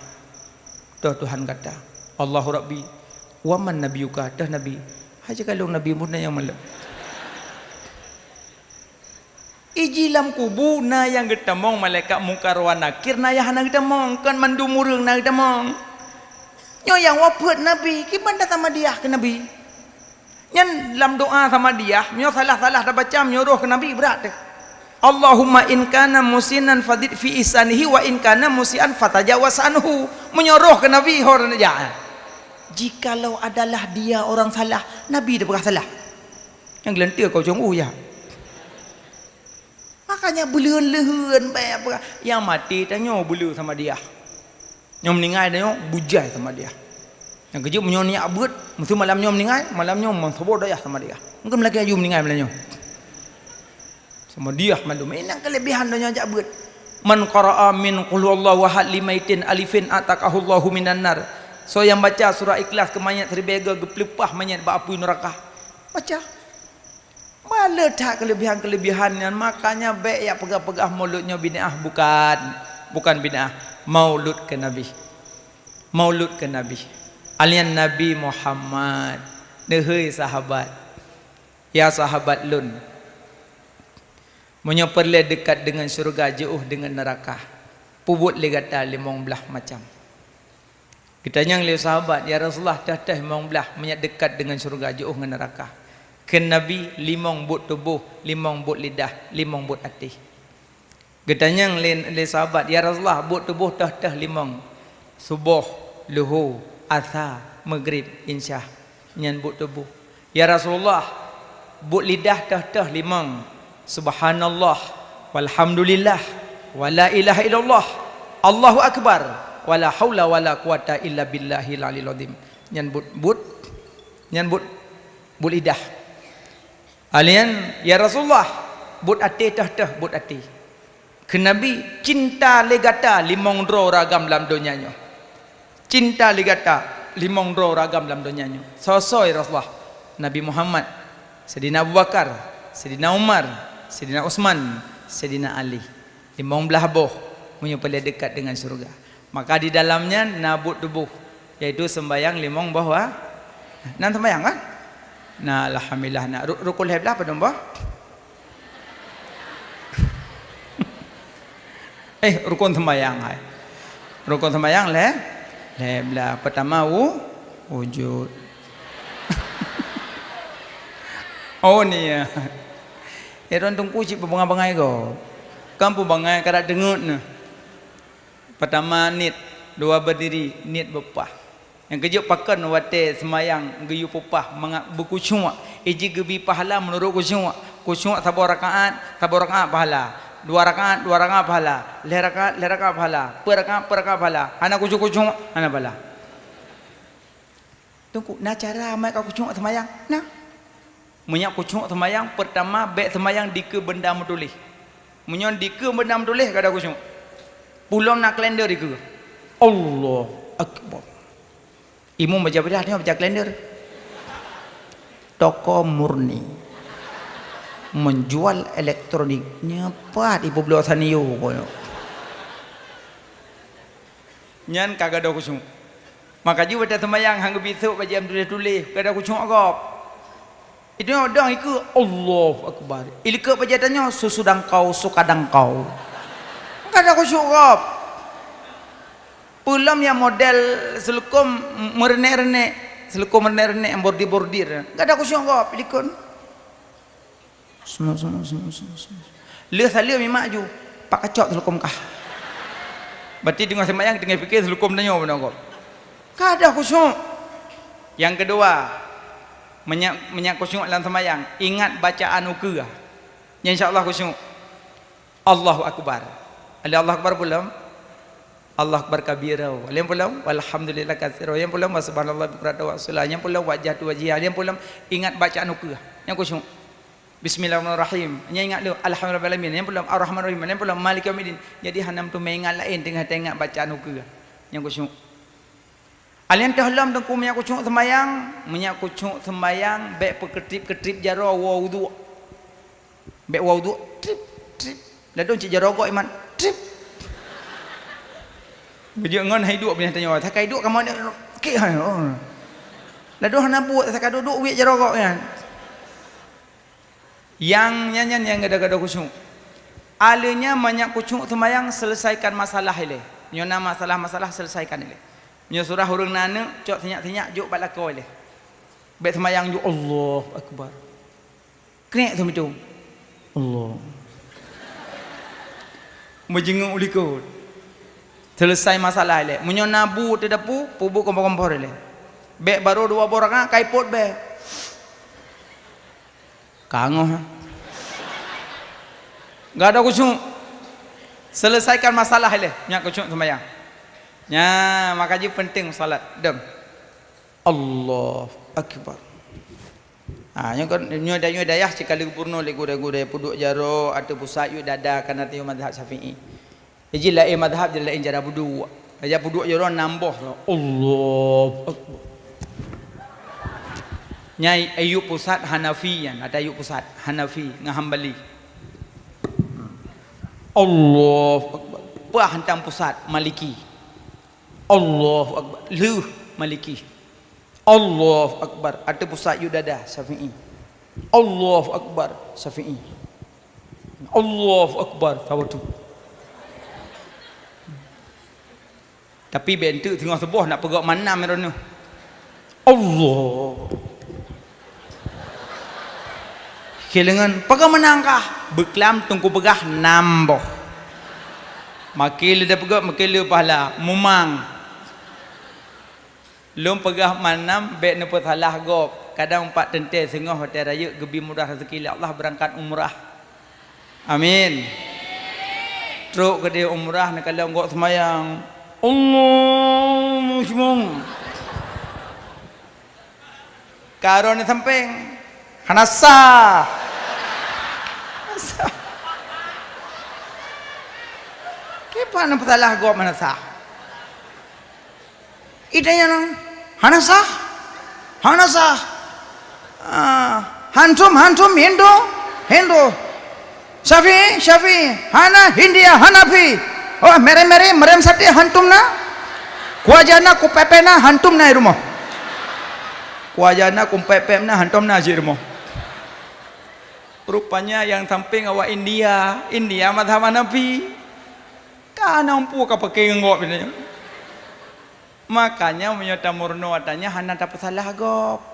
Tuhan kata Allahu Rabbi wa man nabiyuka dah Nabi haja kalau Nabi pun yang malam ijilam kubur na yang kita mau malaikat mungkar wa nakir na yang kita mau kan mandu murung na kita mau nyo yang wafat Nabi gimana sama dia ke Nabi nyan dalam doa sama dia nyo salah-salah dah baca nyuruh ke Nabi berat deh. Allahumma in kana musinan fadid fi isanihi wa in kana musian fatajawaz anhu menyuruh ke Nabi orang ya jikalau adalah dia orang salah Nabi dah berkah salah yang gelentir kau jong ya makanya beleun-lehun bae yang mati tanya belu sama dia yang meninggal tanya bujai sama dia yang kejut menyonya abut mesti malamnya meninggal malamnya mensobor daya sama dia mungkin lagi ayu meninggal malamnya sama dia mandum ini yang kelebihan daya ajak abut man qara'a min qul huwallahu ahad limaitin alifin ataqahullahu minan nar so yang baca surah ikhlas ke mayat terbega geplepah mayat ba api neraka baca malah tak kelebihan-kelebihan yang makanya baik ya pegah-pegah mauludnya bid'ah bukan bid'ah maulud ke Nabi alian Nabi Muhammad dehei sahabat ya sahabat lun munyo perle dekat dengan syurga jauh dengan neraka pubut le kata 15 macam kita yang le sahabat ya Rasulullah dah 15 menyak dekat dengan syurga jauh dengan neraka ke Nabi 5 but tubuh 5 but lidah 5 but hati kita yang le sahabat ya Rasulullah but tubuh dah 5 subuh luhur asar maghrib insya nyan but tubuh ya Rasulullah but lidah dah 5 subhanallah walhamdulillah wala ilaha illallah Allahu akbar wala haula wala quwata illa billahil aliyil azim nyan but lidah alian ya Rasulullah but ati dah but ati ke Nabi cinta legata 5 ragam dalam dunianya cinta ligata limong ro ragam dalam dunianya. Sosoi Rasulullah Nabi Muhammad, Sayyidina Abu Bakar, Sayyidina Umar, Sayyidina Utsman, Sayyidina Ali. Limong belah boh punya paling dekat dengan surga. Maka di dalamnya nabut tubuh, yaitu sembayang limong bahwa nan sembayang kan? Nah, alhamdulillah nak rukun heblah apa dong bah? Rukun sembayang hai. Rukun sembayang heblah pertama wujud. Oh ni ya. Eron tungku cip bangai go. Kampu bangai kada dengut ne. Pertama nit, dua berdiri, nit bepah. Yang kejuk pakan wate semayang geyu pupah berkusyuk. Iji gebi pahala menurut kusyuk. Kusyuk sabar rakaat pahala. Dua rakaat pahala. Le rakaat pahala. Per rakaat pahala. Ana kusyuk ana pahala. Tunggu, nah cara amat kau kusyuk semayang. Nah. Menyak kusyuk semayang pertama baik semayang dike benda metulih. Menyon dike benda metulih kada kusyuk. Pulom nak kalender dike. Allah Akbar. Imu baca bedah ni baca kalender. Toko murni menjual elektronik nyepat ibu beliau saniyo koyo. Nyan kagak ada kusyuk. Maka juga pada semayang hang besok baca tulis kada kusyuk agak. Itu orang ikut Allah Akbar. Ilika pajatannya susudang kau sukadang kau. Kada kusyuk agak. Pulam yang model selukum merene-rene, selukum merene-rene yang bordir-bordir. Enggak ada kusyuk kau pilikun. Semua. Lihat salia mi maju, pak kacok selukum kah. Berarti dengan sembahyang dengan fikir selukum tanya benar kau. Enggak ada kusyuk. Yang kedua, menyak kusyuk dalam sembahyang, ingat bacaan ukra. Insya-Allah kusyuk. Allahu Akbar. Ada Allah Akbar belum? Allah Akbar kabirau. Yang pulang walhamdulillah katsira. Yang pulang subhanallah biqrata wa salah. Yang pulang wajah tu wajah. Yang pulang ingat bacaan ukra. Yang kusyuk. Bismillahirrahmanirrahim. Yang ingat lu alhamdulillah alamin. Yang pulang arrahmanirrahim. Yang pulang maliki yaumiddin. Jadi hanam tu mengingat lain tengah-tengah bacaan ukra. Yang kusyuk. Alian tahlam tengku menyak kusyuk sembayang baik peketrip jaro wudu. Baik wudu trip. Lalu cik jaro kok iman trip. Dia ngon hai duk punya tanya tak kai duk kamu ni ke hai. Lalu hana buat tak duduk wik jaro kok kan. Yang nyanyian yang gada-gada kusyuk. Alenya banyak kusyuk sembayang selesaikan masalah ile. Nyona masalah selesaikan ile. Nya surah hurung nana cok senyak-senyak juk balako ile. Baik sembayang juk Allah Akbar. Kena tu itu. Allah. Menjenguk ulikut. Selesai masalah ile. Munyo nabu tedapu pubu kompor-kompor ile. Bek baru dua borak kaipot be. Kangoh. Enggak ada kusyuk. Selesaikan masalah ile. Nyak kusyuk sembahyang. Nya makanya penting salat. Dem. Allah Akbar. Nyo dayah sekali purno le gudai puduk jaro atau pusat yu dada kana tiu mazhab Syafi'i. Jadi lain madhab je lain cara wudu. Aja wudu je orang nambah. Allah Akbar. Nyai Ayub pusat Hanafi kan, ada Ayub pusat Hanafi dengan Hambali. Allah Akbar. Puah hantam pusat Maliki. Allah Akbar. Luh Maliki. Allah Akbar. Ada pusat Yudada Syafi'i. Allah Akbar Syafi'i. Allah Akbar Tawatu. Tapi bentuk tengah sebuah nak pegak mana merona. Allah. Kelengan pegak menangkah beklam tungku pegah nambah. Makil dah pegak makil pahala mumang. Lom pegah manam bek nepot salah gop. Kadang 4 tentai sengah hotel raya gebi mudah rezeki Allah berangkat umrah. Amin. Truk ke dia umrah nak kalau gok semayang. Allah muslim. Karo ni samping hanasa. Kepa nak salah gua mana sah. Idanya nang hanasah hanasah hantum Hindu Syafi Hana Hindia Hanafi oh mere merem sate hantumna kuajana ku pepena hantumna rumah kuajana ku pepena hantumna je rumah. Rupanya yang samping awak India madhab Hanafi kan nampu ka pakai ngok ni. Makanya menyata murno watanya hana tak salah gop.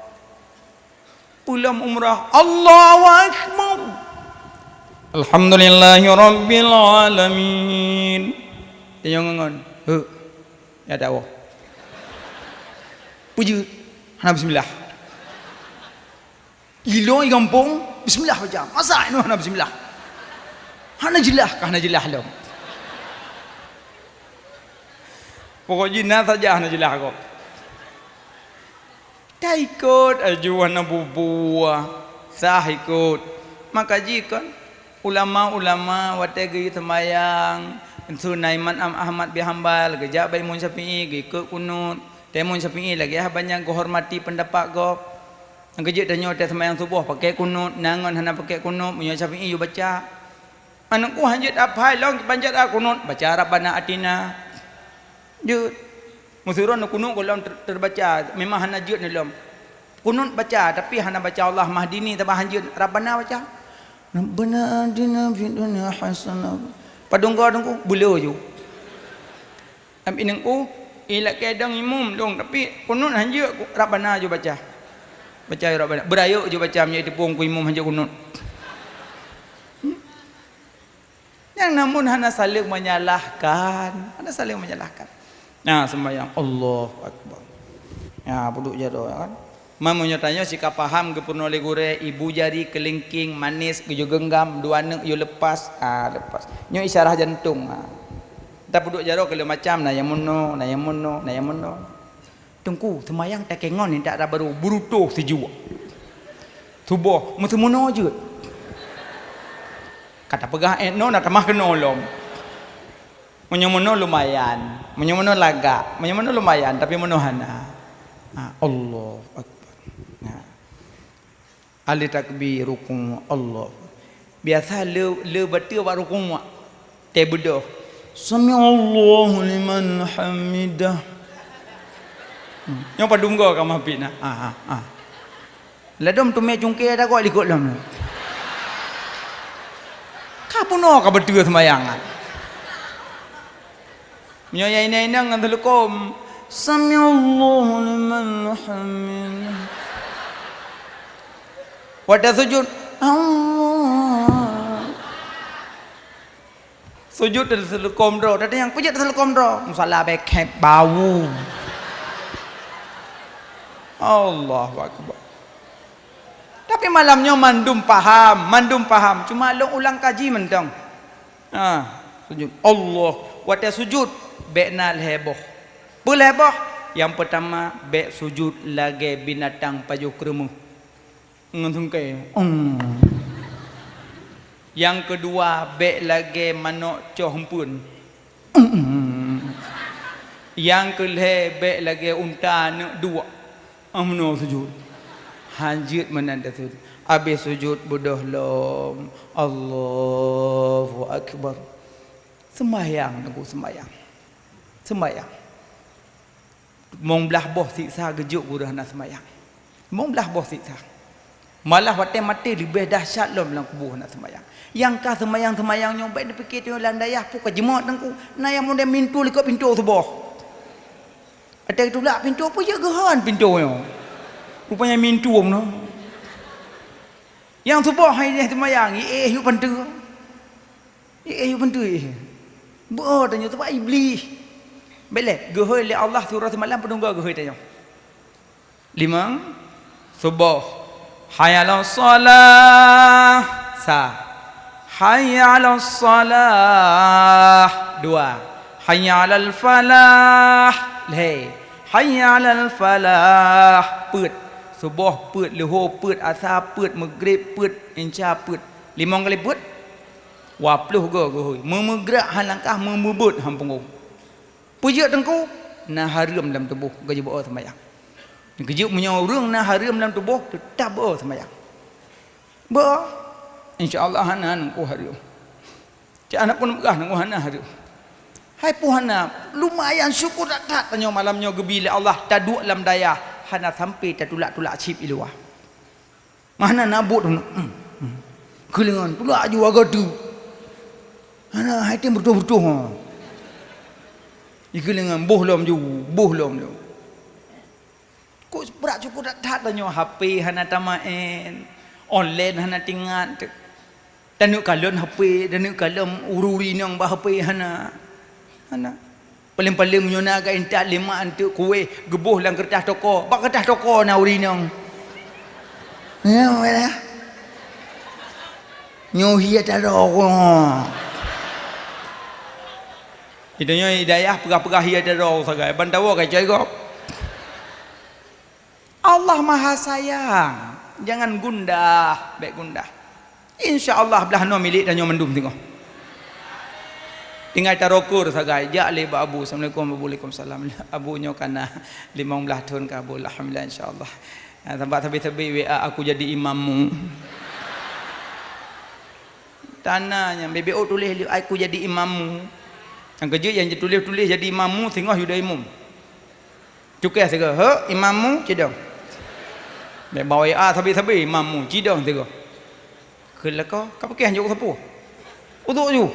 Pulang umrah Allahu Akbar. Alhamdulillahi Rabbil Alamin. Dia ngongon. Ya tak apa. Puji. Hana bismillah. Iloi kampung bismillah baca. Masa ini hana bismillah. Hana jelah lo. Pokoknya jinnah saja hana jelah kok. Tak ikut ajuan Abu Buah. Sah ikut. Maka jika ulama-ulama wategi semayang Sulaiman Ahmad bin Hanbal gejak bai Mun Syafi'i ikut kunut. Temun Syafi'i lagi banyak hormati pendapat gop. Ang kejut danyo te semayang subuh pakai kunut, nangon hana pakai kunut, Mun Syafi'i you baca. Anakku hanjut apa long panjat kunut, baca Rabbana Atina. Jut. Musurun kunut golong terbaca, memang hana jut dalam. Kunut baca tapi hana baca Allah mahdini tambah hanjut Rabbana baca. Rabbana atina fid dunya hasanah. Padungko bulu ju. Tapi nengku ilak kedang imum dong tapi kunut hanjut Rabbana ju baca. Baca Rabbana. Berayuk je baca menjadi tepung ku imum hanjut kunut. Yang namun hana saling menyalahkan. Nah sembahyang Allah Akbar. Ya puduk jado kan. Mamunya tanya sikap paham ke purno legure ibu jari kelingking manis ke genggam dua anak you lepas lepas. Nyo isyarah jantung. Tak puduk jado kalau macam na yang mono. Tungku semayang tak kengon ni tak ada baru burutuh sejua. Tubuh mesti mono je. Kata pegah no nak tamah kenolom. Menyomono lumayan, menyomono laga, menyomono lumayan tapi menohana. Allah Akbar. Ali takbir rukun Allah. Biasa le betul buat rukun mak. Te bedoh. Sami Allahu liman hamidah. Yang padung go ka mahpina. Ladom tu me cungke dah kok likut lam. Ka puno ka betul semayangan. Nyonya ini nang ngandulukom Sami Allahu liman hamidah. Wadah sujud Allah. Sujud dan selukom do. Ada yang pujat selukom do. Musalah bekek bau. Allahu Akbar. Tapi malamnya mandum paham. Cuma lo ulang kaji mentang. Sujud Allah. Wadah sujud beknal heboh. Heboh. Yang pertama bek sujud lagi binatang pajuh keremu. Ngentungkai. Yang kedua bek lagi manok cohmpun. Yang kelih bek lagi unta nak dua. Amno sujud. Hanjit menanda sujud. Habis sujud bodoh lom. Allahu Akbar. Sembahyang aku sembahyang. Mong belah boh siksa gejuk guru nak sembahyang. Mong belah boh siksa. Malah mati lebih dahsyat lom dalam kubur nak sembahyang. Yang kah sembahyang baik dipikir tu landayah pu ka jemaat tengku. Na yang mode mintu likut pintu sebuah. Ada tu lah pintu apa je gehan pintu yo. Rupanya mintu no. Yang sebuah hai dia sembahyang, yu pentu. Yu pentu. Bo tanya tu iblis. Boleh gehoi li Allah surah semalam penunggu gehoi tanya. 5 subuh hayya 'alas salah hayya 'alas salah 2 hayya 'alal falah hayya 'alal falah put subuh put lohor put asar put maghrib put isya put 5 kali put 20 gehoi memegerak halangkah memebut hang punggung. Pujak tengku na haram dalam tubuh gaji bawa sembahyang. Kerja punya orang na haram dalam tubuh tetap bawa sembahyang. Bawa insya-Allah hana nangku haram. Cak anak pun begah nangku hana haram. Hai puhana lumayan syukur tak tanya malamnya gebila Allah taduk dalam daya hana sampai tertulak-tulak cip iluah. Mana nabut kelingan tulak ju agadu. Hana hai tem betul-betul ha. Ikelingan bohlom ju, bohlom ju. Kok berat cukup tak tanya HP hana tamain, online hana tingat. Dan nuk kalon HP, dan nuk kalon ururi nang bah HP hana. Hana. Paling-paling menyona ke intak lima antuk kuih gebuh lang kertas toko. Bak kertas toko na uri nang. Ya, mana? Nyohi ada roko. Hidayah hidayah pegah-pegah ia ada roko sagai. Bantawa kai cai kok. Allah Maha Sayang. Jangan gundah, baik gundah. Insya-Allah belah no milik dan nyo mendum tengok. Tinggal tarokur sagai ja le ba abu. Assalamualaikum waalaikumsalam. Abu nyo kana 15 tahun ka abu alhamdulillah insyaallah. Tempat tebi-tebi WA aku jadi imammu. Tanahnya BBO tulis aku jadi imammu. Yang kerja yang tulis jadi imammu tengok yuda imam. Cukai sega he imammu cidong. Be bawa WA tebi-tebi imammu cidong tengok. Kelaka kau pakai hanjuk sapu. Uduk ju.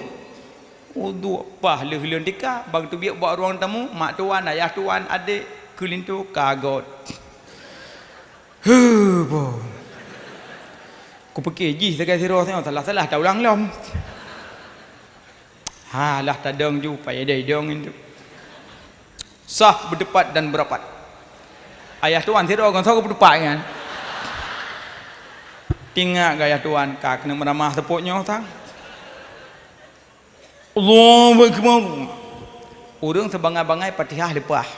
Uduk pah leh-leh tika bang tu biak buat ruang tamu mak tuan ayah tuan adik kelintu kagot. Bo. Ku pakai ji segai siro tengok salah tak ulang lom. Halah tadang ju payah dai dong itu. Sah berdepat dan berapat. Ayah tuan siro kan sah berdepat kan. Tinggal gaya tuan kak kena meramah tepuknya tang. Allahu akbar. Urang sebangai-bangai Fatihah lepah.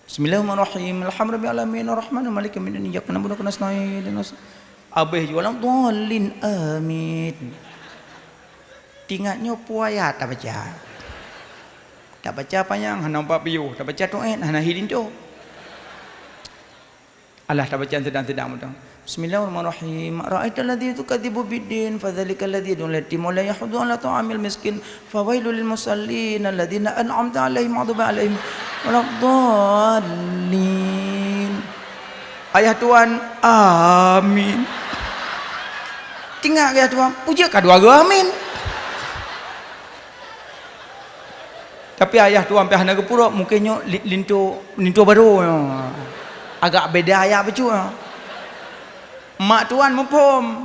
Bismillahirrahmanirrahim. Alhamdulillahirabbil alamin arrahmanir rahim maliki yaumiddin iyyaka na'budu wa iyyaka nasta'in. Abih jualan dhalin amin. Tinggatnya puaya tak baca. Tak baca panjang hana 4 piu, tak baca tuan hana hidin tu. Allah tak baca sedang-sedang mudah. Bismillahirrahmanirrahim. Ra'aital ladzi tukadzibu biddin fadzalikal ladzi yad'u al-yatim wa la yahuddu 'ala ta'amil miskin fawailul lil musallin alladzina an'amta 'alaihim maghdubi 'alaihim waladdallin. Ayah tuan amin. Tinggal ayah tuan puja kedua amin. Tapi ayah tuan pihak nak pura mungkinnya lintu baru. Agak beda ayah becu. Mak tuan mempom.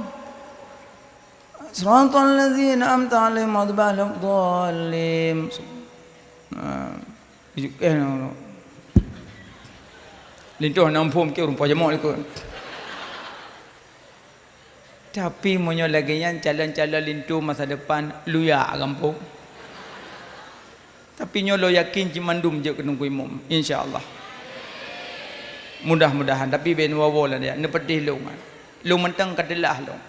Siratal ladzina an'amta 'alaihim ghairil dhalin. Lintu nak mempom ke rupa jamak ikut. Tapi monyo lagi yang calon-calon lintu masa depan luya kampung. Tapi nyolo yakin cimandum je kenungku imam insya-Allah. Mudah-mudahan tapi ben wawo lah dia nepetih long. Long mentang kadelah long.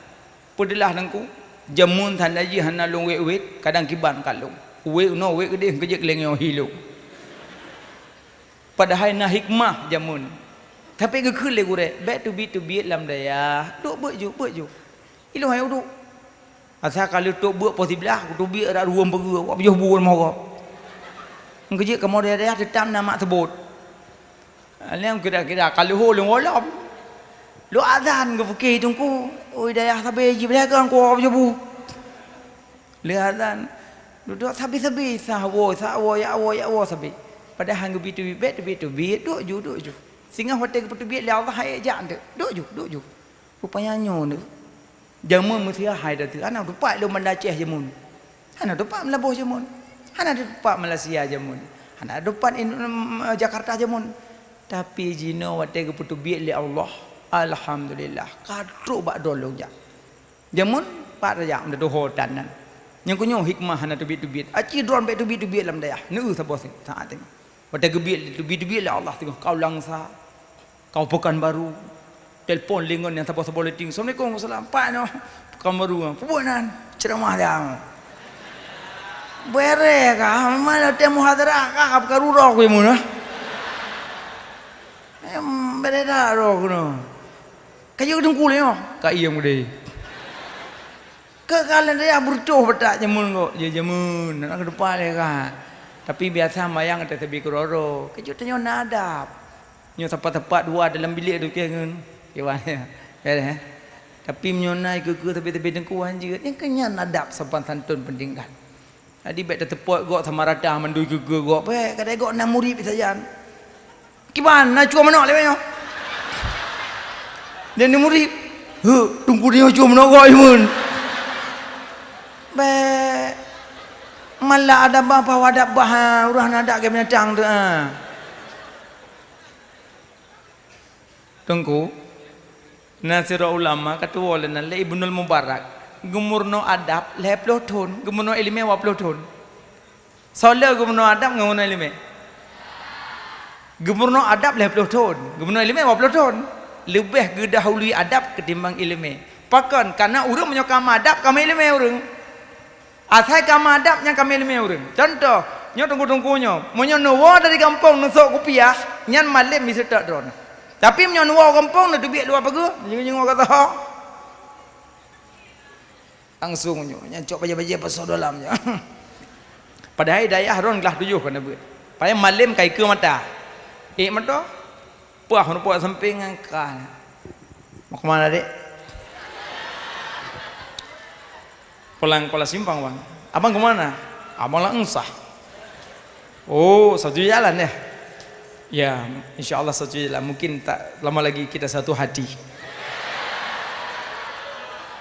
Pedelah nangku jamun thandaji hana long wet kadang kiban kalong. We no we gede kerja kelengyo hilong. Padahal na hikmah jamun. Tapi ke kele gure back to be lam daya. Duk beju. Ilo hayu duk. Asal kalau tok buat posibelah tu bi ada ruam pergi apa jauh buan mau. Kerja kamu dia tetap nama sebut. Alam kira-kira kalau holong olam. Lu azan ke fikir tungku. Oi daya sabi jibril kan ko apa bu. Lu azan. Duduk sabi-sabi sawo ya sabi. Padahal ke bitu duk ju. Singa hotel ke bitu Allah hai jan duk ju. Rupanya nyo ni. Jamun mesti hai dah tu. Anak dupat lu mendaceh jamun. Anak dupat melabuh jamun. Hana dapat Malaysia jamun. Hana dapat Jakarta jamun. Tapi jino wate ke putu biak li Allah. Alhamdulillah. Kadro bak dolong jak. Jamun pak rajak mda hotan nan. Yang kunyo hikmah hana tu biak. Aci dron bek tu biak lam dayah. Nu sapa sing saat tengok. Wate ke biak tu biak li Allah tengok kau langsa. Kau pekan baru. Telefon lingon yang sapa leting. Assalamualaikum warahmatullahi wabarakatuh. Pak no pekan baru. Puanan ceramah dah. Bere kah, mana temu hadrah kah kap karurok we mun. Bere dah rok no. Kayu dengkul yo, ka iya mude. Ke kalian dia burcuh betak jemun kok, je jemun nak ke depan dia kah. Tapi biasa mayang ada tebi keroro. Kayu tanya nadap. Nyo tepat-tepat dua dalam bilik tu kengen. Kiwanya. Ya. Tapi menyonai ke tepi-tepi dengkuan juga. Yang kenyan nadap sopan santun penting kan. Jadi baik tertepot gok sama radah mandui ke gok. Baik kadang gok 6 murid saja. Gimana cuma menok lewatnya. Dan 6 murid. Tunggu dia cuma menok gok imun. Baik. Malah ada bapa wadak bah urang nadak ke binatang tu. Tunggu. Nasira ulama ketua lena le Ibnul Mubarak gumurno adab le ploton gumurno ilmu wa ploton soalnya gumurno adab gumurno ilmu gumurno adab le ploton gumurno ilmu wa ploton lebih gedahului adab ketimbang ilmu pakan karena urang menyokam adab kami ilmu urang asai kami adabnya kami ilmu urang contoh nyo tunggu-tunggunyo munyo nuwa dari kampung nusuk kupiah nyan malim bisa tak drone. Tapi menyonuwa kampung nak duit luar pagu, jenguk kata ha. Langsung nyacok baja-baja pasal dalamnya. Padahal daya haron kelah 7 kan buat. Pai malim kai ke mata. Mata. Puah puah samping angkat. Mau ke mana dek? Pulang Kuala Simpang bang. Abang ke mana? Abang lah Engsah. Oh, satu jalan ya. Ya, insyaAllah satu jalan. Mungkin tak lama lagi kita satu hati.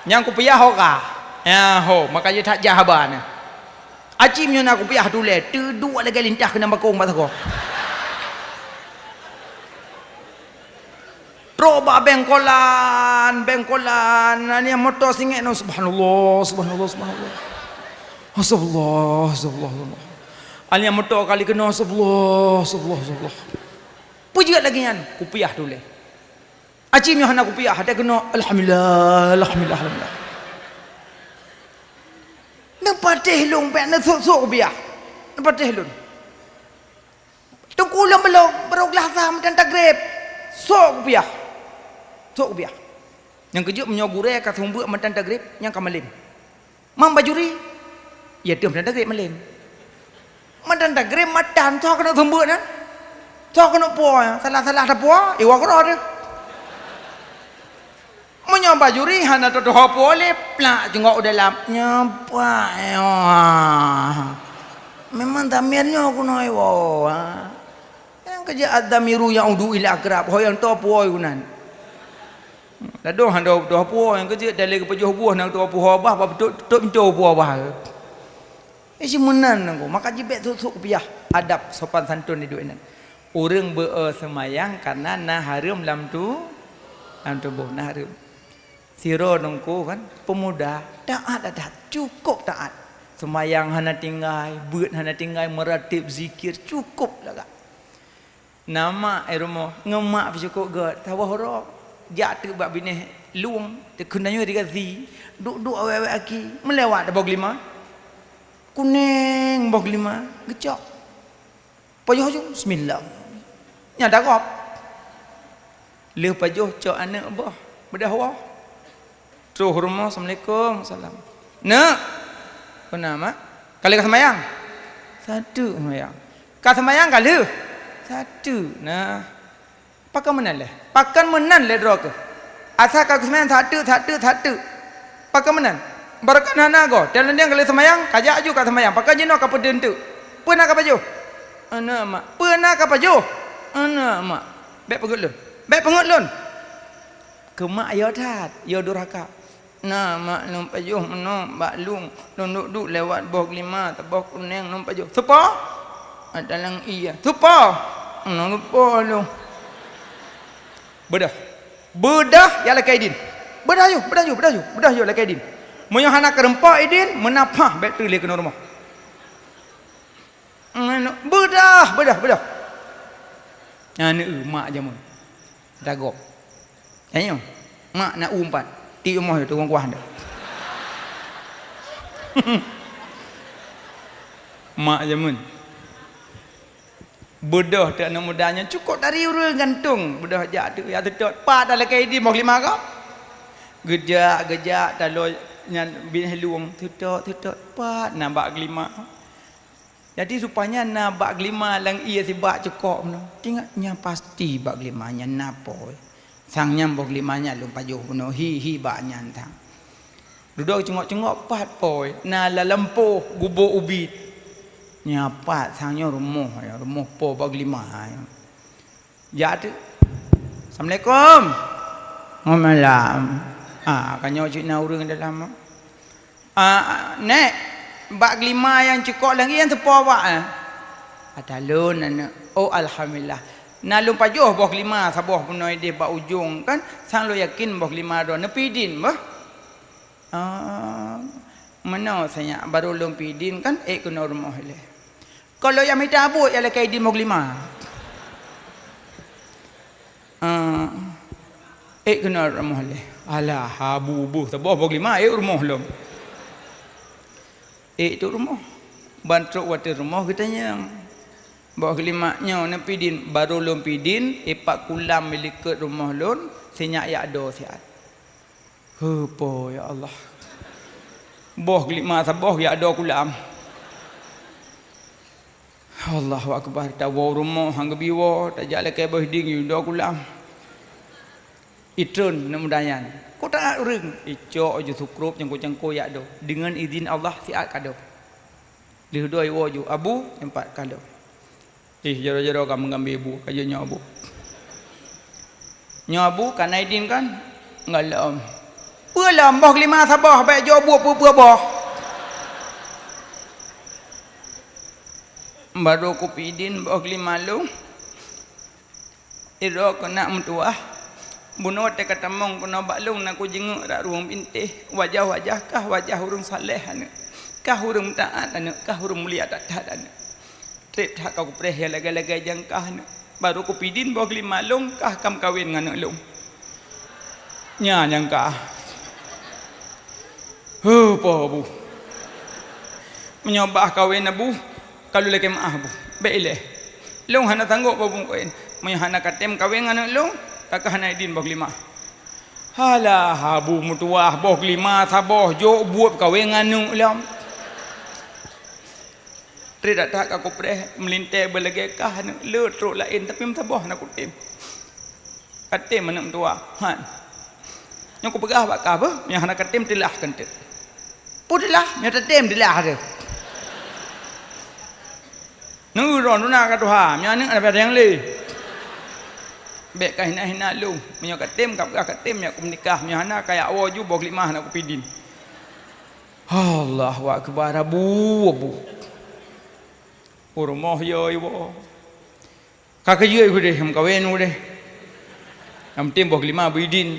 Yang ku piyah kah? Ya ho, makanya tak jahaban. Acimnya nak ku piyah dulu. Dua lagi lintah kena bakong batako. Roba bengkolan. Ini motor singit no subhanallah. Astagfirullah. Alia motor kali kena subhanallah. Puji lagi kan kupiah dulu. Acimnya hana kupiah ada kena alhamdulillah. Nampak tehlung pek nak sok kupiah. Nampak tehlung. Tunggu ulang belok lahsam dan tagrib. Sok kupiah. Yang kejut menyogure kat sumbuk mantan tagrib yang kamalim. Mam bajuri. Ya dia mantan tagrib malim. Mantan tagrib matan sok kena sumbuk kan. Sok kena puah ya. Salah dah puah. Iwa kena ada. Menyampa juri hana tu puah le plak jengok dalam nyampa. Memang damirnya aku nak iwa. Yang kerja adamiru yang udu ila akrab. Yang tu puah yunan. Lalu handa tu puah yang kerja dari kepejuh buah nak tu puah bah. Betul betul puah bah. Si menan aku. Maka jibet susuk piah adab sopan santun di duit nan. Orang bersemayang karena nah harum dalam tubuh nah harum. Siro nungku kan pemuda taat cukup taat. Semayang hana tinggal, buat hana tinggal meratib zikir cukup lah. Nama eromo ngemak cukup god. Tawa horok jatuh bab bini luang terkenanya dikasih duk awek aki melewat dah bog 5 kuning bog 5 gecok. Pajuh bismillah. Nya darab. Le pajuh cok anak bah berdahwah. Terus rumah assalamualaikum salam. Nak. Kenapa? Kali semayang. 1 semayang. Ka semayang kali. 1. Nah. Pakan menan leh. Pakan menan leh dro ke. Asal ka semayang 1. Pakan menan. Barakan hana go. Dalam dia kali semayang, kajak aju ka semayang. Pakan jeno ka peden tu. Pernah ka pajuh? Anak mak. Pernah ka pajuh? Anak mak. Baik pengut lun. Ke mak yo tat, yo durhaka. Nah mak nom pajuh menom baklung duduk lewat bog 5 tabah kuning nom pajuh. Supa? Adalang iya. Supa? Nom lupa lu. Bedah ya lakaidin. Bedah yo lakaidin. Moyo hana kerempak idin menapah baik tu le kena rumah. Bedah. Anu mak jamun. Dagok. Ayo. Mak nak umpat. Ti rumah tu orang kuah dah. mak jamun bedah tak nak mudanya cukup dari urang gantung bedah jak tu ya tetap pat dalam kaidi mau 5 kau gejak kalau nyan bin luang tetap pat nambak 5 jadi rupanya na bak 5 lang ia si bak cukup no tingaknya pasti bak 5 nya napo sang nyam bak 5 nya lum pajuh no hi bak nyan tang duduk cengok pat poi na la lempoh gubuk ubit nyapat sangnya rumah po bak 5 ya tu Assalamualaikum malam kanyo cik na urang dalam nek bak 5 yang cukup lagi yang tepo awak adalun anak oh alhamdulillah nalum pajuh bak 5 sabuh punoi dia bak ujung kan sang lo yakin bak 5 do nepi din bah mana saya baru lum pidin kan kena rumah le kalau yang minta abut ialah kaidi bak 5 kena rumah le alah habu sabuh bak 5 rumah lum itu rumah bantruk water rumah katanya bawa kelimanya nepi din baru lum pidin pak kulam milik rumah lun senyak ya do siat po ya Allah boh kelima saboh ya do kulam Allahu akbar tawa rumah hang biwa tajak le ke boh ding do kulam itun namudayan ko tak urang icok je sukrup jangko ya do dengan izin Allah siat kado lih doi wo ju abu empat kado jaro-jaro kamu ngambil ibu kaje nyabu kan Aidin kan ngalam pulam boh 5 sabah baik jo buah pua boh baru ku pidin boh 5 lu iro kena mentuah bunuh te kata mong kena baklung nak ku jenguk dak ruang pintih wajah-wajah kah wajah urang saleh anak kah urang taat anak kah urang mulia tak anak trip tak kau preh laga-laga jangkah anak baru ku pidin boh 5 long kah kam kawin dengan anak long nya jangkah po bu menyobah kawin abu kalau lagi maaf bu baiklah long hana tanggup babung kawin may hana katem kawin dengan anak long kakak hana idin boh 5 halah habu mutuah boh 5 saboh jo buat kawin anu lam tidak tak aku preh melintai berlagak kah anu le truk lain tapi saboh nak kutim katem anak tua han yang ku pegah bak ka apa yang hana katem telah kentet putlah nya tatem telah ada nu ron na ka tuha nya ni ada yang le bek ka hina lu menyo katem kap katem nya ku menikah nya hana kaya awo ju boh 5 nak ku pidin Allahu akbar abu rumah yo ibo kakak ye ku deh ham kawin ku deh am tim boh 5 bidin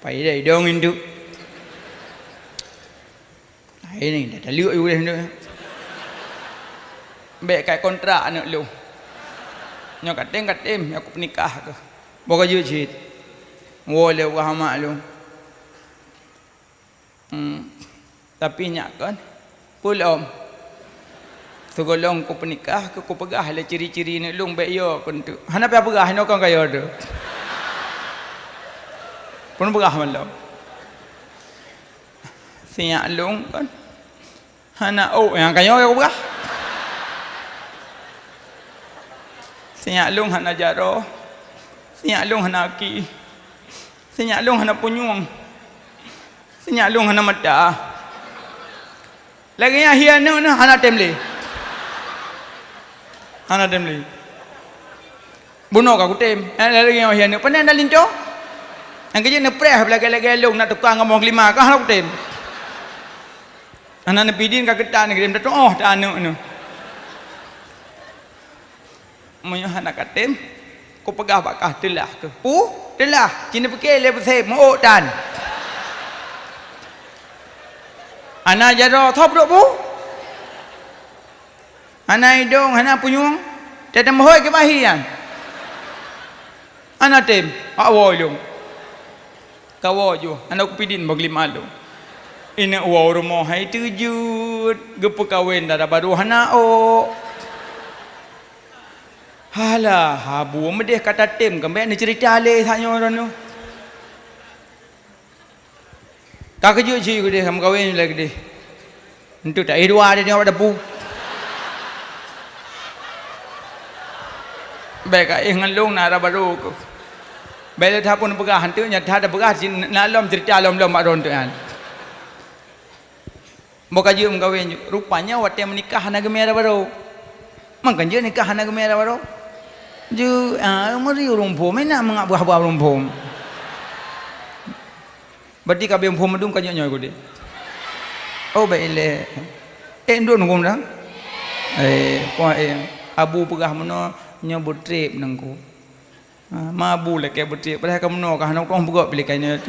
pai dai dong induk ini dah liuk ku deh bek kai kontrak anak lu nyo katem aku penikah ke boga je cit wole wa mak lu tapi nyak kan pulom segolong ku penikah ku pegah le ciri-ciri ni lung baik yo kuntu hana pa pegah no kan kayo do pun pegah malam siak lung kan hana yang kayo pegah siak lung hana jaro siak lung hana ki siak lung hana punyung siak lung hana mata lagi yang hian no hana temle hana temle bunuh ka kutem lagi yang hian panen dah linco yang kerja ne preh lagi lung nak tukang ngomong 5 ka hana kutem hana ne pidin ka ketan kirim dah oh dah anu no moyo hana katem ku pegah bakah telah ke pu telah cina pikir le besai mau dan ana jaro thop dok bu ana hidung ana punyung tete mohoi ke bahian ana tem awo long kawo jo ana ku pidin bag 5 long ina wa rumah hai 7 gepu kawin dah baru hanao. Halah, habu medeh kata tim kembali ni cerita alih tanya orang tu. Tak kejut je dia sama kawin lagi dia. Untuk tak dua dia tengok debu. Baik ai ngalung nara baru ko. Baik dah pun pegah hantu nya dah pegah nalom cerita lom-lom mak ron tu kan. Mau kaju kawin rupanya waktu menikah nak gemera baru. Makan je nikah nak gemera baru. Ju mari rumpum nak mengak buah rumpum. Berarti kabeh rumpum medung kanya nyoy gode. Oh baik le. Ndon ngum dah. Kuah abu pegah meno nya butrip nangku. Mabu le ke butrip padahal kamu no kah nak tong buka pilih kanya.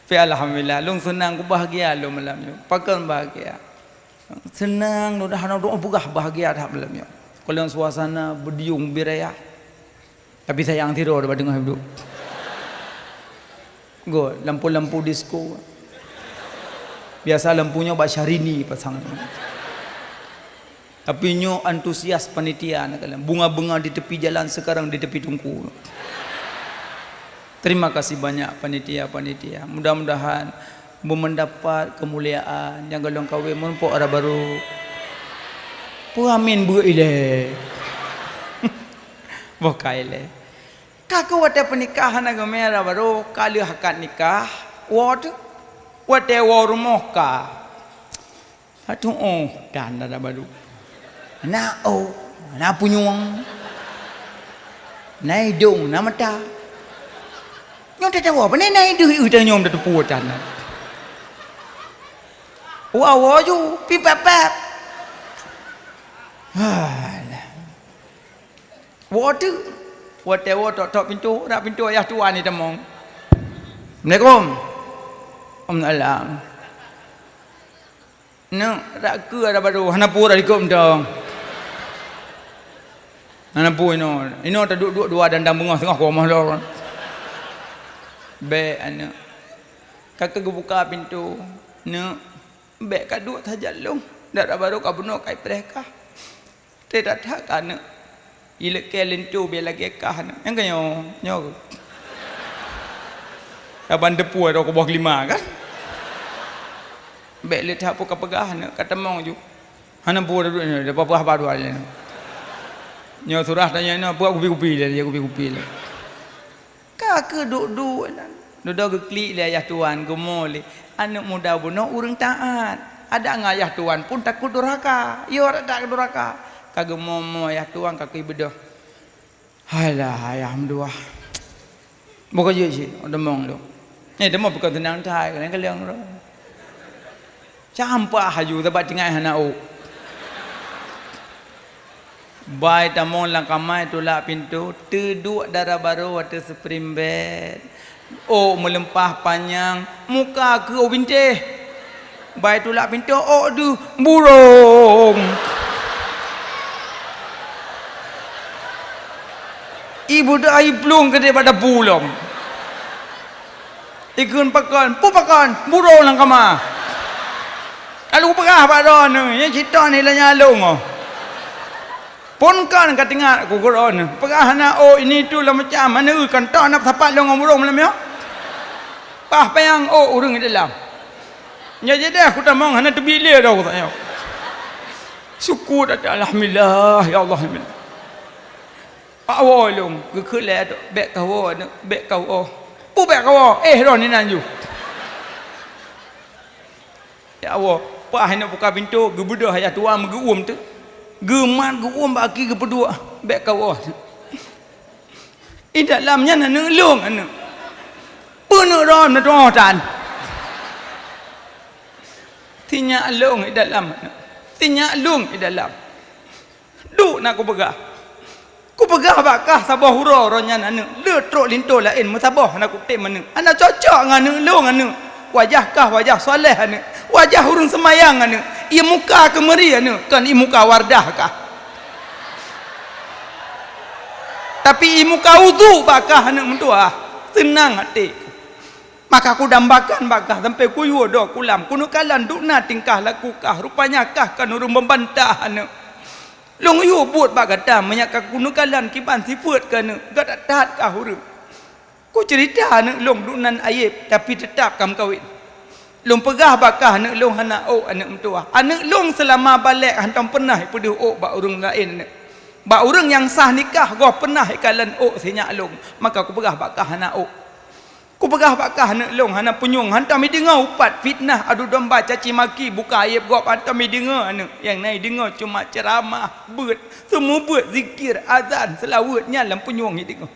Tapi alhamdulillah long senang ku bahagia lo malam ni. Pakan bahagia. Senang dah nak doa pegah bahagia dah malam ni. Kalau suasana berdiung biraya. Tapi sayang tidur dah dengar hidup. Go lampu-lampu disco. Biasa lampunya bak Syahrini pasang. Tapi nyo antusias panitia nak kalian. Bunga-bunga di tepi jalan sekarang di tepi tungku. Terima kasih banyak panitia-panitia. Mudah-mudahan mendapat kemuliaan yang galong kawin mun po ara baru. Pu amin bu ile. Bokaile. Kaku wate pernikahan agamera baru kali hakkat nikah. Wate warumoh ka. Atu dan ada baru. Na na punyung. Na hidung, na mata. Nyom tak tahu apa na hidung udah nyom dah tepu dan. Wah ju pipap. Water tok pintu, nak pintu ayah tua ni temong. Assalamualaikum. Alam. No, rak ke ada baru hanapu dah dikom dong. Hanapu ino tak dua dandang bunga tengah rumah lor. Be ana. Kakak buka pintu. No, be kaduk tajalung. Dak baru ka buno kai preka. Tidak tak kan. Ilek ke lentu biar lagi kah. Yang kan nyo. Abang depu ada ke bawah 5 kan. Baik le tak apa pegah kata mong ju. Hana bu duduk ni depa apa dua ni. Nyo surah tanya ni apa kupi-kupi dia kupi-kupi le. Ka ke duduk ke klik le ayah tuan gemol le. Anak muda buno urang taat. Ada ngayah tuan pun takut durhaka. Yo tak durhaka. Kagak momo ayah tuan kaki bedah. Halah ayah mdua. Bukan je sih, demong tu. Ni demong bukan tenang thai kan kalian tu. Campak haju tempat tinggal hanau. Baik tamong lang kamai tulak pintu, teduk darah baru water spring bed. Oh melempah panjang, muka ke binteh. Baik tulak pintu, oh du burung. Ibu dah air pelung ke daripada bulong. Ikun pakan, burung lang kama. Kalau pegah pada ni, yang cerita ni lah nyalung. Pun kan kat tengah aku Quran. Pegah nak ini tu lah macam mana kan tak nak sapat long burung malam ya. Pah payang urang di dalam. Ya jadi aku tak mau hana terbilir dah aku tanya. Syukur alhamdulillah ya Allah. Awalung kekelai tu bek kau bek kau pu bek kau ron ni nanju ya Allah pak hendak buka pintu gebudah ayah tua meguum tu geman guum baki gepedua bek kau in dalamnya nak ngelung anu penuh ron na tan tinya lung di dalam tinya lung di dalam duk nak aku pegah. Ku pegah bakah sabah hura ronya anu le trok linto lain musabah nak ku tem anu ana cocok nganu lung anu wajah kah wajah soleh anu wajah urang semayang anu ia muka kemeri anu kan ia muka wardah kah tapi ia muka wudu bakah anu mentua senang hati Maka aku dambakan bakah sampai kuyu dah kulam. Kuno kalan dukna tingkah laku kah. Rupanya kah kan urung membantah ane. Long yu buat bagata menyakak kuno kalan kiban sifat kan. Gak tahat kah urung. Ku cerita ane long duknan ayib tapi tetap kam kawin. Long pegah bakah ane long hana ane mentua. Ane long selama balik hantam pernah pada bak urung lain ane. Bak urung yang sah nikah gua pernah kalan sinyak long. Maka aku pegah bakah hana ku pegah bakah nak long hana penyung hantam mi dengar upat fitnah adu domba caci maki buka aib gop hantam mi dengar anak yang naik dengar cuma ceramah beut semua beut zikir azan selawat nyalam penyung ni dengar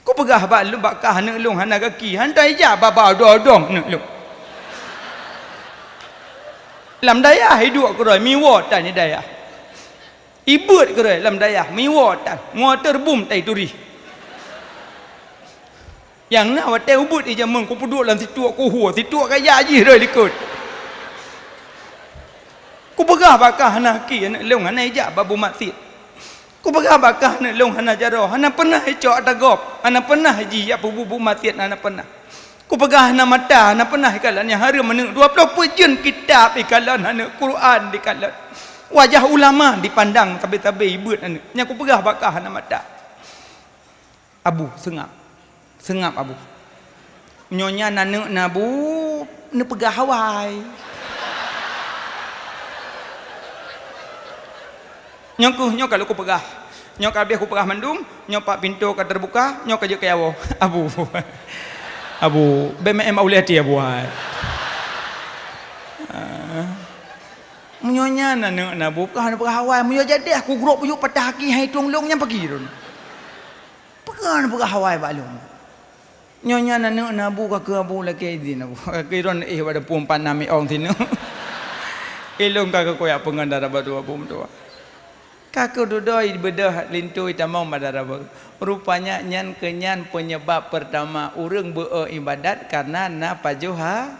ku pegah bakah nak long hana kaki hantai ja baba dodong nak long lam dayah hidup keroi miwot tan ni dayah ibut keroi lam dayah miwot tan ngotor bum tai turi yang nak watai ubut ija meng ku puduk dalam situ aku huo situ kaya ji roi likut ku pegah bakah hana ki anak long hana ija babu masjid ku pegah bakah anak long hana jaro hana pernah cok dagop hana pernah ji apa bubu masjid hana pernah ku pegah hana mata hana pernah kalan yang hari meneng 20 pejun kitab ikalan hana Quran dikalan wajah ulama dipandang tabe-tabe ibut anak nya ku pegah bakah hana mata abu sengap abu nyonya nanu nabu ne pegah hawai nyok kalau ku pegah nyok habis ku pegah mandum nyok pak pintu ka terbuka nyok aja ke awo abu BMM auliati abu nyonya nanu nabu pegah hawai munyo jadi aku grup yuk patah haki hai tunglongnya pergi ron pegah hawai balung nyonya nanu nabu ka ke abu lagi di nabu kiron pada pumpan nami ong tinu ilung ka koyak pengandara badu abu tua kaku dudoi bedah lintu itamong badara rupanya nyan kenyan penyebab pertama urang beribadat karena na pajuha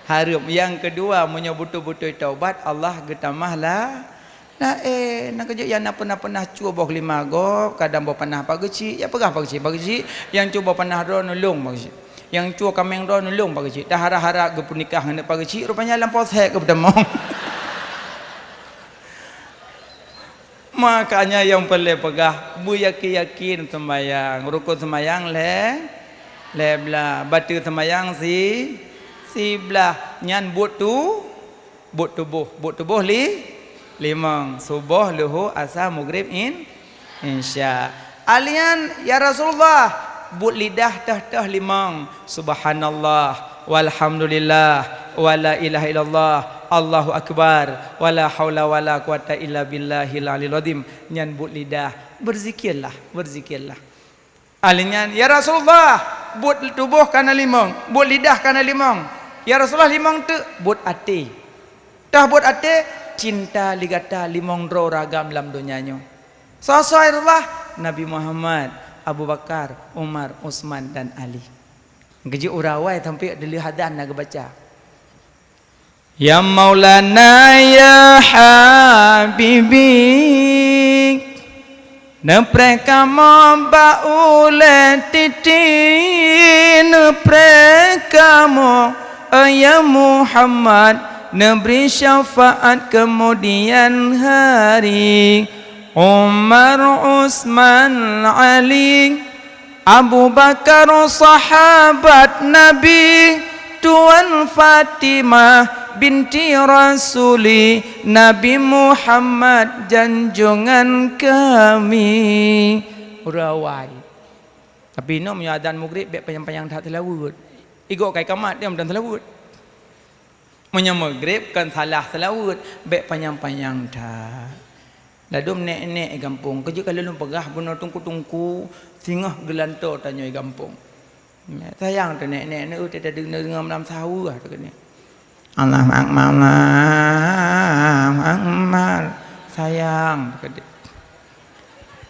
harum yang kedua menyebutu-butu taubat Allah getamahlah nah nak kerja yang nak pernah cuba lima go kadang bawa pernah pagi ya pegah pagi yang cuba pernah ro nulung pagi yang cuba kameng ro nulung pagi dah hara-hara ge pernikah hendak pagi rupanya lampau sek ke pedemong makanya yang perlu pegah bu yakin sembayang rukun sembayang le belah batu sembayang si belah nyan but tubuh limang subuh luhu asar maghrib insya alian ya Rasulullah but lidah tah limang subhanallah walhamdulillah wala ilaha illallah Allahu akbar wala haula wala quwata illa billahil aliyil azim nyan but lidah berzikirlah alian ya Rasulullah but tubuh kana limang but lidah kana limang ya Rasulullah limang tu but ati tah but ati cinta ligata limong ro ragam dalam dunianya. Sosok Nabi Muhammad, Abu Bakar, Umar, Utsman dan Ali. Gaji urawai sampai dilihadan nak baca. Ya Maulana ya Habibi nepre kamu baule titi nepre kamu ya Muhammad neberi syafaat kemudian hari Umar, Utsman, Ali, Abu Bakar sahabat Nabi Tuan Fatimah binti Rasuli Nabi Muhammad janjungan kami urawai tapi no menyadan maghrib bek panjang-panjang tak telawud igok kai kamat dia dan telawud maghrib kan salah selawut baik panjang-panjang dah ladum nek-nek gampung kerja kalau lu pegah benar tungku-tungku singah gelantor tanya gampung sayang tu nek-nek ni tak ada dengar malam sahur tu kan Allah akmal sayang kata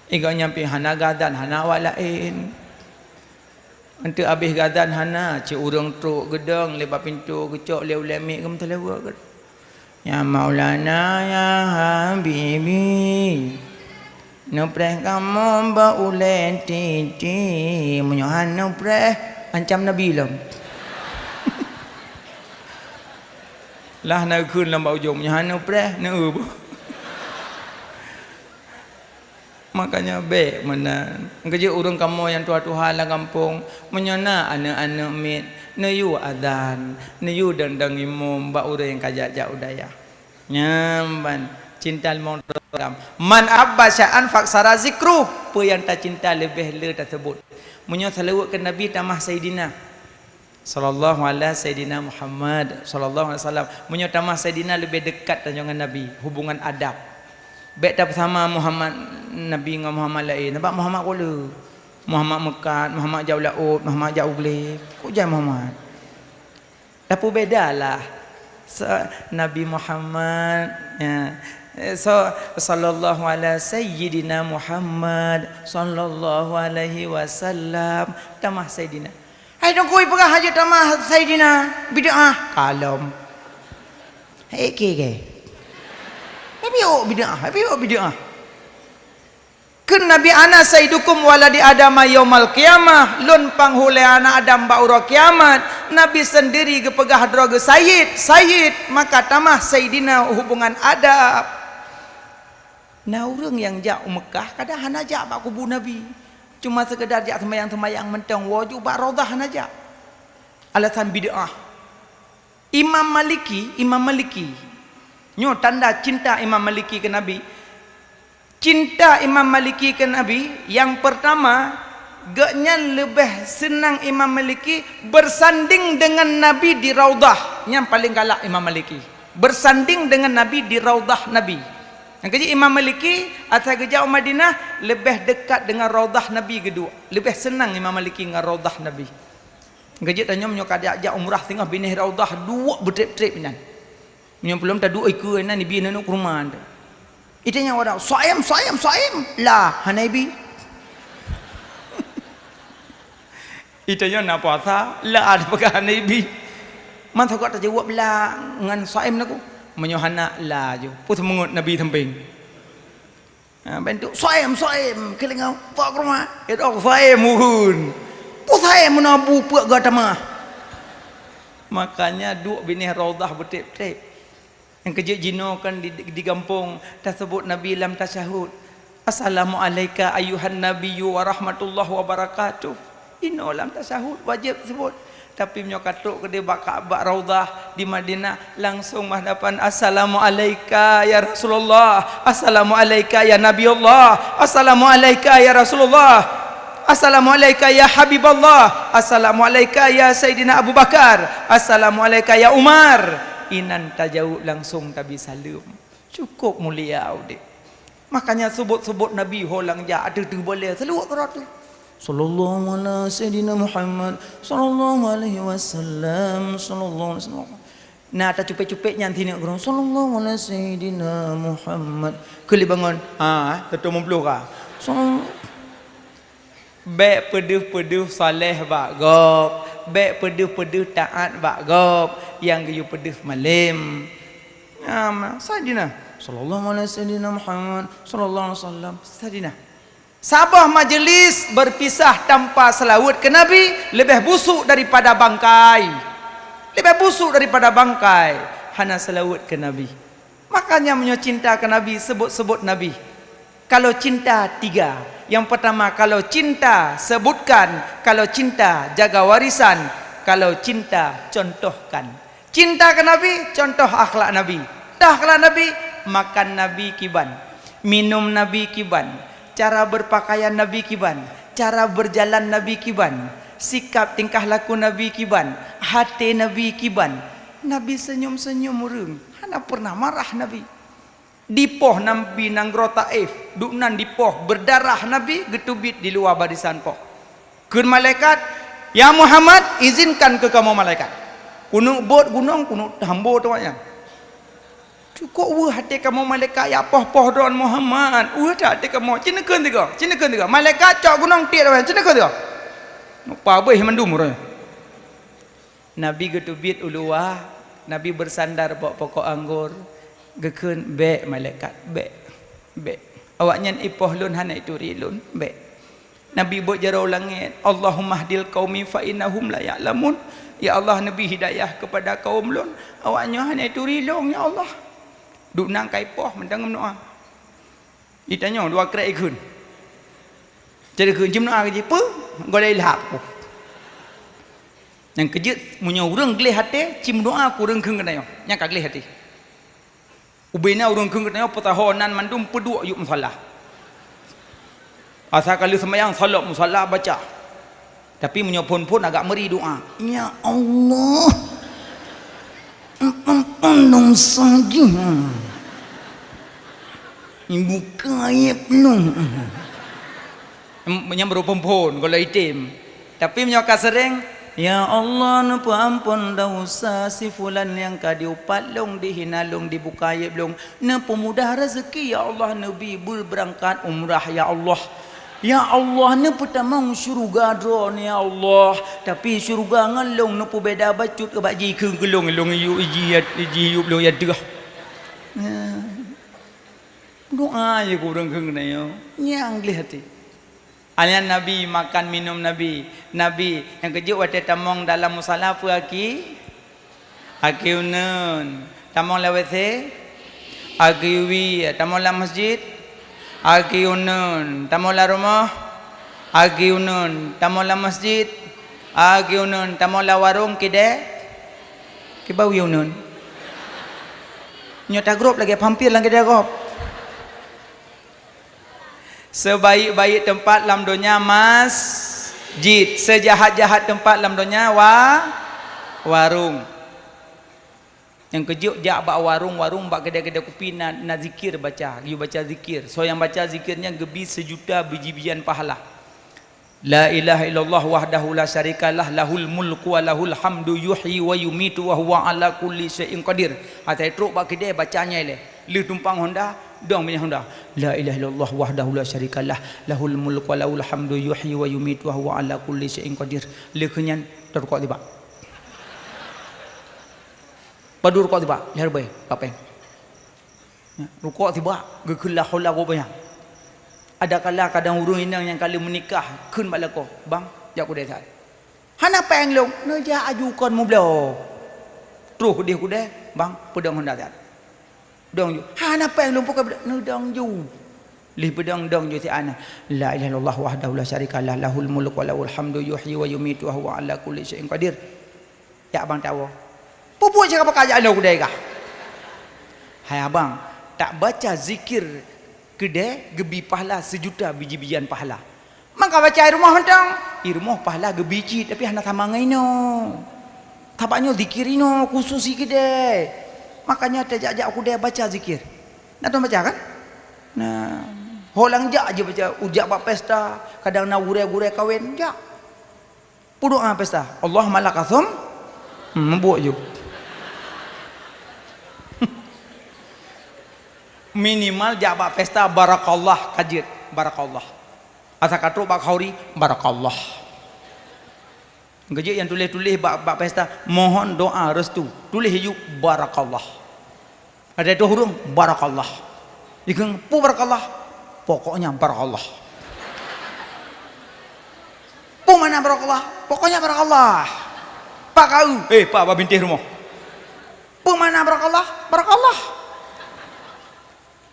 igak nyampi hana gadan hana walain untuk habis gadan hana cik urang truk gedang lebar pintu kecok leu-lemik kem telewa kat ya Maulana ya Habibi nupreh kamu baule titi munyohan nupreh ancam Nabi lam Lah nak kun lambat ujung hana preh na bu. Makanya baik mana kerja urang kamu yang tua-tua lah kampung menyana anak-anak mit nayu adan nayu dandang imum ba urang yang kajak udaya nyamban cinta monram man abba sya'an faksara zikru apa yang tak cinta lebih le tersebut munyo salawat ke nabi tamah sayyidina sallallahu alaihi sayyidina Muhammad sallallahu alaihi wasallam munyo tamah sayyidina lebih dekat dengan nabi hubungan adab baik dah bersama Muhammad Nabi dengan Muhammad lain nampak Muhammad kola Muhammad Mekat Muhammad jauh laut Muhammad jauh gelih kok jangan Muhammad tapi bedalah Nabi Muhammad ya so sallallahu alaihi sayyidina Muhammad sallallahu alaihi wasallam tamah sayyidina hai dong koi pegah haji tamah sayyidina bid'ah kalom hei ke bid'ah. Kun Nabi ana sayyidukum waladi Adam yaumal qiyamah lun panghule anak Adam baura kiamat Nabi sendiri gepegah droga sayyid maka tamah sayyidina hubungan adab. Nah urang yang jak Mekah kada hana jak bak kubur Nabi. Cuma sekedar jak sembayang mentang wajib bak raudhah hana jak. Alasan bid'ah. Imam Maliki nyo tanda cinta Imam Maliki ke Nabi. Cinta Imam Maliki ke Nabi yang pertama gaknya lebih senang Imam Maliki bersanding dengan Nabi di Raudhah. Yang paling galak Imam Maliki bersanding dengan Nabi di Raudhah Nabi. Yang kedua Imam Maliki asal kerja Madinah lebih dekat dengan Raudhah Nabi kedua. Lebih senang Imam Maliki dengan Raudhah Nabi. Kerja tanya menyo kada ajak umrah tengah binih Raudhah dua bertrip-trip nan. Yang belum tak dua ikut na ni bina nak rumah anda. Itu yang orang saim lah hanaibi. Itu yang nak puasa lah ada pakai hanaibi. Man tak tak jawab lah ngan saim nak. Menyohana lah jo. Put mengut Nabi temping. Bentuk saim kelingau pak rumah. Itu saim muhun. Put saim menabu puak gatamah. Makanya dua bini Raudhah bertip-tip. Yang kejut jino kan di kampung tersebut Nabi lam tasyahud. Assalamualaikum ayuhan nabiyyu wa rahmatullahi wa barakatuh. Ino lam tasyahud wajib sebut. Tapi menyokatuk ke dia bak Raudhah di Madinah langsung menghadapan assalamualaikum ya Rasulullah. Assalamualaikum ya Nabi Allah. Assalamualaikum ya Rasulullah. Assalamualaikum ya Habiballah. Assalamualaikum ya Sayyidina Abu Bakar. Assalamualaikum ya Umar. Inan tajauh langsung tabi salam. Cukup mulia audit. Makanya sebut-sebut Nabi holang ja ada tu boleh seluruh kerat tu. Sallallahu alaihi sayyidina Muhammad sallallahu alaihi wasallam sallallahu alaihi wasallam. Nah tak cupik-cupik nyanti nak gerong sallallahu alaihi sayyidina Muhammad. Keli bangun. Ketua memplura. Baik peduh-peduh saleh bak gop. Baik peduh-peduh taat bak gop. Yang gayu peduh malim. Sayyidina sallallahu alaihi sayyidina Muhammad sallallahu alaihi wasallam. Sayyidina. Sabah majlis berpisah tanpa selawat ke Nabi lebih busuk daripada bangkai. Lebih busuk daripada bangkai. Hana selawat ke Nabi. Makanya menyo cinta ke Nabi sebut-sebut Nabi. Kalau cinta tiga. Yang pertama kalau cinta sebutkan, kalau cinta jaga warisan, kalau cinta contohkan. Cinta ke Nabi, contoh akhlak Nabi. Dah akhlak Nabi, makan Nabi kiban, minum Nabi kiban, cara berpakaian Nabi kiban, cara berjalan Nabi kiban, sikap tingkah laku Nabi kiban, hati Nabi kiban. Nabi senyum-senyum urang, hana pernah marah Nabi. Dipoh Nabi nang gro Taif, duknan dipoh berdarah Nabi getubit di luar barisan poh. Kun malaikat, ya Muhammad izinkan ke kamu malaikat. Kuno bot gunung kuno hambo tu ya. Cukup wah hati kamu malaikat ya poh-poh don Muhammad. Wah hati kamu cinekeun tiga. Malaikat cok gunung ti dah cinekeun tiga. Nupa beuh mandum urang. Nabi getubit uluah, Nabi bersandar pokok anggur. Gekeun be malaikat be. Awaknya ipoh lun hana itu rilun be. Nabi buat jarau langit, Allahumma hdil qaumi fa innahum la ya'lamun. Ya Allah Nabi hidayah kepada kaum lon. Awaknya hanya itu rilong ya Allah. Duk nang kaipoh mentang doa. Ditanya dua kerek ikun. Jadi kun jim doa ke apa? Golai lahap ko. Yang kejut munya urang geleh hati cim doa ku urang keung kenayo. Nya ka geleh hati. Ubina urang keung kenayo petahonan mandum peduk yuk musalla. Asa kali sembahyang solat musalla baca. Tapi menyopon-pon agak meri doa. Ya Allah. Tolong saja. Ibu kaya penuh. Menyambut pon kalau itim. Tapi menyokat sering. Ya Allah napa ampun dosa si fulan yang kadiupat long dihina long dibukai long napa mudah rezeki ya Allah nabi berangkat umrah ya Allah. Ya Allah ni pertama syurga drone ya Allah tapi syurga ngalong ni beda bacut ke baji keung gelong long yu iji yu long ya dah doa je ku urang keung na yo nyang leh hati alian nabi makan minum nabi yang kejut wate tamong dalam musala pu aki unun tamong lawese aki wi tamong la masjid Agi unun, tamola rumah. Agi unun, tamola masjid. Agi unun, tamola warung kide. Kibau unun. Nyota grup lagi hampir lagi dia grup. Sebaik-baik tempat lam dunia masjid, sejahat-jahat tempat lam dunia warung. Yang kejut jak bak warung bak kedai-kedai kopi na zikir baca, you baca zikir. So yang baca zikirnya gebi 1 juta biji-bijian pahala. La ilaha illallah wahdahu la syarikalah lahul mulku wa lahul hamdu yuhyi wa yumitu wa huwa ala kulli syai'in qadir. Atai truk bak kedai bacanya le. Lu tumpang Honda, dong punya Honda. La ilaha illallah wahdahu la syarikalah lahul mulku wa lahul hamdu yuhyi wa yumitu wa huwa ala kulli syai'in qadir. Le kenyan terkok tiba. Padu rukuk tiba, lihat baik, kapeng. Rukuk tiba, gekelah hola rupanya. Ada kala kadang urung inang yang kali menikah, kun balik ko, bang, jak ku desa. Hana peng long, naja ajukan mu belo. Terus dia ku deh, bang, pedang Honda tat. Dong ju, hana peng long pokok nedang ju. Lih pedang dong ju ti ana. La ilaha illallah wahdahu la syarikalah lahul mulku wa lahul hamdu yuhyi wa yumitu wa huwa ala kulli syai'in qadir. Ya bang tahu. Pupuk cakap kerajaan aku dah kah? Hai abang, tak baca zikir kedai gebi pahala 1 juta biji-bijian pahala. Maka baca di rumah hentang, di rumah pahala gebiji tapi hana tamangai no. Tabaknya zikir no khususi kedai. Makanya terjak-jak aku dah baca zikir. Nak tuan baca kan? Nah, holang jak aja baca ujak bab pesta, kadang nak gurai-gurai kahwin jak. Pudoa pesta. Allah malakasum membuat je. Minimal jabak pesta barakallah kajit barakallah asa katruk bak khauri barakallah gejek yang tulis-tulis bak pesta mohon doa restu tulis hijuk barakallah ada tu huruf barakallah ikeng pu barakallah pokoknya barakallah pu mana barakallah pokoknya barakallah pak kau pak babintih rumah pu mana barakallah barakallah.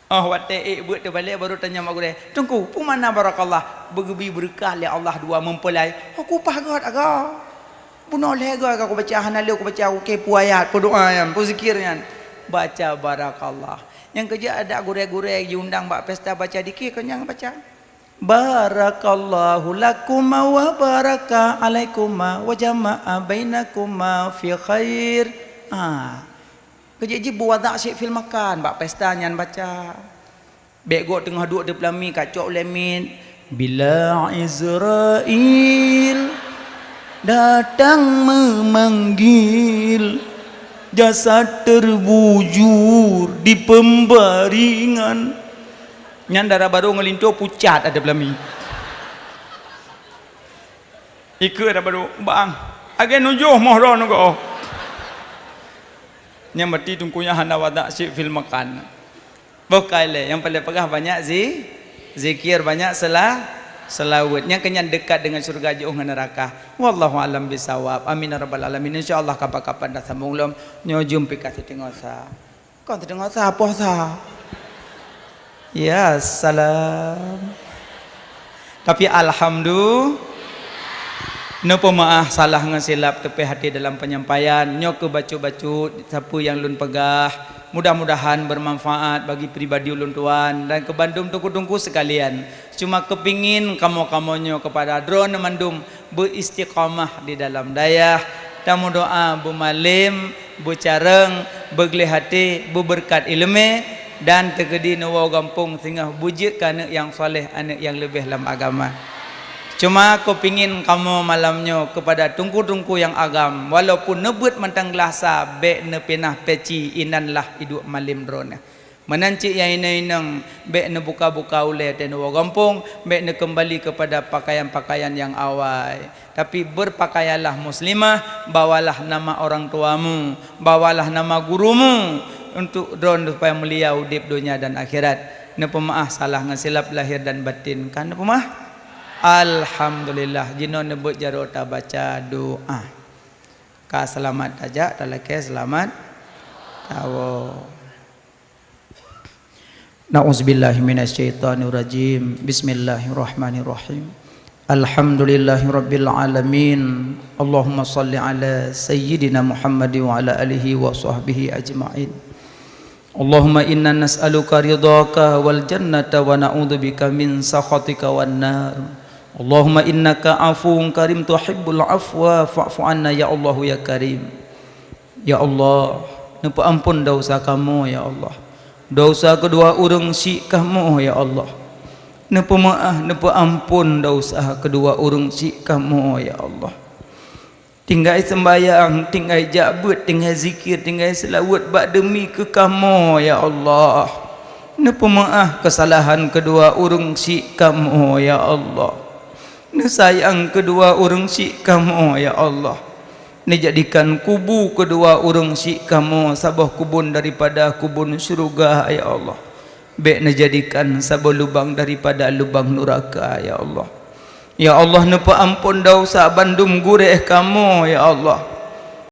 Oh wate buat terbalik baru tanya mak gure. Tunggu, pu mana barakallah? Bergebi berkah le Allah dua mempelai. Aku pagat aga. Bunuh le aga aku baca hanalu aku baca aku ke ayat, pu doa yang, pu zikirnya. Baca barakallah. Yang kerja ada gure-gure diundang bak pesta baca dikir kan yang baca. Barakallahu lakum wa baraka alaikum wa jama'a bainakuma fi khair. Kerja buat tak syek film makan, bak pesta nyan baca. Bego tengah duduk di pelami kacok lemin. Bila Israel datang memanggil, jasad terbujur di pembaringan. Nyan darah baru ngelinto pucat ada pelami. Ike ada baru bang. Agen nujuh mohron ko. Yang mati tungkunya hana wadak syik fil makan. Bukai le yang paling pegah banyak zikir banyak selawatnya kenyan dekat dengan surga jauh dengan neraka. Wallahu alam bisawab. Amin ya rabbal alamin. Insyaallah kapan-kapan dah sambung lom nyo jumpa kasih tengok sa. Kau tengok sa apa sa? Ya salam. Tapi alhamdulillah napa maah salah ngesilap tepi hati dalam penyampaian nyo ke bacu-bacu siapa yang lun pegah, mudah-mudahan bermanfaat bagi pribadi ulun tuan dan ke Bandung tungku-tungku sekalian. Cuma kepingin kamu-kamonyo kepada drone mandum beristiqamah di dalam dayah, tamu doa bumalim, bucareng, begleh hati, berkat ilmu dan tegedi nawa gampung sehingga bujik anak yang soleh, anak yang lebih dalam agama. Cuma aku pingin kamu malamnya kepada tungku-tungku yang agam walaupun nebut mentang gelasa be ne penah peci inanlah hidup malim drone menanci yang inang be ne buka-buka ule tenu gampung be ne kembali kepada pakaian-pakaian yang awal, tapi berpakaianlah muslimah, bawalah nama orang tuamu, bawalah nama gurumu untuk drone supaya mulia udip dunia dan akhirat. Ne pemaah salah ngesilap lahir dan batin kan ne pemaah. Alhamdulillah jino nebut jarota baca doa ka selamat aja talake selamat tawo. Na'udzubillahi minasyaitonirrajim. Bismillahirrahmanirrahim. Alhamdulillahirabbil alamin. Allahumma shalli ala sayyidina Muhammad wa ala alihi wa sahbihi ajma'in. Allahumma inna nas'aluka ridhaka wal jannata wa na'udzubika min sakhatika wan nar. Allahumma innaka afuwun karim tuhibbul afwa fa'fu anna ya Allah ya karim. Ya Allah, napa ampun dosa kamu ya Allah, dosa kedua urang si kamu ya Allah. Napa maaf, napa ampun dosa kedua urang si kamu ya Allah. Tinggal sembahyang, tinggal jabut, tinggal zikir, tinggal selawat bak demi ke kamu ya Allah. Napa maaf kesalahan kedua urang si kamu ya Allah. Ne sayang kedua urang si kamu ya Allah. Ne jadikan kubu kedua urang si kamu sabah kubun daripada kubun syurga ya Allah. Be ne jadikan sabah lubang daripada lubang neraka ya Allah. Ya Allah, napa ampun dosa bandum gureh kamu ya Allah.